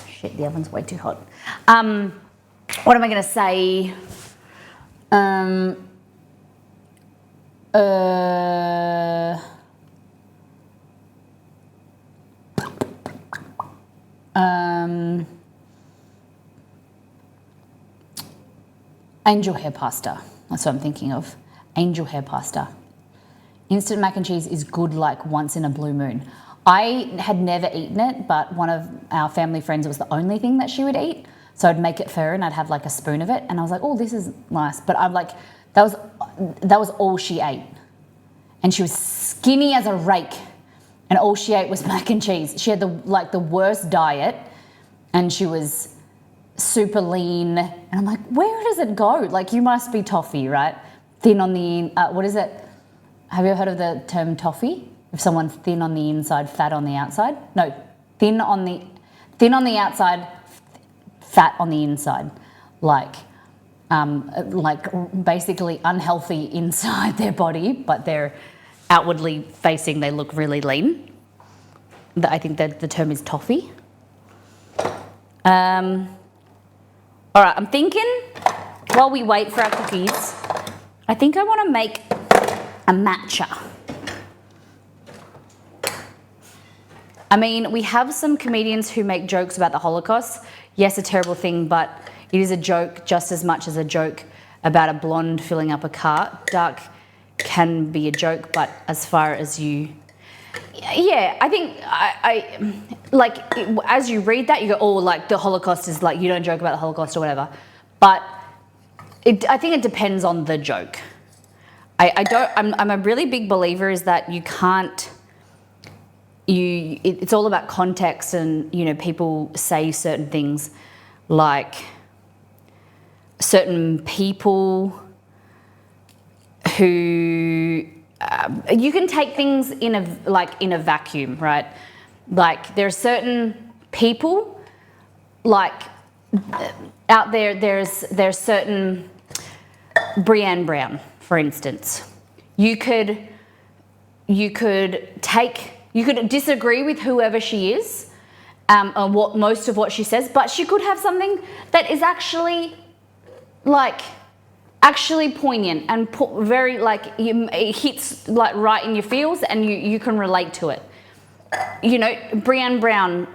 shit, the oven's way too hot. What am I going to say? Angel hair pasta. That's what I'm thinking of. Angel hair pasta. Instant mac and cheese is good once in a blue moon. I had never eaten it, but one of our family friends, it was the only thing that she would eat. So I'd make it for her and I'd have a spoon of it. And I was like, oh, this is nice. But I'm that was all she ate. And she was skinny as a rake. And all she ate was mac and cheese. She had the worst diet. And she was super lean. And I'm like, where does it go? You must be toffee, right? Thin on the, what is it? Have you ever heard of the term toffee? If someone's thin on the inside, fat on the outside? No, thin on the outside, fat on the inside. like basically unhealthy inside their body, but they're outwardly facing, they look really lean. I think that the term is toffee. All right, I'm thinking while we wait for our cookies, I think I want to make a matcha. I mean, we have some comedians who make jokes about the Holocaust. Yes, a terrible thing, but it is a joke just as much as a joke about a blonde filling up a car. Dark can be a joke, but as far as you... Yeah, I think I like, as you read that, you go, oh, like the Holocaust is like, you don't joke about the Holocaust or whatever. But I think it depends on the joke. I'm a really big believer is that you can't... It's all about context, and you know, people say certain things, like certain people who you can take things in a vacuum, right? Like there are certain people, like out there. There's certain Brené Brown, for instance. You could disagree with whoever she is, on what most of what she says, but she could have something that is actually poignant and very it hits like right in your feels, and you can relate to it. You know, Brené Brown,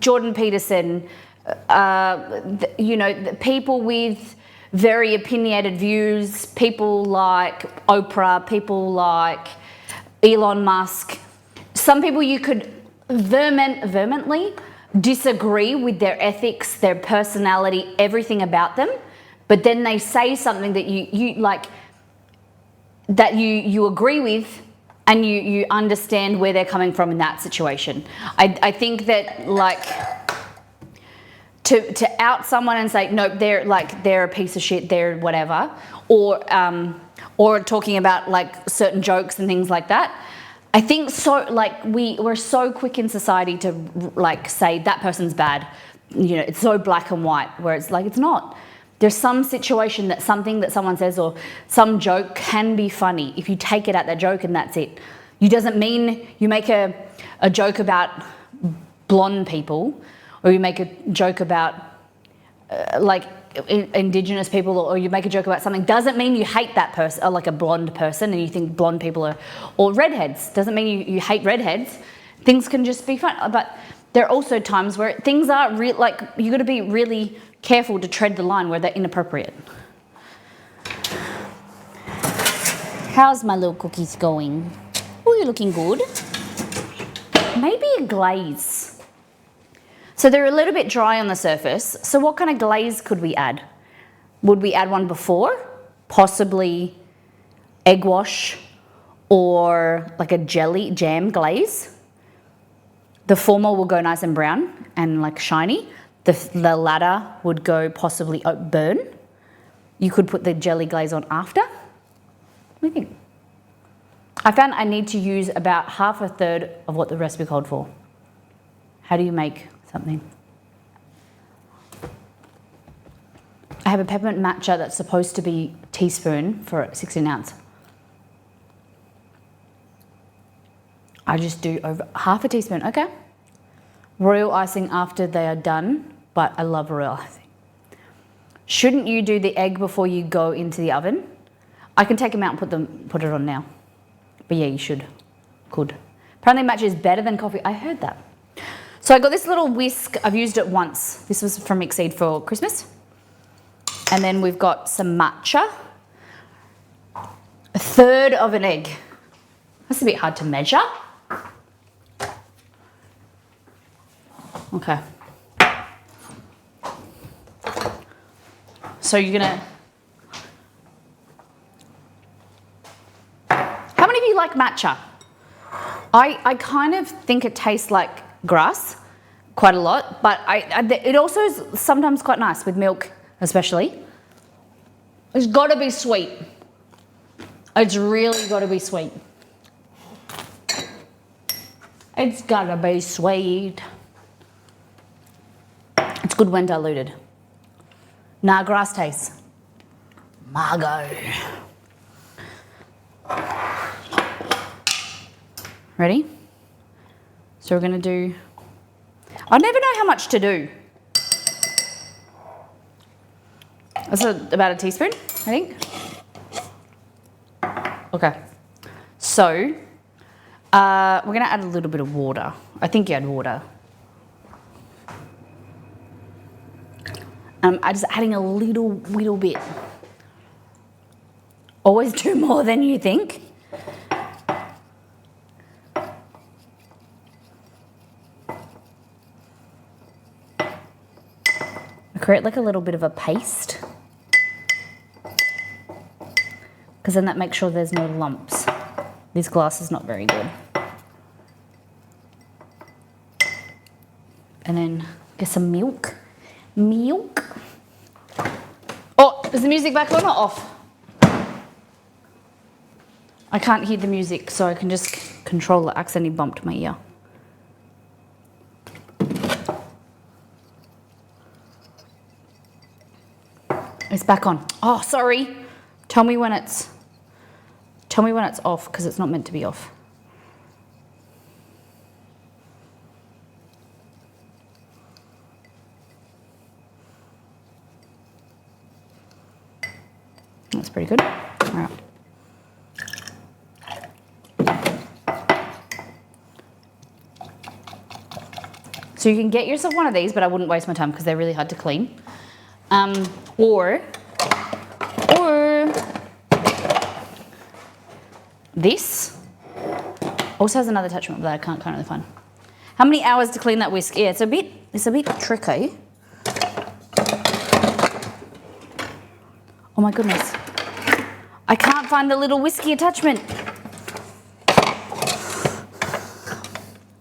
Jordan Peterson, people with very opinionated views, people like Oprah, people like Elon Musk. Some people you could vehemently disagree with their ethics, their personality, everything about them, but then they say something that you agree with, and you understand where they're coming from in that situation. I think that to out someone and say no, they're a piece of shit, they're whatever, or talking about like certain jokes and things like that. I think so. Like we're so quick in society to like say that person's bad. You know, it's so black and white. Where it's like it's not. There's some situation that something that someone says or some joke can be funny if you take it at that joke and that's it. It doesn't mean you make a joke about blonde people, or you make a joke about Indigenous people, or you make a joke about something. Doesn't mean you hate that person, or like a blonde person, and you think blonde people are, or redheads. Doesn't mean you hate redheads. Things can just be fun. But there are also times where things are real. Like you got to be really careful to tread the line where they're inappropriate. How's my little cookies going? Oh, you're looking good. Maybe a glaze. So they're a little bit dry on the surface. So what kind of glaze could we add? Would we add one before? Possibly egg wash or like a jam glaze. The former will go nice and brown and like shiny. The latter would go possibly burn. You could put the jelly glaze on after. What do you think? I found I need to use about half a third of what the recipe called for. How do you make something? I have a peppermint matcha that's supposed to be a teaspoon for 16 ounce. I just do over half a teaspoon, okay? Royal icing after they are done, but I love royal icing. Shouldn't you do the egg before you go into the oven? I can take them out and put it on now. But yeah, you could. Apparently matcha is better than coffee. I heard that. So I got this little whisk. I've used it once. This was from Exceed for Christmas. And then we've got some matcha. A third of an egg. That's a bit hard to measure. Okay. So you're gonna... How many of you like matcha? I kind of think it tastes like grass quite a lot, but it also is sometimes quite nice with milk, especially. It's got to be sweet. It's really got to be sweet. It's got to be sweet. It's good when diluted. Nah, grass taste. Margot. Ready? So we're gonna do, I never know how much to do. That's about a teaspoon, I think. Okay. So, we're gonna add a little bit of water. I think you add water. I'm just adding a little bit. Always do more than you think. Create like a little bit of a paste, because then that makes sure there's no lumps. This glass is not very good. And then get some milk. Milk. Oh, is the music back on or off? I can't hear the music, so I can just control it. Accidentally bumped my ear. It's back on. Oh, sorry. Tell me when it's off, because it's not meant to be off. That's pretty good. All right. So you can get yourself one of these, but I wouldn't waste my time because they're really hard to clean. Or this also has another attachment that I can't currently find. How many hours to clean that whisk? Yeah, it's a bit tricky. Oh my goodness. I can't find the little whiskey attachment.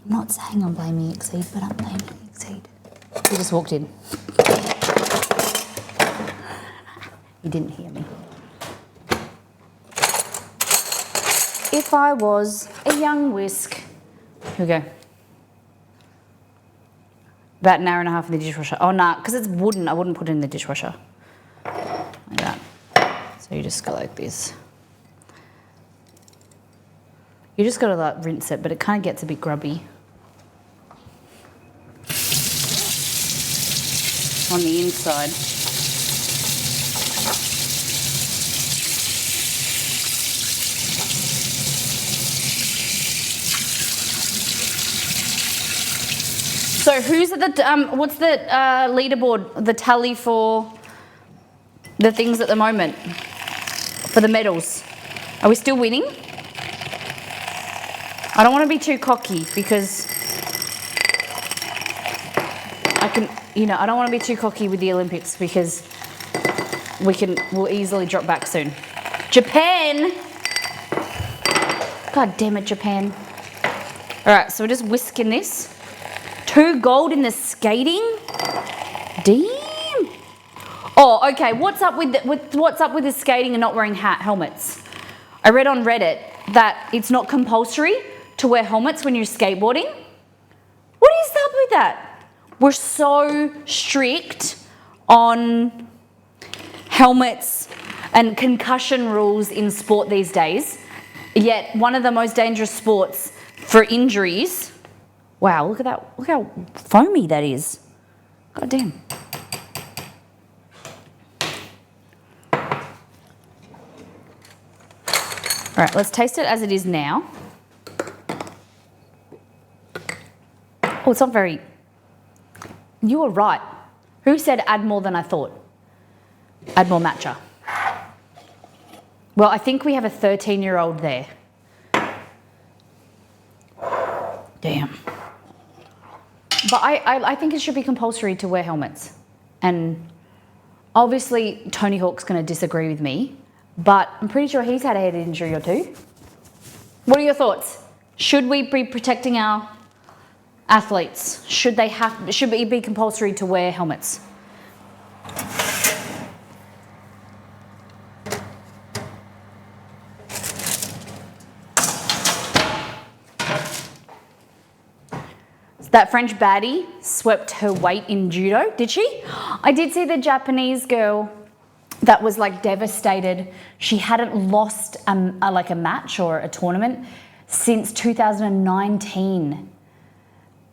I'm not saying I'm blaming Exceed, but I'm blaming Exceed. He just walked in. He didn't hear me. If I was a young whisk. Here we go. About an hour and a half in the dishwasher. Oh, nah, because it's wooden. I wouldn't put it in the dishwasher. Like that. So you just go like this. You just got to like rinse it, but it kind of gets a bit grubby on the inside. So who's at the, what's the leaderboard, the tally for the things at the moment, for the medals? Are we still winning? I don't want to be too cocky because I don't want to be too cocky with the Olympics because we'll easily drop back soon. Japan! God damn it, Japan. All right, so we're just whisking this. 2 gold in the skating? Damn. Oh, okay. What's up with the skating and not wearing helmets? I read on Reddit that it's not compulsory to wear helmets when you're skateboarding. What is up with that? We're so strict on helmets and concussion rules in sport these days. Yet one of the most dangerous sports for injuries. Wow, look at that. Look how foamy that is. God damn. All right, let's taste it as it is now. Oh, it's not very... You were right. Who said add more than I thought? Add more matcha. Well, I think we have a 13-year-old there. Damn. But I think it should be compulsory to wear helmets. And obviously Tony Hawk's going to disagree with me, but I'm pretty sure he's had a head injury or two. What are your thoughts? Should we be protecting our athletes? Should it be compulsory to wear helmets? That French baddie swept her weight in judo, did she? I did see the Japanese girl that was like devastated. She hadn't lost a match or a tournament since 2019.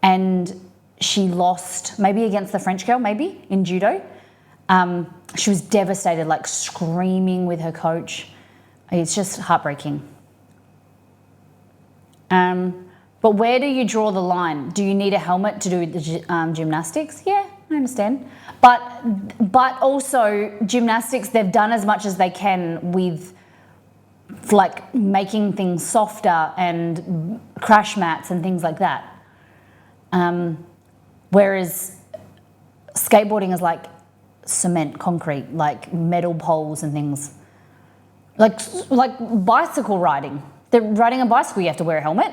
And she lost, maybe against the French girl, maybe, in judo. She was devastated, like screaming with her coach. It's just heartbreaking. But where do you draw the line? Do you need a helmet to do the gymnastics? Yeah, I understand. But also gymnastics, they've done as much as they can with like making things softer and crash mats and things like that. Whereas skateboarding is like cement, concrete, like metal poles and things. Like bicycle riding. Riding a bicycle, you have to wear a helmet.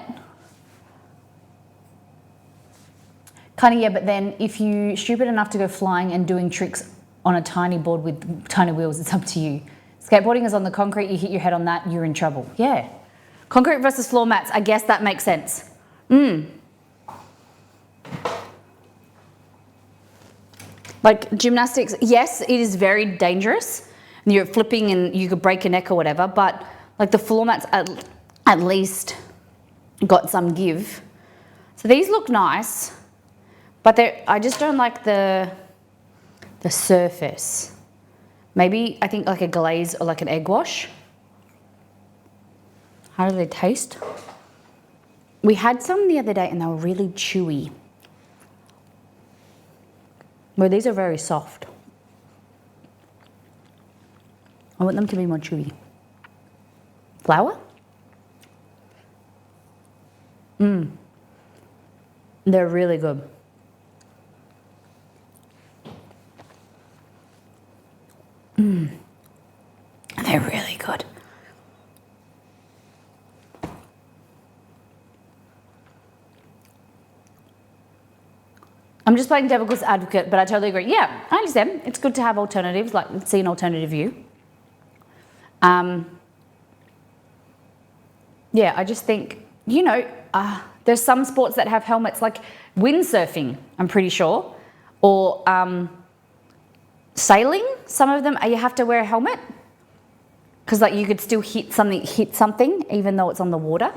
Kind of, yeah, but then if you're stupid enough to go flying and doing tricks on a tiny board with tiny wheels, it's up to you. Skateboarding is on the concrete, you hit your head on that, you're in trouble. Yeah. Concrete versus floor mats, I guess that makes sense. Like gymnastics, yes, it is very dangerous. And you're flipping and you could break a neck or whatever, but like the floor mats at least got some give. So these look nice. But I just don't like the surface. Maybe, I think like a glaze or like an egg wash. How do they taste? We had some the other day and they were really chewy. Well, these are very soft. I want them to be more chewy. Flour? They're really good. They're really good. I'm just playing devil's advocate, but I totally agree. Yeah, I understand. It's good to have alternatives, like see an alternative view. Yeah, I just think, there's some sports that have helmets, like windsurfing, I'm pretty sure, or sailing. Some of them, you have to wear a helmet because like you could still hit something even though it's on the water.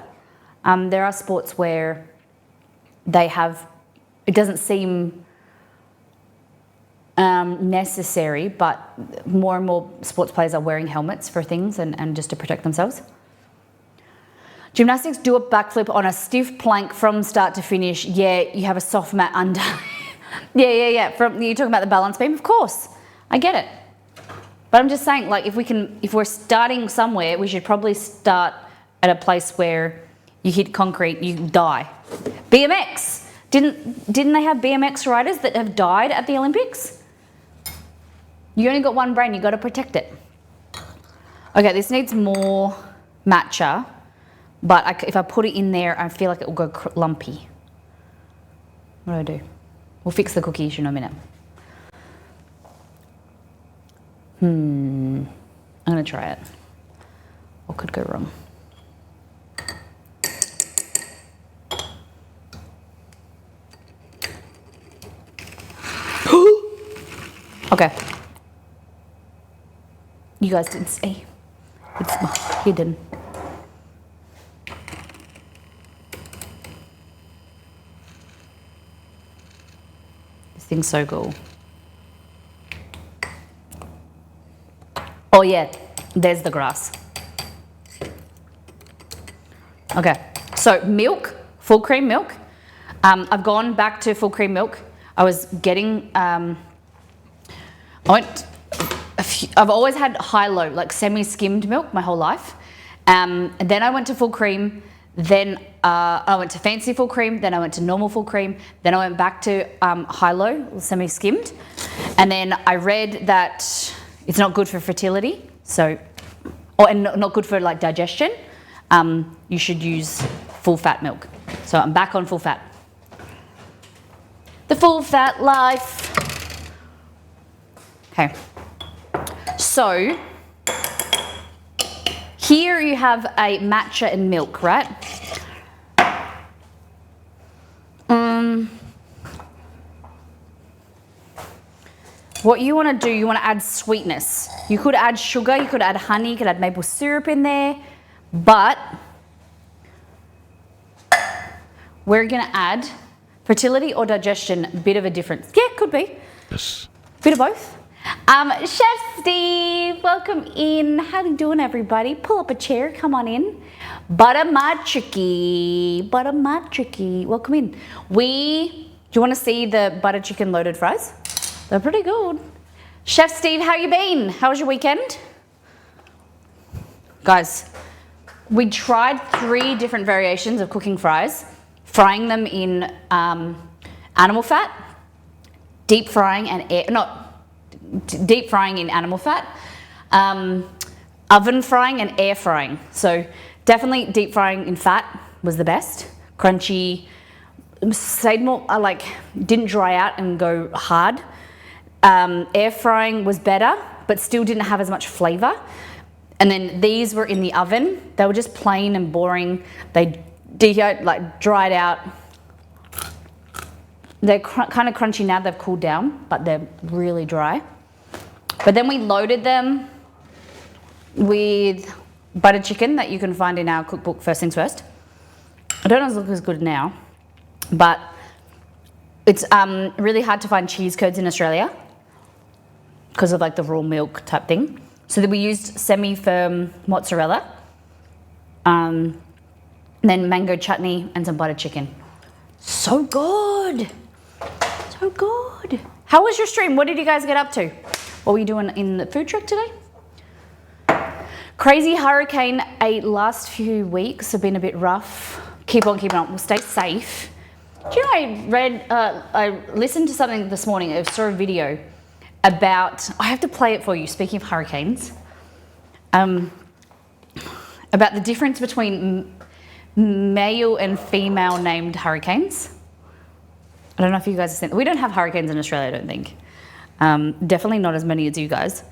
There are sports where it doesn't seem necessary, but more and more sports players are wearing helmets for things and just to protect themselves. Gymnastics, do a backflip on a stiff plank from start to finish. Yeah, you have a soft mat under. Yeah. You're talking about the balance beam? Of course, I get it. But I'm just saying, like, if we're starting somewhere, we should probably start at a place where you hit concrete, you die. BMX. Didn't they have BMX riders that have died at the Olympics? You only got one brain, you got to protect it. Okay, this needs more matcha, but if I put it in there, I feel like it will go lumpy. What do I do? We'll fix the cookie issue in a minute. I'm gonna try it. What could go wrong? Okay. You guys didn't see. It's hidden. This thing's so cool. Oh yeah, there's the grass. Okay, so milk, full cream milk. I've gone back to full cream milk. I was getting, I've always had high-low, like semi-skimmed milk my whole life. And then I went to full cream, then I went to fancy full cream, then I went to normal full cream, then I went back to high-low, semi-skimmed. And then I read that it's not good for fertility, and not good for like digestion. You should use full fat milk. So I'm back on full fat. The full fat life. Okay. So here you have a matcha and milk, right? What you want to do, you want to add sweetness. You could add sugar, you could add honey, you could add maple syrup in there, but we're going to add fertility or digestion, a bit of a difference. Yeah, could be. Yes. Bit of both. Chef Steve, welcome in. How you doing, everybody? Pull up a chair, come on in. Butter Matricky, welcome in. Do you want to see the butter chicken loaded fries? They're pretty good. Chef Steve, how you been? How was your weekend? Guys, we tried 3 different variations of cooking fries. Frying them in animal fat, deep frying in animal fat, oven frying and air frying. So definitely deep frying in fat was the best. Crunchy, stayed more, didn't dry out and go hard. Air frying was better, but still didn't have as much flavor. And then these were in the oven. They were just plain and boring. They dried out. They're kind of crunchy now, they've cooled down, but they're really dry. But then we loaded them with butter chicken that you can find in our cookbook, First Things First. I don't know if it looks as good now, but it's really hard to find cheese curds in Australia because of the raw milk type thing. So then we used semi-firm mozzarella. Then mango chutney and some butter chicken. So good. So good. How was your stream? What did you guys get up to? What were you doing in the food truck today? Crazy hurricane last few weeks have been a bit rough. Keep on keeping on. We'll stay safe. Do you know, I listened to something this morning. I saw a video about, I have to play it for you, speaking of hurricanes, about the difference between male and female named hurricanes. I don't know if you guys have seen. We don't have hurricanes in Australia, I don't think. Definitely not as many as you guys. See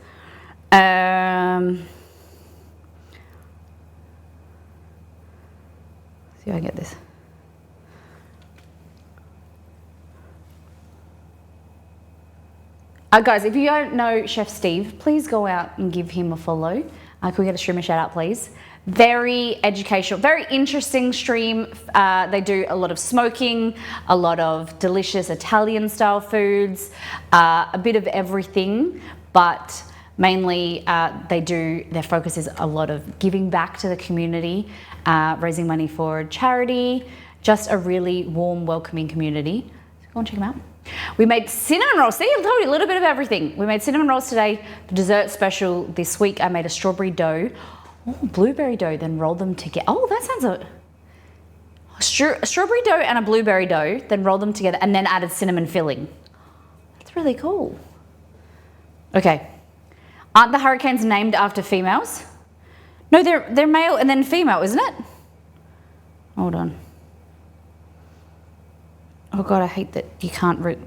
if I can get this. Guys, if you don't know Chef Steve, please go out and give him a follow. Can we get a streamer shout out, please? Very educational, very interesting stream. They do a lot of smoking, a lot of delicious Italian style foods, a bit of everything, but mainly their focus is a lot of giving back to the community, raising money for charity, just a really warm, welcoming community. So go and check them out. We made cinnamon rolls. See, I told you a little bit of everything. We made cinnamon rolls today. The dessert special this week, I made a strawberry dough. Oh, blueberry dough, then roll them together. Oh, that sounds a strawberry dough and a blueberry dough, then roll them together and then added cinnamon filling. That's really cool. Okay. Aren't the hurricanes named after females? No, they're male and then female, isn't it? Hold on. Oh God, I hate that you can't read.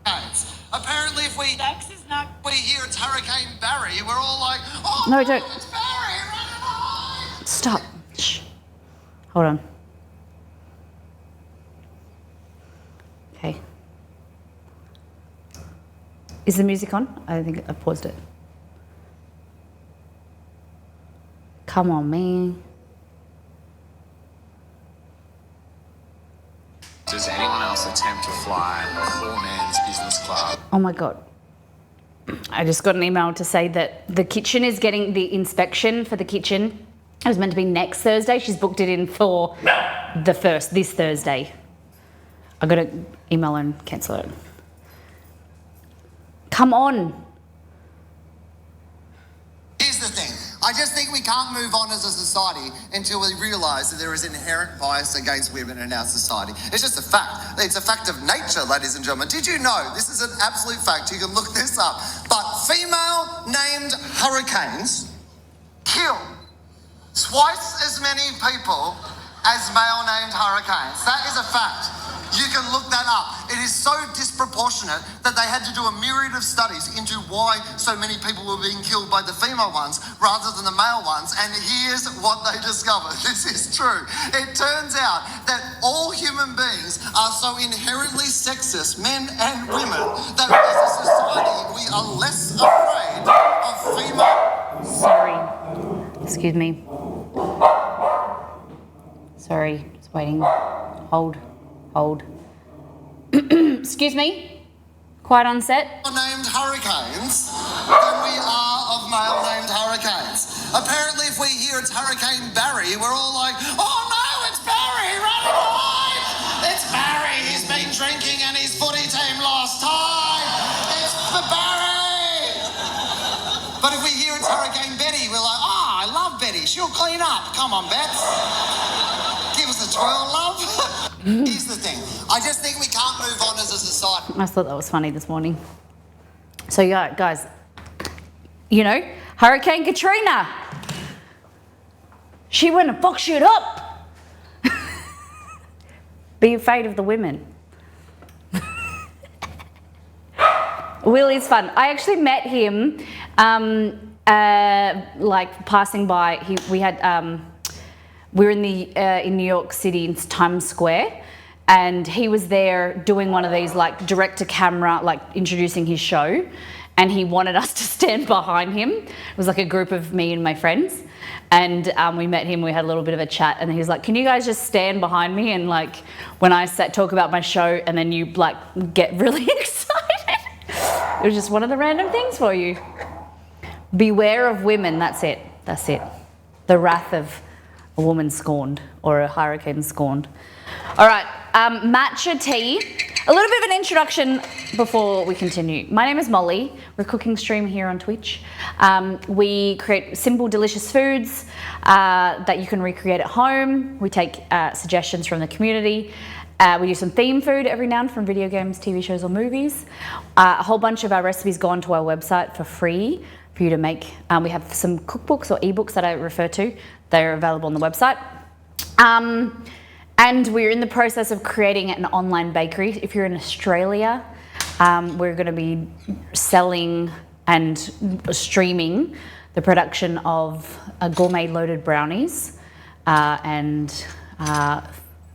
Apparently, if we hear it's Hurricane Barry, we're all like, oh, No, don't. it's Barry, run! Stop. Shh. Hold on. Okay. Is the music on? I think I paused it. Come on, man. Does anyone else attempt to fly a poor man's business class? Oh my God. I just got an email to say that the kitchen is getting the inspection for the kitchen. It was meant to be next Thursday. She's booked it in for this Thursday. I got to email and cancel it. Come on. Here's the thing. I just think we can't move on as a society until we realise that there is inherent bias against women in our society. It's just a fact. It's a fact of nature, ladies and gentlemen. Did you know? This is an absolute fact. You can look this up. But female-named hurricanes kill twice as many people as male-named hurricanes. That is a fact. You can look that up. It is so disproportionate that they had to do a myriad of studies into why so many people were being killed by the female ones rather than the male ones. And here's what they discovered. This is true. It turns out that all human beings are so inherently sexist, men and women, that as a society we are less afraid of female. Sorry. Excuse me. Sorry, just waiting. Hold. Excuse me. Quiet on set. Named hurricanes than we are of male named hurricanes. Apparently, if we hear it's Hurricane Barry, we're all like, oh no, it's Barry, run and hide! It's Barry, he's been drinking and his footy team lost. Hi, it's for Barry! But if we hear it's Hurricane Betty, we're like, oh, I love Betty, she'll clean up. Come on, Bets. Give us a twirl, love. Here's the thing, I just think we can't move on as a society. I thought that was funny this morning. So yeah, guys, you know, Hurricane Katrina. She went and fuck shit up. Be afraid of the women. Will is fun. I actually met him, like passing by. We were in New York City in Times Square, and he was there doing one of these like direct to camera, like introducing his show, and he wanted us to stand behind him. It was like a group of me and my friends, and we met him. We had a little bit of a chat, and he was like, "Can you guys just stand behind me and like when I talk about my show, and then you like get really excited." It was just one of the random things for you. Beware of women. That's it. That's it. The wrath of a woman scorned, or a hurricane scorned. All right, matcha tea. A little bit of an introduction before we continue. My name is Molly. We're a cooking stream here on Twitch. We create simple, delicious foods that you can recreate at home. We take suggestions from the community. We do some theme food every now and then from video games, TV shows, or movies. A whole bunch of our recipes go onto our website for free for you to make. We have some cookbooks or ebooks that I refer to. They're available on the website. And we're in the process of creating an online bakery. If you're in Australia, we're going to be selling and streaming the production of gourmet loaded brownies and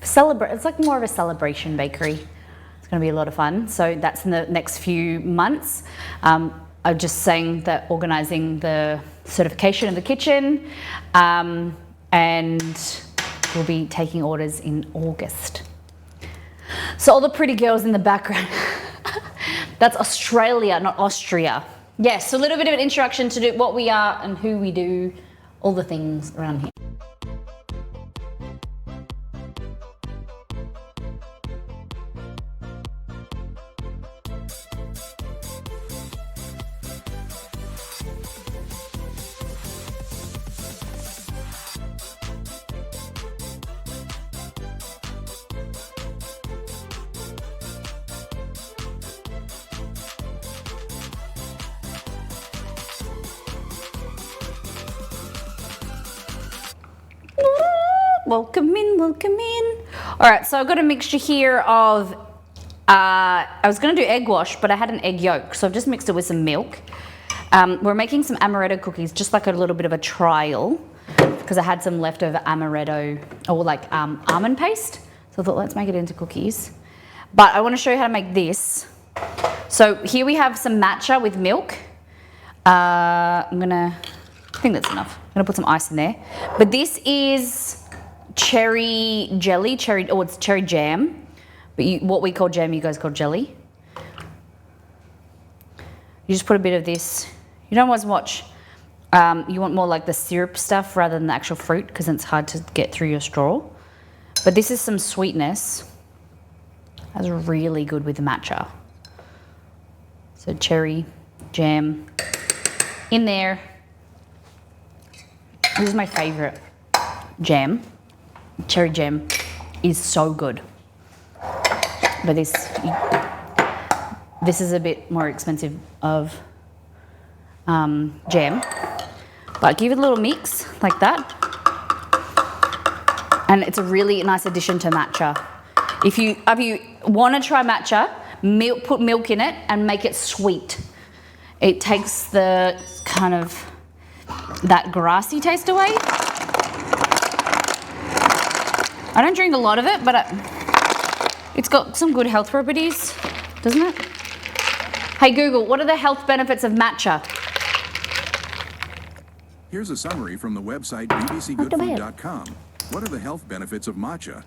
it's like more of a celebration bakery. It's going to be a lot of fun. So that's in the next few months. I'm just saying that organising the certification of the kitchen, and we'll be taking orders in August. So all the pretty girls in the background, that's Australia, not Austria. Yes, so a little bit of an introduction to what we are and who we do, all the things around here. Welcome in, welcome in. All right, so I've got a mixture here of, I was gonna do egg wash, but I had an egg yolk, so I've just mixed it with some milk. We're making some amaretto cookies, just like a little bit of a trial, because I had some leftover amaretto, or like almond paste. So I thought, let's make it into cookies. But I wanna show you how to make this. So here we have some matcha with milk. I think that's enough. I'm gonna put some ice in there. But this is cherry jelly, it's cherry jam, but what we call jam, you guys call jelly. You just put a bit of this. You don't always watch, you want more like the syrup stuff rather than the actual fruit because it's hard to get through your straw. But this is some sweetness. That's really good with the matcha. So cherry jam in there. This is my favorite jam. Cherry jam is so good. But this is a bit more expensive of jam. But give it a little mix like that. And it's a really nice addition to matcha. If you want to try matcha, put milk in it and make it sweet. It takes the kind of that grassy taste away. I don't drink a lot of it, but it's got some good health properties, doesn't it? Hey Google, what are the health benefits of matcha? Here's a summary from the website bbcgoodfood.com. What are the health benefits of matcha?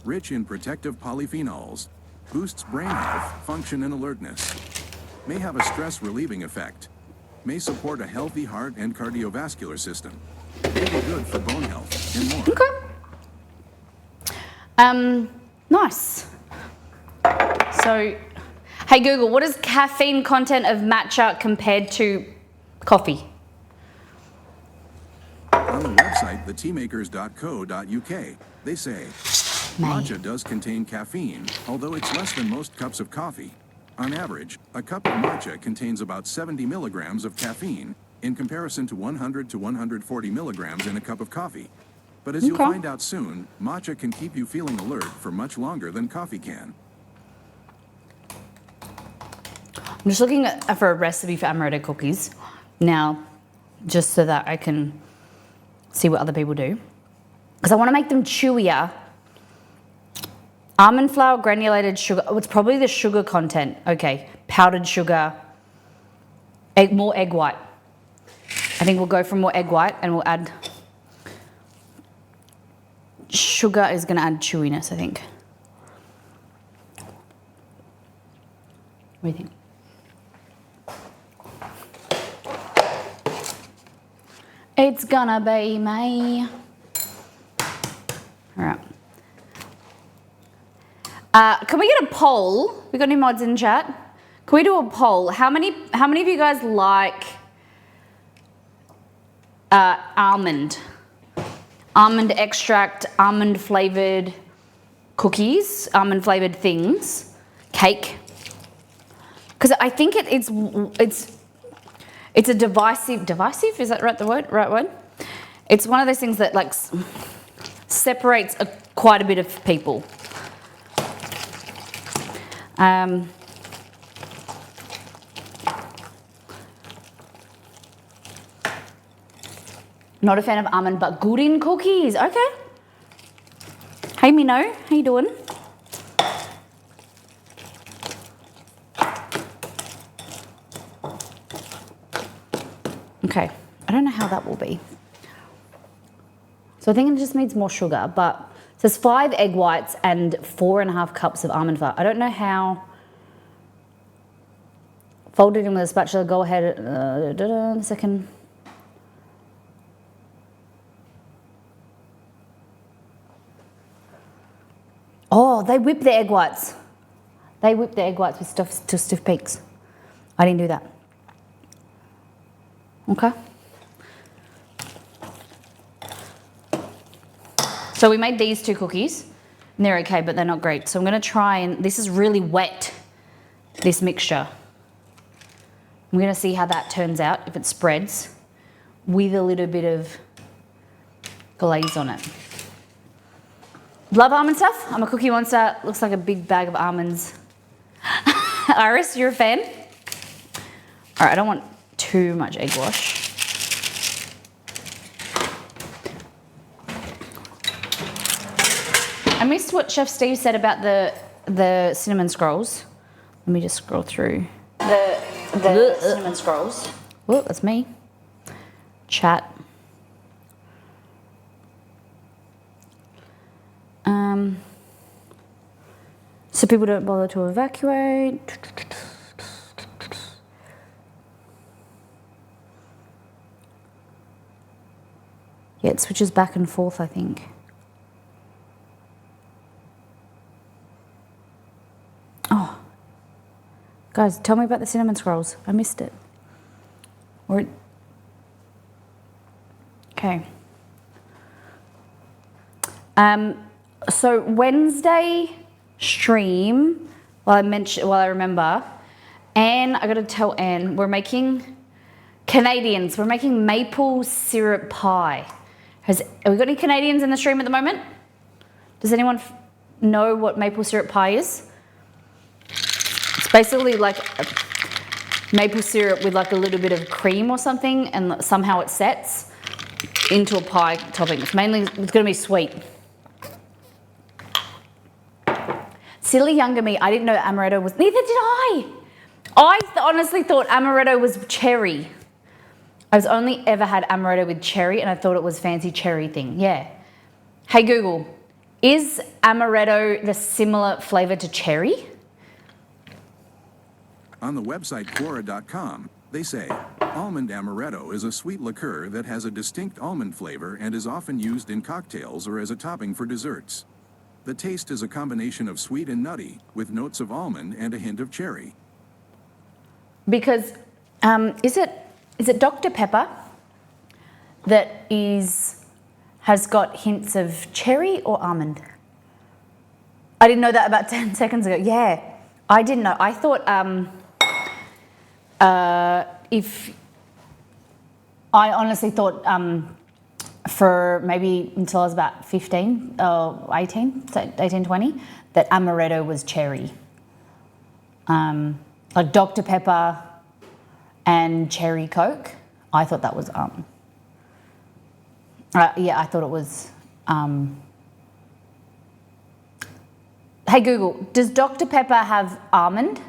Rich in protective polyphenols. Boosts brain health, function, and alertness. May have a stress-relieving effect. May support a healthy heart and cardiovascular system. May be good for bone health, and more. Okay. Nice. So, hey Google, what is caffeine content of matcha compared to coffee? On the website, theteamakers.co.uk, they say, matcha does contain caffeine, although it's less than most cups of coffee. On average, a cup of matcha contains about 70 milligrams of caffeine, in comparison to 100 to 140 milligrams in a cup of coffee. But as you'll find out soon, matcha can keep you feeling alert for much longer than coffee can. I'm just looking for a recipe for amaretto cookies now, just so that I can see what other people do. Because I want to make them chewier. Almond flour, granulated sugar. Oh, it's probably the sugar content. Okay, powdered sugar, more egg white. I think we'll go for more egg white and we'll add, sugar is going to add chewiness, I think. What do you think? It's gonna be me. All right. Can we get a poll? We got any mods in chat? Can we do a poll? How many of you guys like almond extract, almond flavored cookies, almond flavored things, cake? Because I think it's a divisive, is that right word? It's one of those things that like separates quite a bit of people. Not a fan of almond, but good in cookies. Okay. Hey Mino, how you doing? Okay, I don't know how that will be. So I think it just needs more sugar, but it says 5 egg whites and 4.5 cups of almond flour. I don't know how. Fold it in with a spatula, go ahead, a second. Oh, they whip the egg whites. They whip the egg whites with stiff peaks. I didn't do that. Okay. So we made these 2 cookies, and they're okay, but they're not great. So I'm gonna try and, this is really wet, this mixture. I'm gonna see how that turns out, if it spreads, with a little bit of glaze on it. Love almond stuff. I'm a cookie monster. Looks like a big bag of almonds. Iris, you're a fan? All right, I don't want too much egg wash. I missed what Chef Steve said about the cinnamon scrolls. Let me just scroll through. The cinnamon scrolls. Oh, that's me. Chat. So people don't bother to evacuate. Yeah, it switches back and forth, I think. Oh. Guys, tell me about the cinnamon scrolls. I missed it. Okay. So Wednesday stream, while I remember, Anne, I gotta tell Anne, we're making Canadians. We're making maple syrup pie. Have we got any Canadians in the stream at the moment? Does anyone know what maple syrup pie is? It's basically like maple syrup with like a little bit of cream or something, and somehow it sets into a pie topping. It's going to be sweet. Silly younger me, I didn't know amaretto was, neither did I. I honestly thought amaretto was cherry. I've only ever had amaretto with cherry, and I thought it was fancy cherry thing. Yeah. Hey Google, is amaretto the similar flavor to cherry? On the website Quora.com, they say, almond amaretto is a sweet liqueur that has a distinct almond flavor and is often used in cocktails or as a topping for desserts. The taste is a combination of sweet and nutty, with notes of almond and a hint of cherry. Because is it Dr. Pepper that has got hints of cherry or almond? I didn't know that about 10 seconds ago. Yeah, I didn't know. I thought I honestly thought for maybe until I was about 15 or 18, so 18, 20, that amaretto was cherry. Like Dr. Pepper and cherry Coke, I thought that was yeah, I thought it was Hey Google, does Dr. Pepper have almond?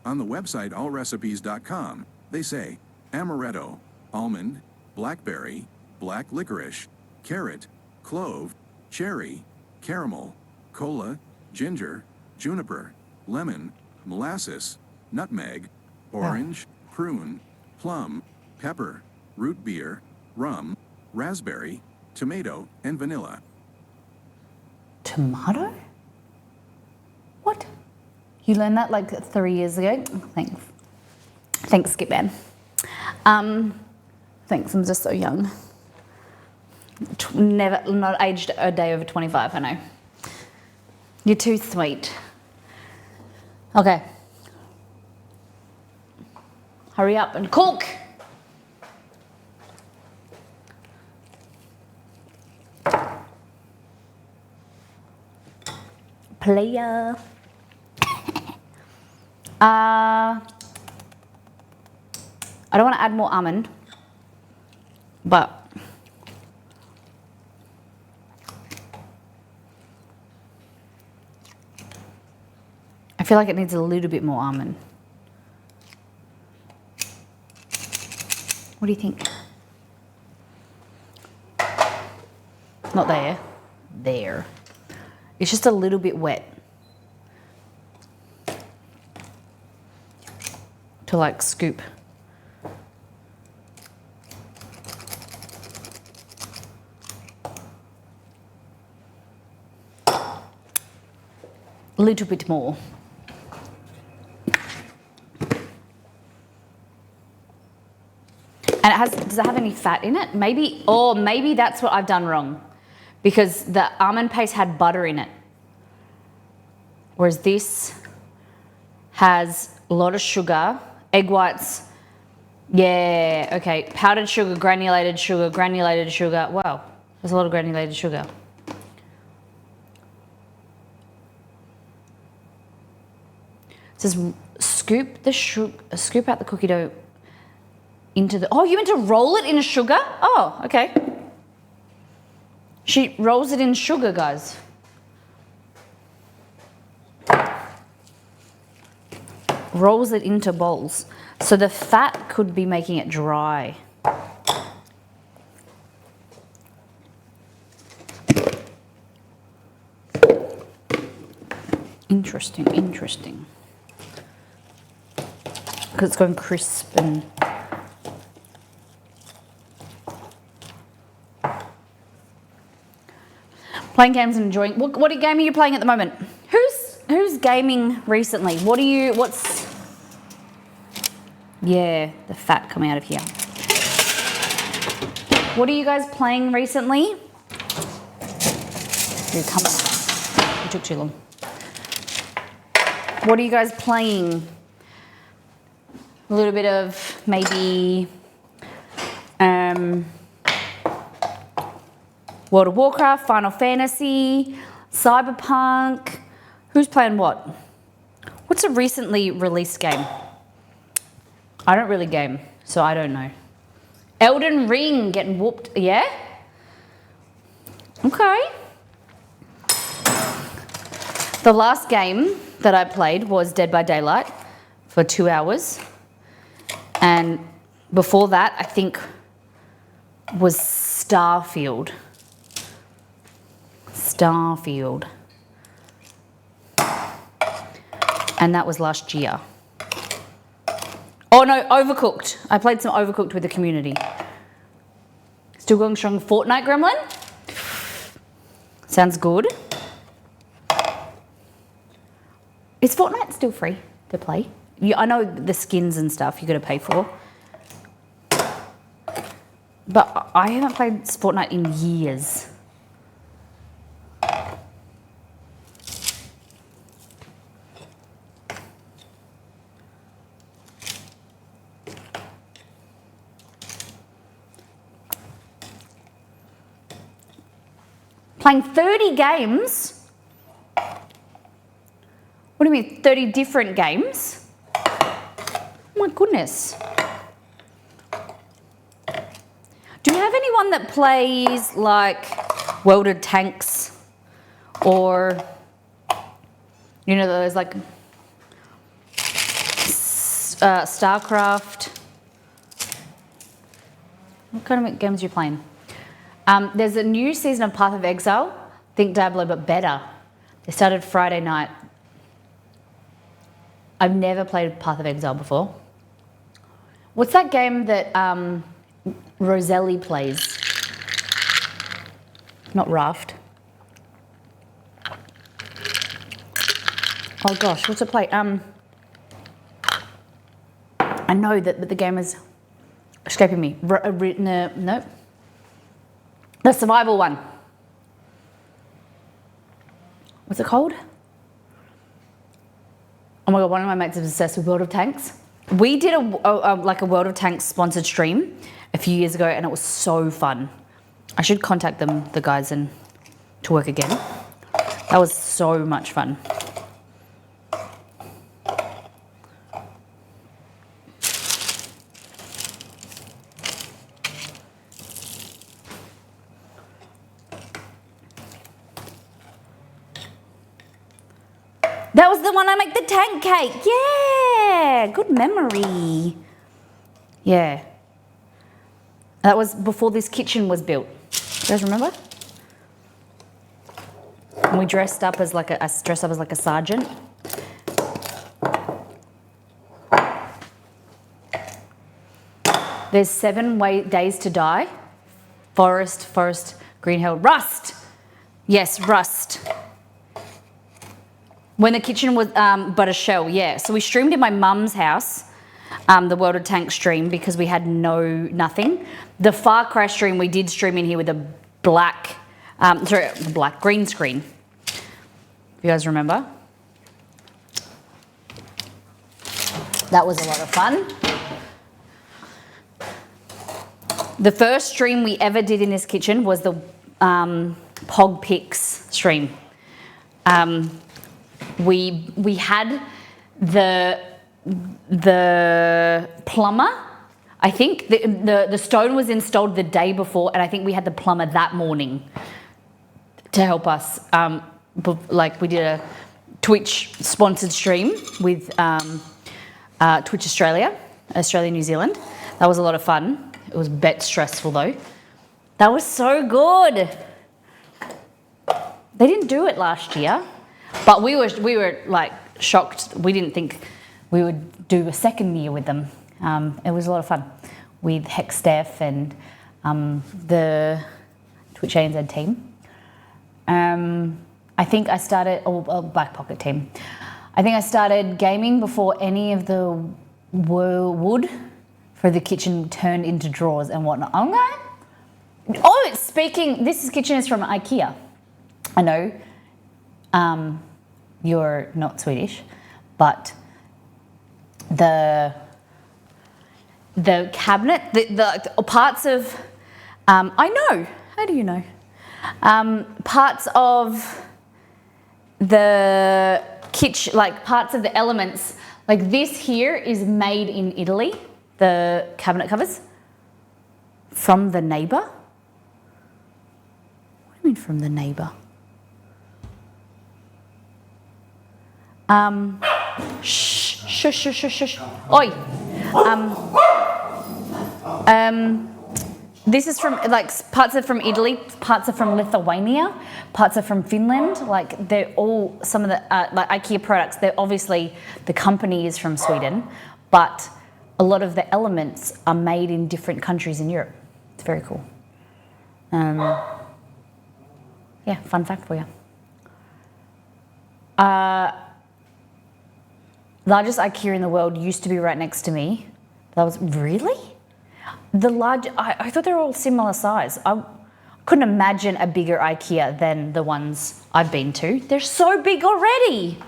On the website allrecipes.com, they say, amaretto, almond, blackberry, black licorice, carrot, clove, cherry, caramel, cola, ginger, juniper, lemon, molasses, nutmeg, orange, prune, plum, pepper, root beer, rum, raspberry, tomato, and vanilla. Tomato? What? You learned that like 3 years ago? Thanks. Thanks, Skip Man. Thanks, I'm just so young. Not aged a day over 25, I know. You're too sweet. Okay. Hurry up and cook. Player. I don't want to add more almond, but I feel like it needs a little bit more almond. What do you think? Not there. There. It's just a little bit wet. To like scoop. A little bit more. And does it have any fat in it? Maybe that's what I've done wrong. Because the almond paste had butter in it. Whereas this has a lot of sugar, egg whites, yeah, okay, powdered sugar, granulated sugar. Wow, there's a lot of granulated sugar. It says scoop out the cookie dough into the, oh, you meant to roll it in sugar? Oh, okay. She rolls it in sugar, guys. Rolls it into bowls. So the fat could be making it dry. Interesting. Because it's going crisp and... Playing games and enjoying. What game are you playing at the moment? Who's gaming recently? Yeah, the fat coming out of here. What are you guys playing recently? Here, come on. It took too long. What are you guys playing? A little bit of World of Warcraft, Final Fantasy, Cyberpunk. Who's playing what? What's a recently released game? I don't really game, so I don't know. Elden Ring getting whooped, yeah? Okay. The last game that I played was Dead by Daylight for 2 hours. And before that, I think, was Starfield. And that was last year. Oh no, Overcooked. I played some Overcooked with the community. Still going strong. Fortnite, Gremlin? Sounds good. Is Fortnite still free to play? I know the skins and stuff you got to pay for. But I haven't played Fortnite in years. Playing 30 games? What do you mean, 30 different games? Oh my goodness. Do you have anyone that plays like World of Tanks or, you know, those like StarCraft? What kind of games are you playing? There's a new season of Path of Exile. Think Diablo, but better. They started Friday night. I've never played Path of Exile before. What's that game that Roselli plays? Not Raft. Oh gosh, what's it play? I know that, but the game is escaping me. No. The survival one. What's it called? Oh my God, one of my mates is obsessed with World of Tanks. We did like a World of Tanks sponsored stream a few years ago and it was so fun. I should contact them, the guys, and to work again. That was so much fun. That was the one I make the tank cake. Yeah, good memory. Yeah. That was before this kitchen was built. You guys remember? And we dressed up as like a sergeant. There's 7 days to die. Forest, Green Hill, Rust. Yes, Rust. When the kitchen was but a shell, yeah. So we streamed in my mum's house, the World of Tanks stream, because we had nothing. The Far Cry stream we did stream in here with a green screen. If you guys remember. That was a lot of fun. The first stream we ever did in this kitchen was the Pog Picks stream. We had the plumber. I think the stone was installed the day before, and I think we had the plumber that morning to help us. Like we did a Twitch sponsored stream with Twitch Australia, New Zealand. That was a lot of fun. It was a bit stressful though. That was so good. They didn't do it last year. But we were like shocked. We didn't think we would do a second year with them. It was a lot of fun with Hexdef and the Twitch ANZ team. I think I started, Black Pocket team. I think I started gaming before any of the wood for the kitchen turned into drawers and whatnot. Okay. Oh, this kitchen is from IKEA. I know. You're not Swedish, but the cabinet, the parts of, I know, how do you know? Parts of the kitchen, like parts of the elements, like this here is made in Italy, the cabinet covers, from the neighbour. What do you mean from the neighbour? Shush. Oi. This is from, like, parts are from Italy, parts are from Lithuania, parts are from Finland. Like, they're all some of the, like, IKEA products. They're obviously, the company is from Sweden, but a lot of the elements are made in different countries in Europe. It's very cool. Yeah, fun fact for you. Largest IKEA in the world used to be right next to me. That was, really? I thought they were all similar size. I couldn't imagine a bigger IKEA than the ones I've been to. They're so big already.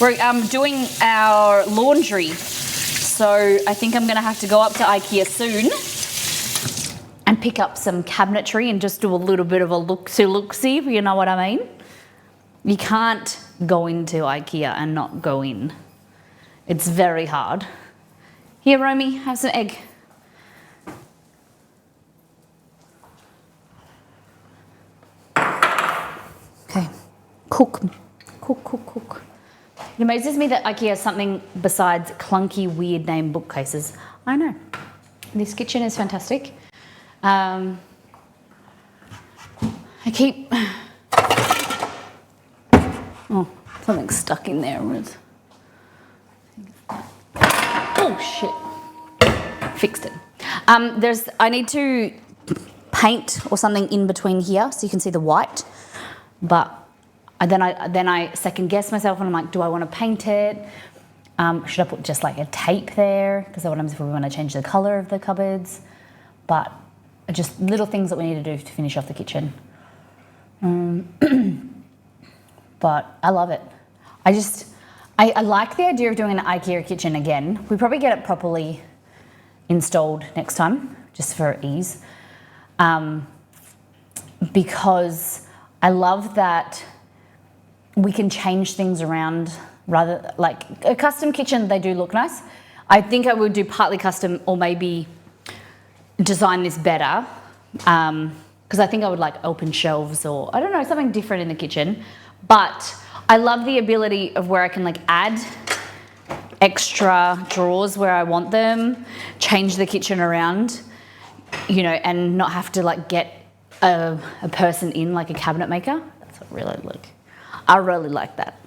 We're doing our laundry, so I think I'm gonna have to go up to IKEA soon and pick up some cabinetry and just do a little bit of a look-see, if you know what I mean. You can't go into IKEA and not go in. It's very hard. Here, Romy, have some egg. Okay, cook. It amazes me that IKEA has something besides clunky, weird name bookcases. I know. This kitchen is fantastic. I keep... Oh, something's stuck in there. Oh, shit. Fixed it. I need to paint or something in between here so you can see the white. But then I second guess myself and I'm like, do I want to paint it? Should I put just like a tape there? Because what happens if we want to change the colour of the cupboards? But just little things that we need to do to finish off the kitchen. But I love it. I like the idea of doing an IKEA kitchen again. We probably get it properly installed next time, just for ease. Because I love that we can change things around rather, like a custom kitchen, they do look nice. I think I would do partly custom or maybe design this better. Because I think I would like open shelves or, I don't know, something different in the kitchen. But I love the ability of where I can like add extra drawers where I want them, change the kitchen around, you know, and not have to like get a person in like a cabinet maker. That's what I really like. I really like that.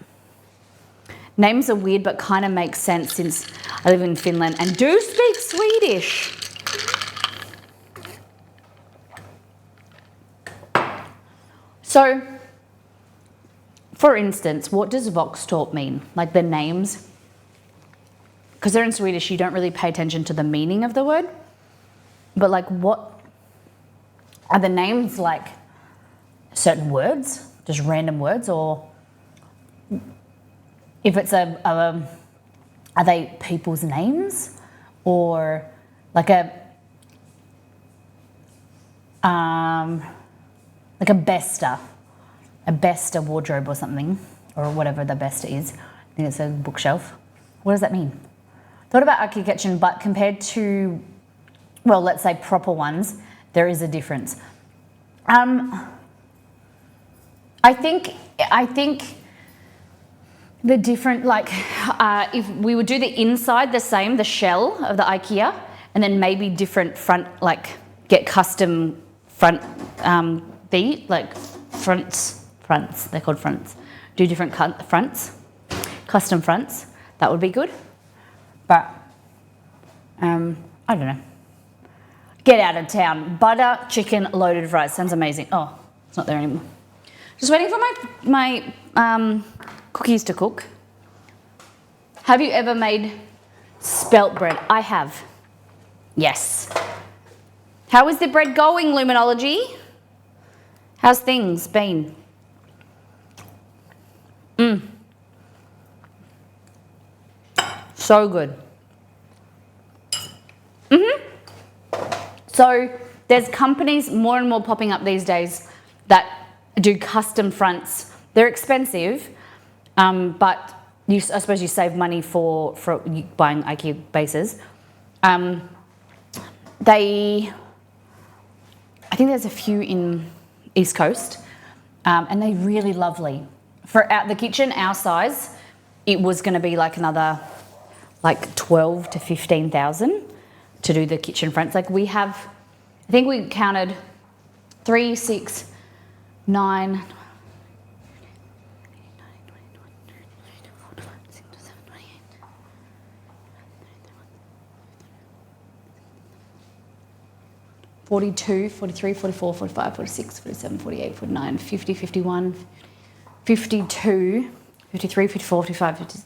Names are weird but kind of make sense since I live in Finland and do speak Swedish. So, for instance, what does Voxtorp mean? Like the names? Because they're in Swedish, you don't really pay attention to the meaning of the word. But like what? Are the names like certain words? Just random words? Or if it's are they people's names? Or like a Besta wardrobe or something, or whatever the Besta is. I think it's a bookshelf. What does that mean? Thought about IKEA kitchen, but compared to, well, let's say proper ones, there is a difference. I think the different, like, if we would do the inside the same, the shell of the IKEA, and then maybe different front, like get custom front like fronts, they're called fronts. Do different fronts, custom fronts, that would be good. But, I don't know. Get out of town. Butter, chicken, loaded fries. Sounds amazing. Oh, it's not there anymore. Just waiting for my cookies to cook. Have you ever made spelt bread? I have. Yes. How is the bread going, Luminology? How's things been? So good. So there's companies more and more popping up these days that do custom fronts. They're expensive, but I suppose you save money for buying IKEA bases. I think there's a few in East Coast, and they're really lovely. For the kitchen, our size, it was going to be like another 12 to 15,000 to do the kitchen fronts. Like we have, I think we counted 3, 6, 9, 42, 43, 44, 45, 46, 47, 48, 49, 50, 51, 52, 53, 54, 55, 56.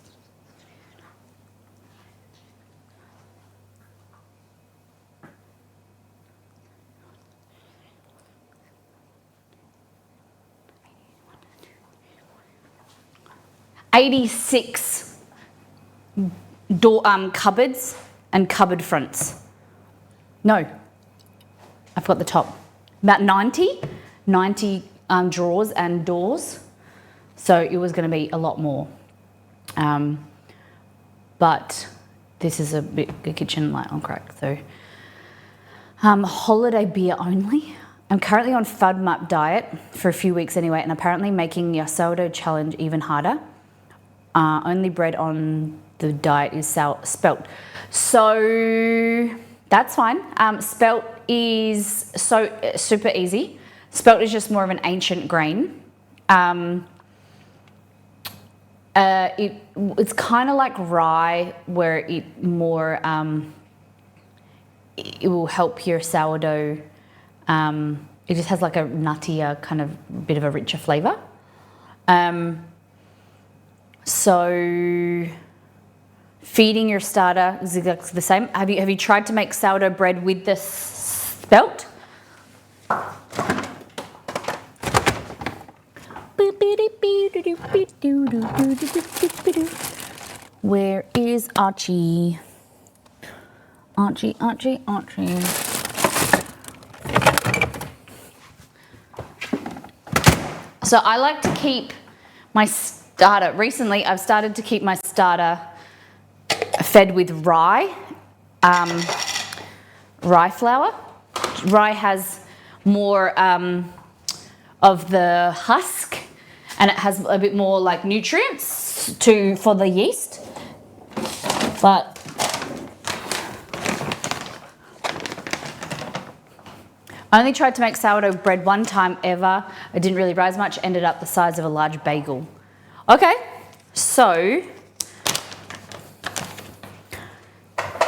$86 door cupboards and cupboard fronts. No, I've got the top. About 90 drawers and doors. So it was going to be a lot more. But this is a kitchen light on crack. So holiday beer only. I'm currently on FODMAP diet for a few weeks anyway, and apparently making your sourdough challenge even harder. Only bread on the diet is spelt. So that's fine. Spelt is so super easy. Spelt is just more of an ancient grain. It's kind of like rye, where it more it will help your sourdough. It just has like a nuttier kind of bit of a richer flavour. So feeding your starter is exactly the same. Have you tried to make sourdough bread with the spelt? Where is Archie? Archie. So I like to keep my starter. Recently, I've started to keep my starter fed with rye flour. Rye has more of the husk, and it has a bit more like nutrients for the yeast. But I only tried to make sourdough bread one time ever. It didn't really rise much, ended up the size of a large bagel. Okay, so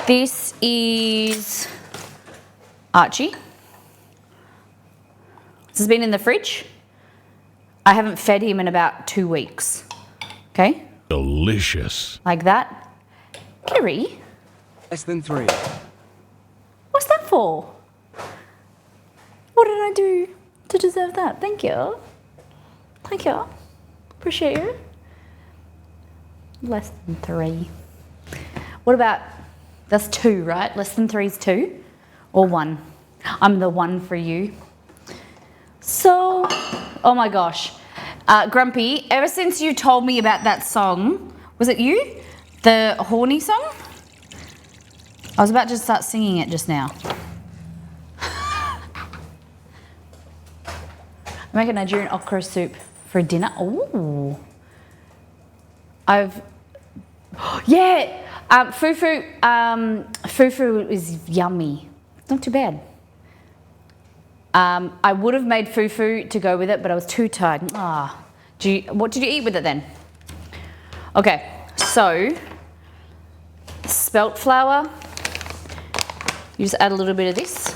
this is Archie. This has been in the fridge. I haven't fed him in about 2 weeks. Okay? Delicious. Like that. Kerry, Less than 3. what's that for? What did I do to deserve that? Thank you. Thank you. Appreciate you. Less than 3. What about, that's 2, right? Less than 3 is 2 or 1? I'm the 1 for you. So, oh my gosh. Grumpy, ever since you told me about that song, was it you? The horny song? I was about to start singing it just now. I make a Nigerian okra soup for dinner. Ooh. Yeah, fufu is yummy. It's not too bad. I would have made fufu to go with it, but I was too tired. What did you eat with it then? Okay, so spelt flour. You just add a little bit of this.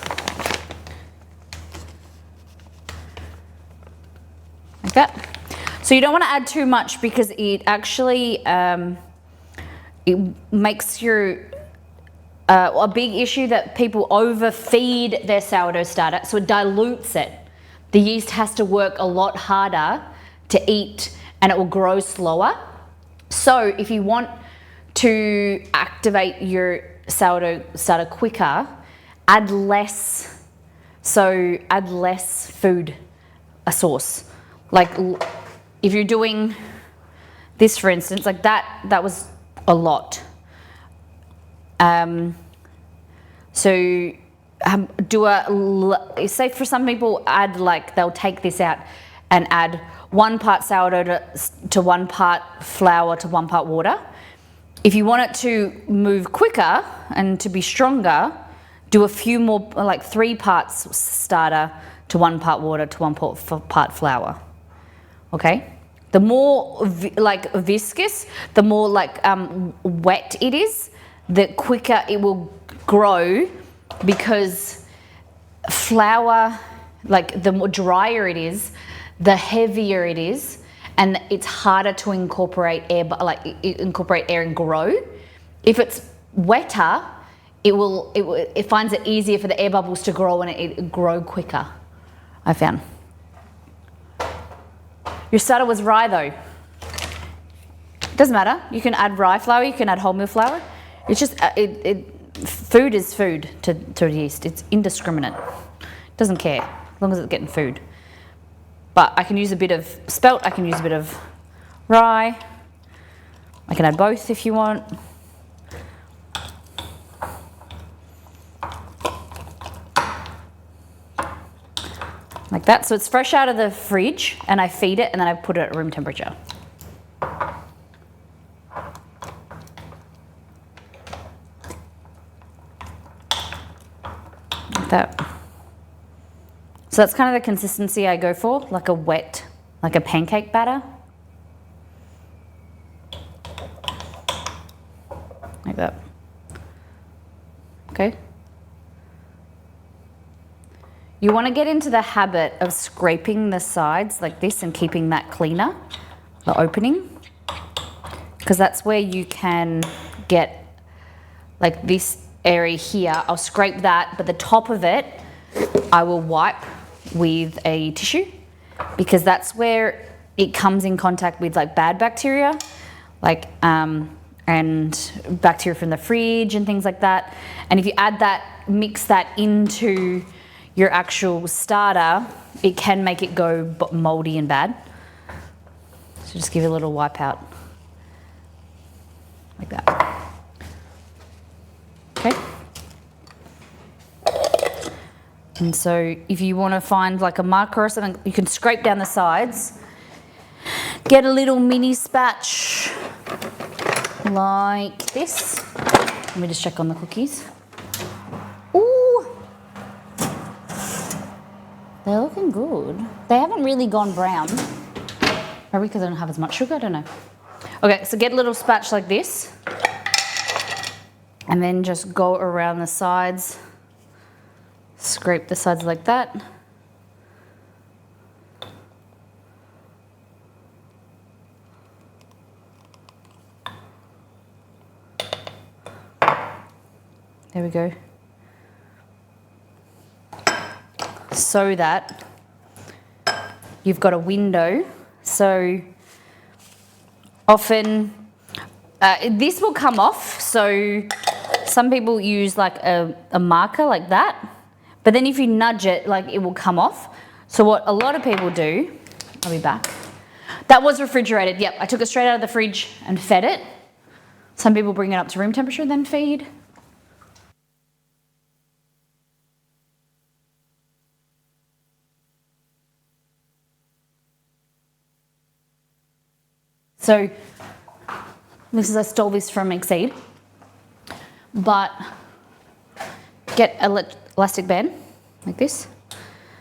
Like that. So you don't want to add too much because it actually it makes your a big issue that people overfeed their sourdough starter, so it dilutes it. The yeast has to work a lot harder to eat, and it will grow slower. So if you want to activate your sourdough starter quicker, add less So add less food, a source. Like if you're doing this, for instance, like that was a lot. So say for some people they'll take this out and add 1 part sourdough to 1 part flour to 1 part water. If you want it to move quicker and to be stronger, do a few more, like 3 parts starter to 1 part water to 1 part flour. Okay? The more viscous, the more wet it is, the quicker it will grow, because flour, the more drier it is, the heavier it is, and it's harder to incorporate air and grow. If it's wetter, it finds it easier for the air bubbles to grow, and it grow quicker, I found. Your starter was rye though. Doesn't matter. You can add rye flour, you can add wholemeal flour. It's just, food is food to yeast. It's indiscriminate. Doesn't care, as long as it's getting food. But I can use a bit of spelt, I can use a bit of rye. I can add both if you want. Like that. So it's fresh out of the fridge, and I feed it, and then I put it at room temperature. Like that. So that's kind of the consistency I go for, like a wet, like a pancake batter. Like that. Okay. You want to get into the habit of scraping the sides like this and keeping that cleaner, the opening, because that's where you can get like this area here. I'll scrape that, but the top of it I will wipe with a tissue, because that's where it comes in contact with like bad bacteria, and bacteria from the fridge and things like that. And if you add that, mix that into your actual starter, it can make it go moldy and bad. So just give it a little wipe out, like that. Okay. And so if you want to find like a marker or something, you can scrape down the sides, get a little mini spatch like this. Let me just check on the cookies. Ooh, they're looking good. They haven't really gone brown. Maybe because I don't have as much sugar, I don't know. Okay, so get a little spatch like this, and then just go around the sides. Scrape the sides like that. There we go. So that you've got a window. So often this will come off. So some people use like a marker like that. But then if you nudge it, like it will come off. So what a lot of people do, I'll be back. That was refrigerated. Yep, I took it straight out of the fridge and fed it. Some people bring it up to room temperature, then feed. So this is, I stole this from Exceed, but get an elastic band like this,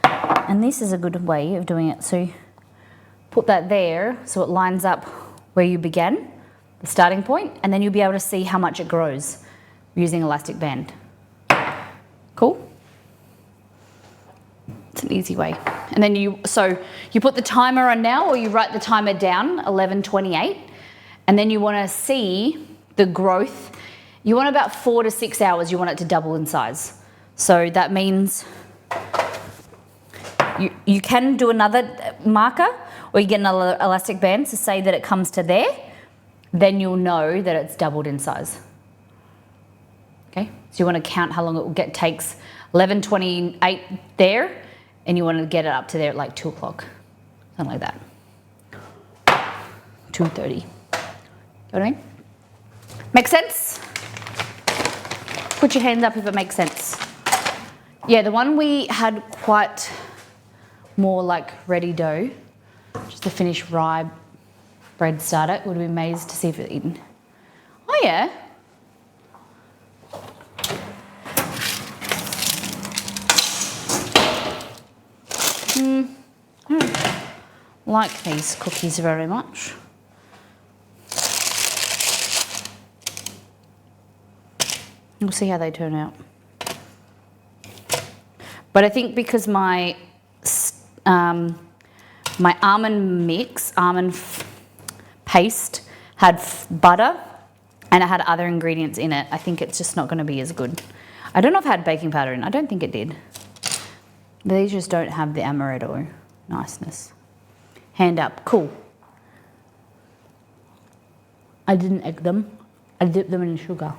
and this is a good way of doing it. So put that there so it lines up where you began, the starting point, and then you'll be able to see how much it grows using elastic band. Cool? It's an easy way. And then you put the timer on now, or you write the timer down, 11:28, and then you want to see the growth. You want about 4 to 6 hours, you want it to double in size. So that means you can do another marker, or you get another elastic band to say that it comes to there, then you'll know that it's doubled in size. Okay, so you want to count how long it takes 11:28 there, and you want to get it up to there at like 2 o'clock, something like that. 2:30. You know what I mean? Make sense? Put your hands up if it makes sense. Yeah, the one we had quite more like ready dough, just the finished rye bread starter. Would be amazed to see if it's eaten. Oh yeah. I don't like these cookies very much. We'll see how they turn out. But I think because my almond mix, paste had butter and it had other ingredients in it, I think it's just not going to be as good. I don't know if it had baking powder in. I don't think it did. These just don't have the amaretto niceness. Hand up. Cool. I didn't egg them. I dipped them in sugar.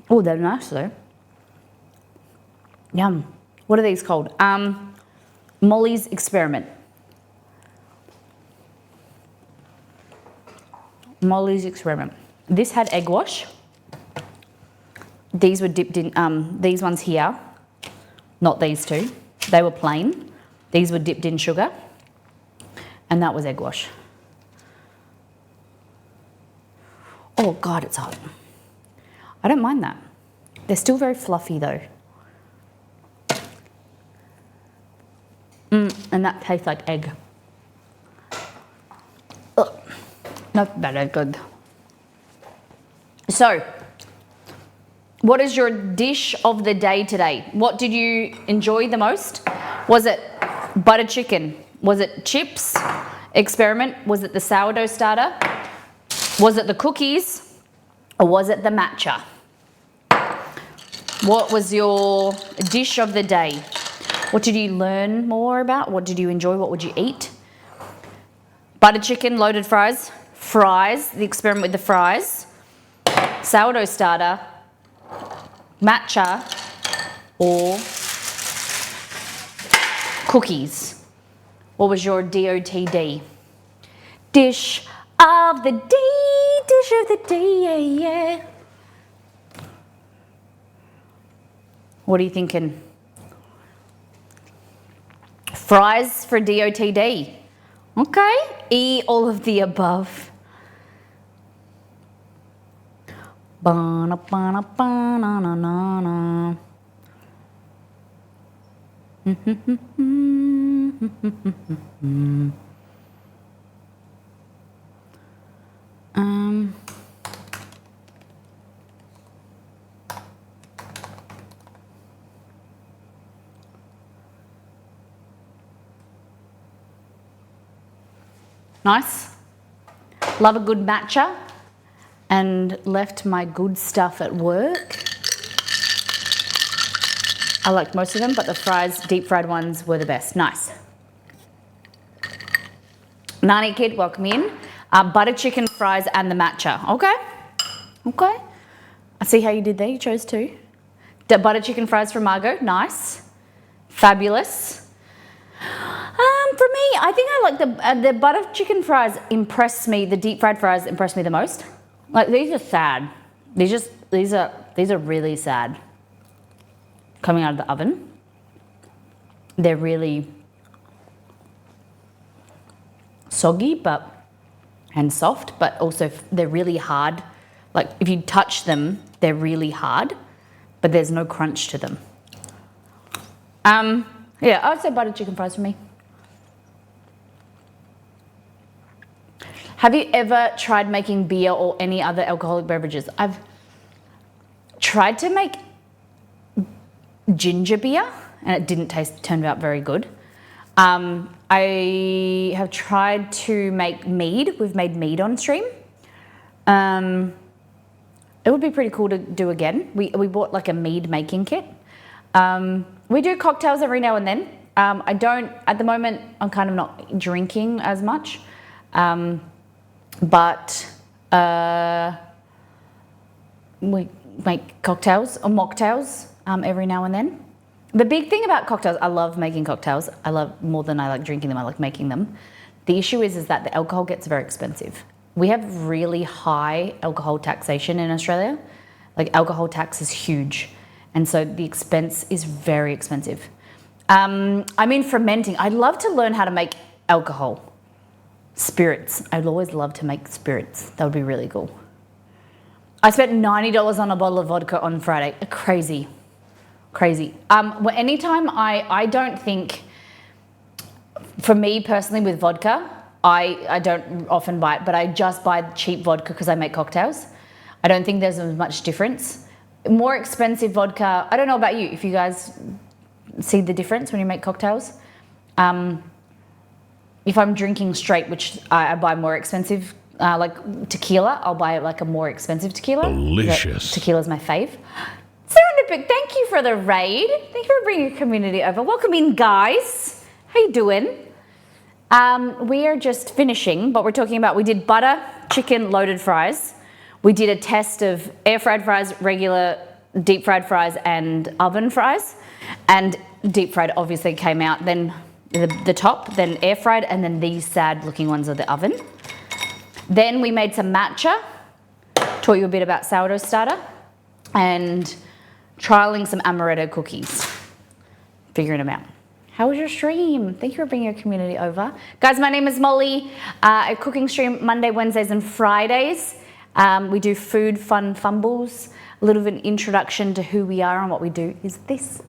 Oh, they're nice though. Yum. What are these called? Molly's Experiment. Molly's Experiment. This had egg wash. These were dipped in, these ones here, not these two. They were plain. These were dipped in sugar. And that was egg wash. Oh God, it's hot. I don't mind that. They're still very fluffy though. And that tastes like egg. Ugh. Not very good. So, what is your dish of the day today? What did you enjoy the most? Was it butter chicken? Was it chips? Experiment? Was it the sourdough starter? Was it the cookies? Or was it the matcha? What was your dish of the day? What did you learn more about? What did you enjoy? What would you eat? Butter chicken, loaded fries, the experiment with the fries, sourdough starter, matcha, or cookies. What was your DOTD? Dish of the day, yeah. What are you thinking? Fries for DOTD. Okay. E, all of the above. Ba-na-ba-na-ba-na-na-na-na. Nice. Love a good matcha and left my good stuff at work. I liked most of them, but the fries, deep fried ones were the best. Nice. Nani Kid, welcome in. Butter chicken, fries, and the matcha. Okay. Okay. I see how you did there. You chose two. The butter chicken fries from Margot. Nice. Fabulous. For me, I think I like the butter chicken fries impressed me. The deep fried fries impressed me the most. Like these are sad. These are really sad. Coming out of the oven, they're really soggy, and soft, but also they're really hard. Like if you touch them, they're really hard, but there's no crunch to them. Yeah, I'd say butter chicken fries for me. Have you ever tried making beer or any other alcoholic beverages? I've tried to make ginger beer and it didn't turn out very good. I have tried to make mead. We've made mead on stream. It would be pretty cool to do again. We bought like a mead making kit. We do cocktails every now and then. I don't, at the moment, I'm kind of not drinking as much. But we make cocktails or mocktails every now and then. The big thing about cocktails, I love making cocktails. I love more than I like drinking them, I like making them. The issue is that the alcohol gets very expensive. We have really high alcohol taxation in Australia. Like alcohol tax is huge. And so the expense is very expensive. I mean, fermenting. I'd love to learn how to make alcohol. Spirits. I'd always love to make spirits. That would be really cool. I spent $90 on a bottle of vodka on Friday. Crazy. Well, anytime I don't think, for me personally with vodka, I don't often buy it, but I just buy cheap vodka because I make cocktails. I don't think there's as much difference. More expensive vodka, I don't know about you, if you guys see the difference when you make cocktails. If I'm drinking straight, which I buy more expensive, like tequila, I'll buy like a more expensive tequila. Delicious. Tequila's my fave. Serendipic, thank you for the raid. Thank you for bringing your community over. Welcome in, guys. How you doing? We are just finishing, but we're talking about, we did butter, chicken, loaded fries. We did a test of air fried fries, regular deep fried fries, and oven fries. And deep fried obviously came out, then the top, then air fried, and then these sad looking ones are the oven. Then we made some matcha, taught you a bit about sourdough starter, and trialing some amaretto cookies, figuring them out. How was your stream? Thank you for bringing your community over. Guys, my name is Molly. A cooking stream Monday, Wednesdays, and Fridays. We do food, fun, fumbles. A little bit of an introduction to who we are and what we do is this.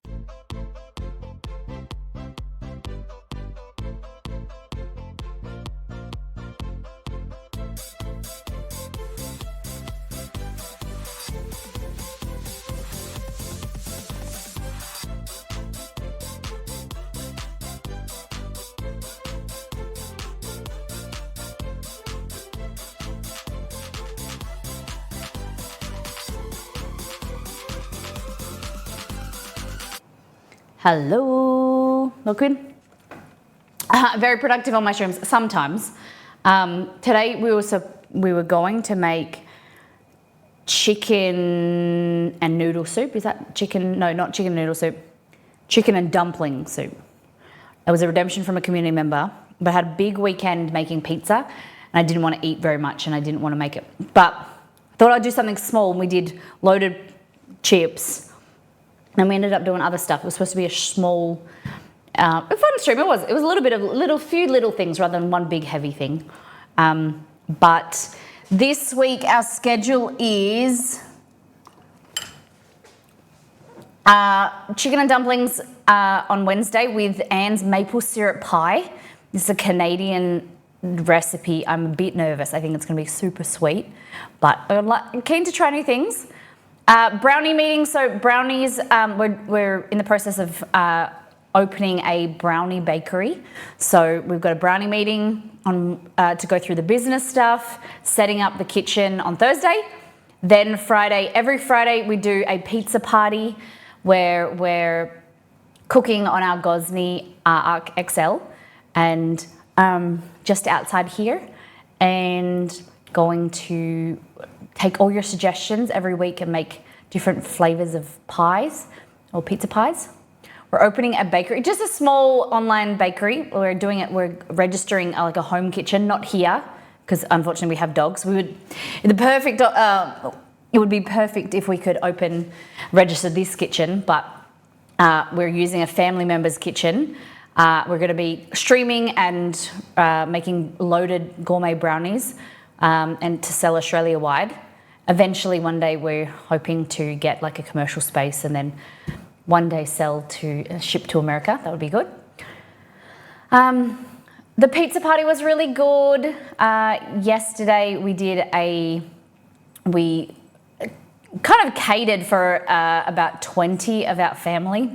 Hello, look good. Very productive on my streams sometimes. Today we were going to make chicken and noodle soup. Is that chicken? No, not chicken noodle soup. Chicken and dumpling soup. It was a redemption from a community member, but I had a big weekend making pizza, and I didn't want to eat very much, and I didn't want to make it. But I thought I'd do something small, and we did loaded chips. And we ended up doing other stuff. It was supposed to be a small, a fun stream. It was a little bit of few little things rather than one big heavy thing. But this week our schedule is chicken and dumplings on Wednesday with Anne's maple syrup pie. This is a Canadian recipe. I'm a bit nervous. I think it's going to be super sweet, but I'm keen to try new things. Brownie meeting, so brownies, we're in the process of opening a brownie bakery. So we've got a brownie meeting on to go through the business stuff, setting up the kitchen on Thursday. Then Friday, every Friday we do a pizza party where we're cooking on our Gosney Arc XL and just outside here, and going to take all your suggestions every week and make different flavors of pies or pizza pies. We're opening a bakery, just a small online bakery. We're registering like a home kitchen, not here, because unfortunately we have dogs. It would be perfect if we could register this kitchen, but we're using a family member's kitchen. We're going to be streaming and making loaded gourmet brownies and to sell Australia-wide. Eventually, one day, we're hoping to get like a commercial space and then one day ship to America. That would be good. The pizza party was really good. Yesterday, we kind of catered for about 20 of our family.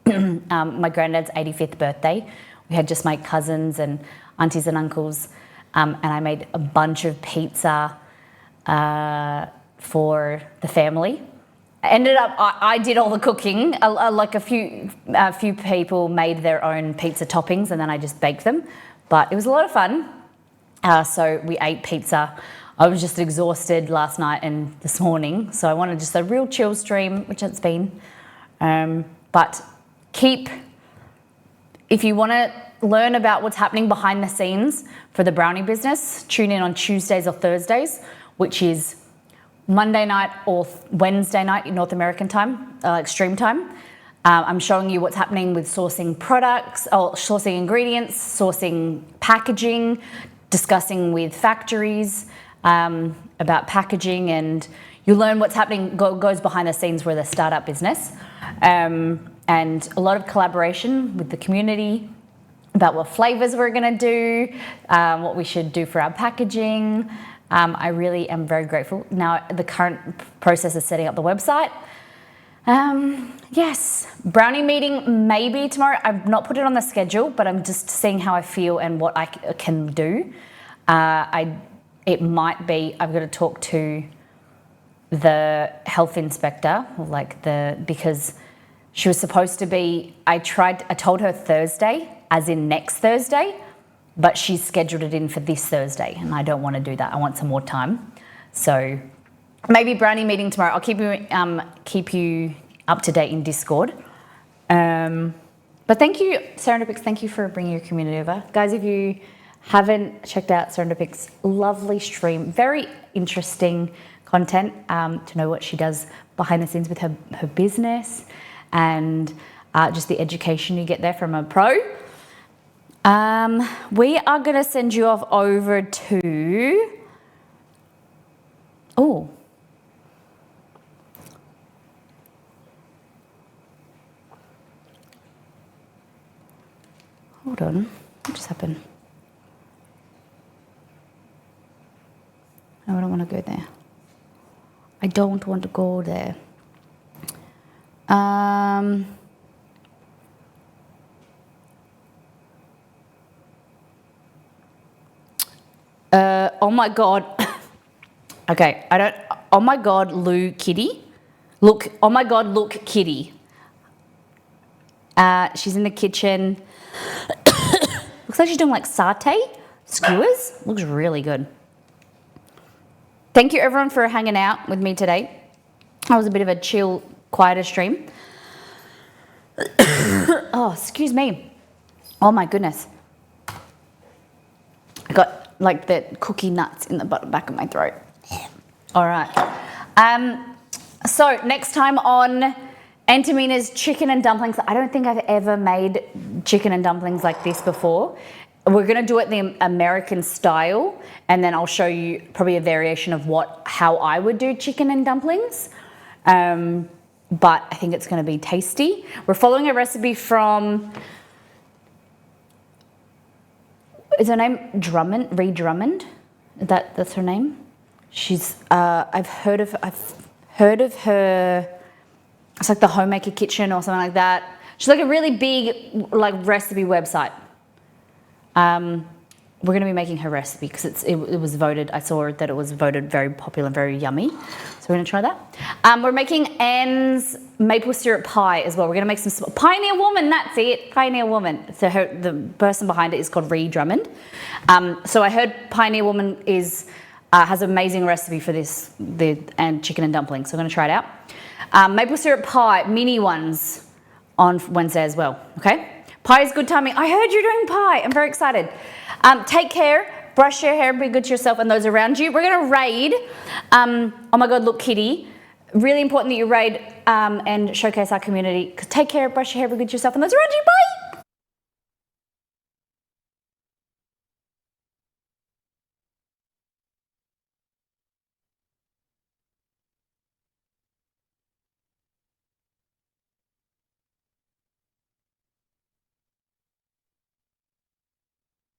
My granddad's 85th birthday. We had just my cousins and aunties and uncles, and I made a bunch of pizza for the family. I did all the cooking. Like a few people made their own pizza toppings, and then I just baked them. But it was a lot of fun. So we ate pizza I was just exhausted last night and this morning, so I wanted just a real chill stream, which it's been. But if you want to learn about what's happening behind the scenes for the brownie business, tune in on Tuesdays or Thursdays, which is Monday night or Wednesday night in North American time, extreme time. I'm showing you what's happening with sourcing products, or sourcing ingredients, sourcing packaging, discussing with factories about packaging, and you learn what's happening, goes behind the scenes with a startup business. And a lot of collaboration with the community about what flavors we're going to do, what we should do for our packaging. I really am very grateful. Now, the current process is setting up the website. Yes, brownie meeting maybe tomorrow. I've not put it on the schedule, but I'm just seeing how I feel and what I can do. It might be, I've got to talk to the health inspector, because she was supposed to be, I told her Thursday, as in next Thursday, but she's scheduled it in for this Thursday, and I don't want to do that. I want some more time. So maybe brownie meeting tomorrow. I'll keep you up to date in Discord. But thank you, Serendipix. Thank you for bringing your community over. Guys, if you haven't checked out Serendipix, lovely stream, very interesting content to know what she does behind the scenes with her business, and just the education you get there from a pro. We are going to send you off over to... Oh. Hold on. What just happened? No, I don't want to go there. I don't want to go there. Oh my God. Okay, oh my God, Kitty. Look, oh my God, look, Kitty. She's in the kitchen. Looks like she's doing like satay skewers. Looks really good. Thank you everyone for hanging out with me today. That was a bit of a chill, quieter stream. Oh, excuse me. Oh my goodness. I got like the cookie nuts in the back of my throat. All right. So next time on Antomina's Chicken and Dumplings. I don't think I've ever made chicken and dumplings like this before. We're going to do it the American style, and then I'll show you probably a variation of how I would do chicken and dumplings. But I think it's going to be tasty. We're following a recipe from... Is her name Drummond? Ree Drummond? That's her name. She's. I've heard of her. It's like the Homemaker Kitchen or something like that. She's like a really big recipe website. We're going to be making her recipe because it was voted. I saw that it was voted very popular, very yummy. So we're going to try that. We're making Anne's maple syrup pie as well. We're going to make some Pioneer Woman. That's it, Pioneer Woman. So the person behind it is called Ree Drummond. So I heard Pioneer Woman has an amazing recipe for this, and chicken and dumplings. So I'm going to try it out. Maple syrup pie, mini ones on Wednesday as well. Okay. Pie is good timing. I heard you're doing pie. I'm very excited. Take care. Brush your hair. Be good to yourself and those around you. We're going to raid. Oh my God, look, Kitty. Really important that you raid and showcase our community. Take care. Brush your hair. Be good to yourself and those around you. Bye.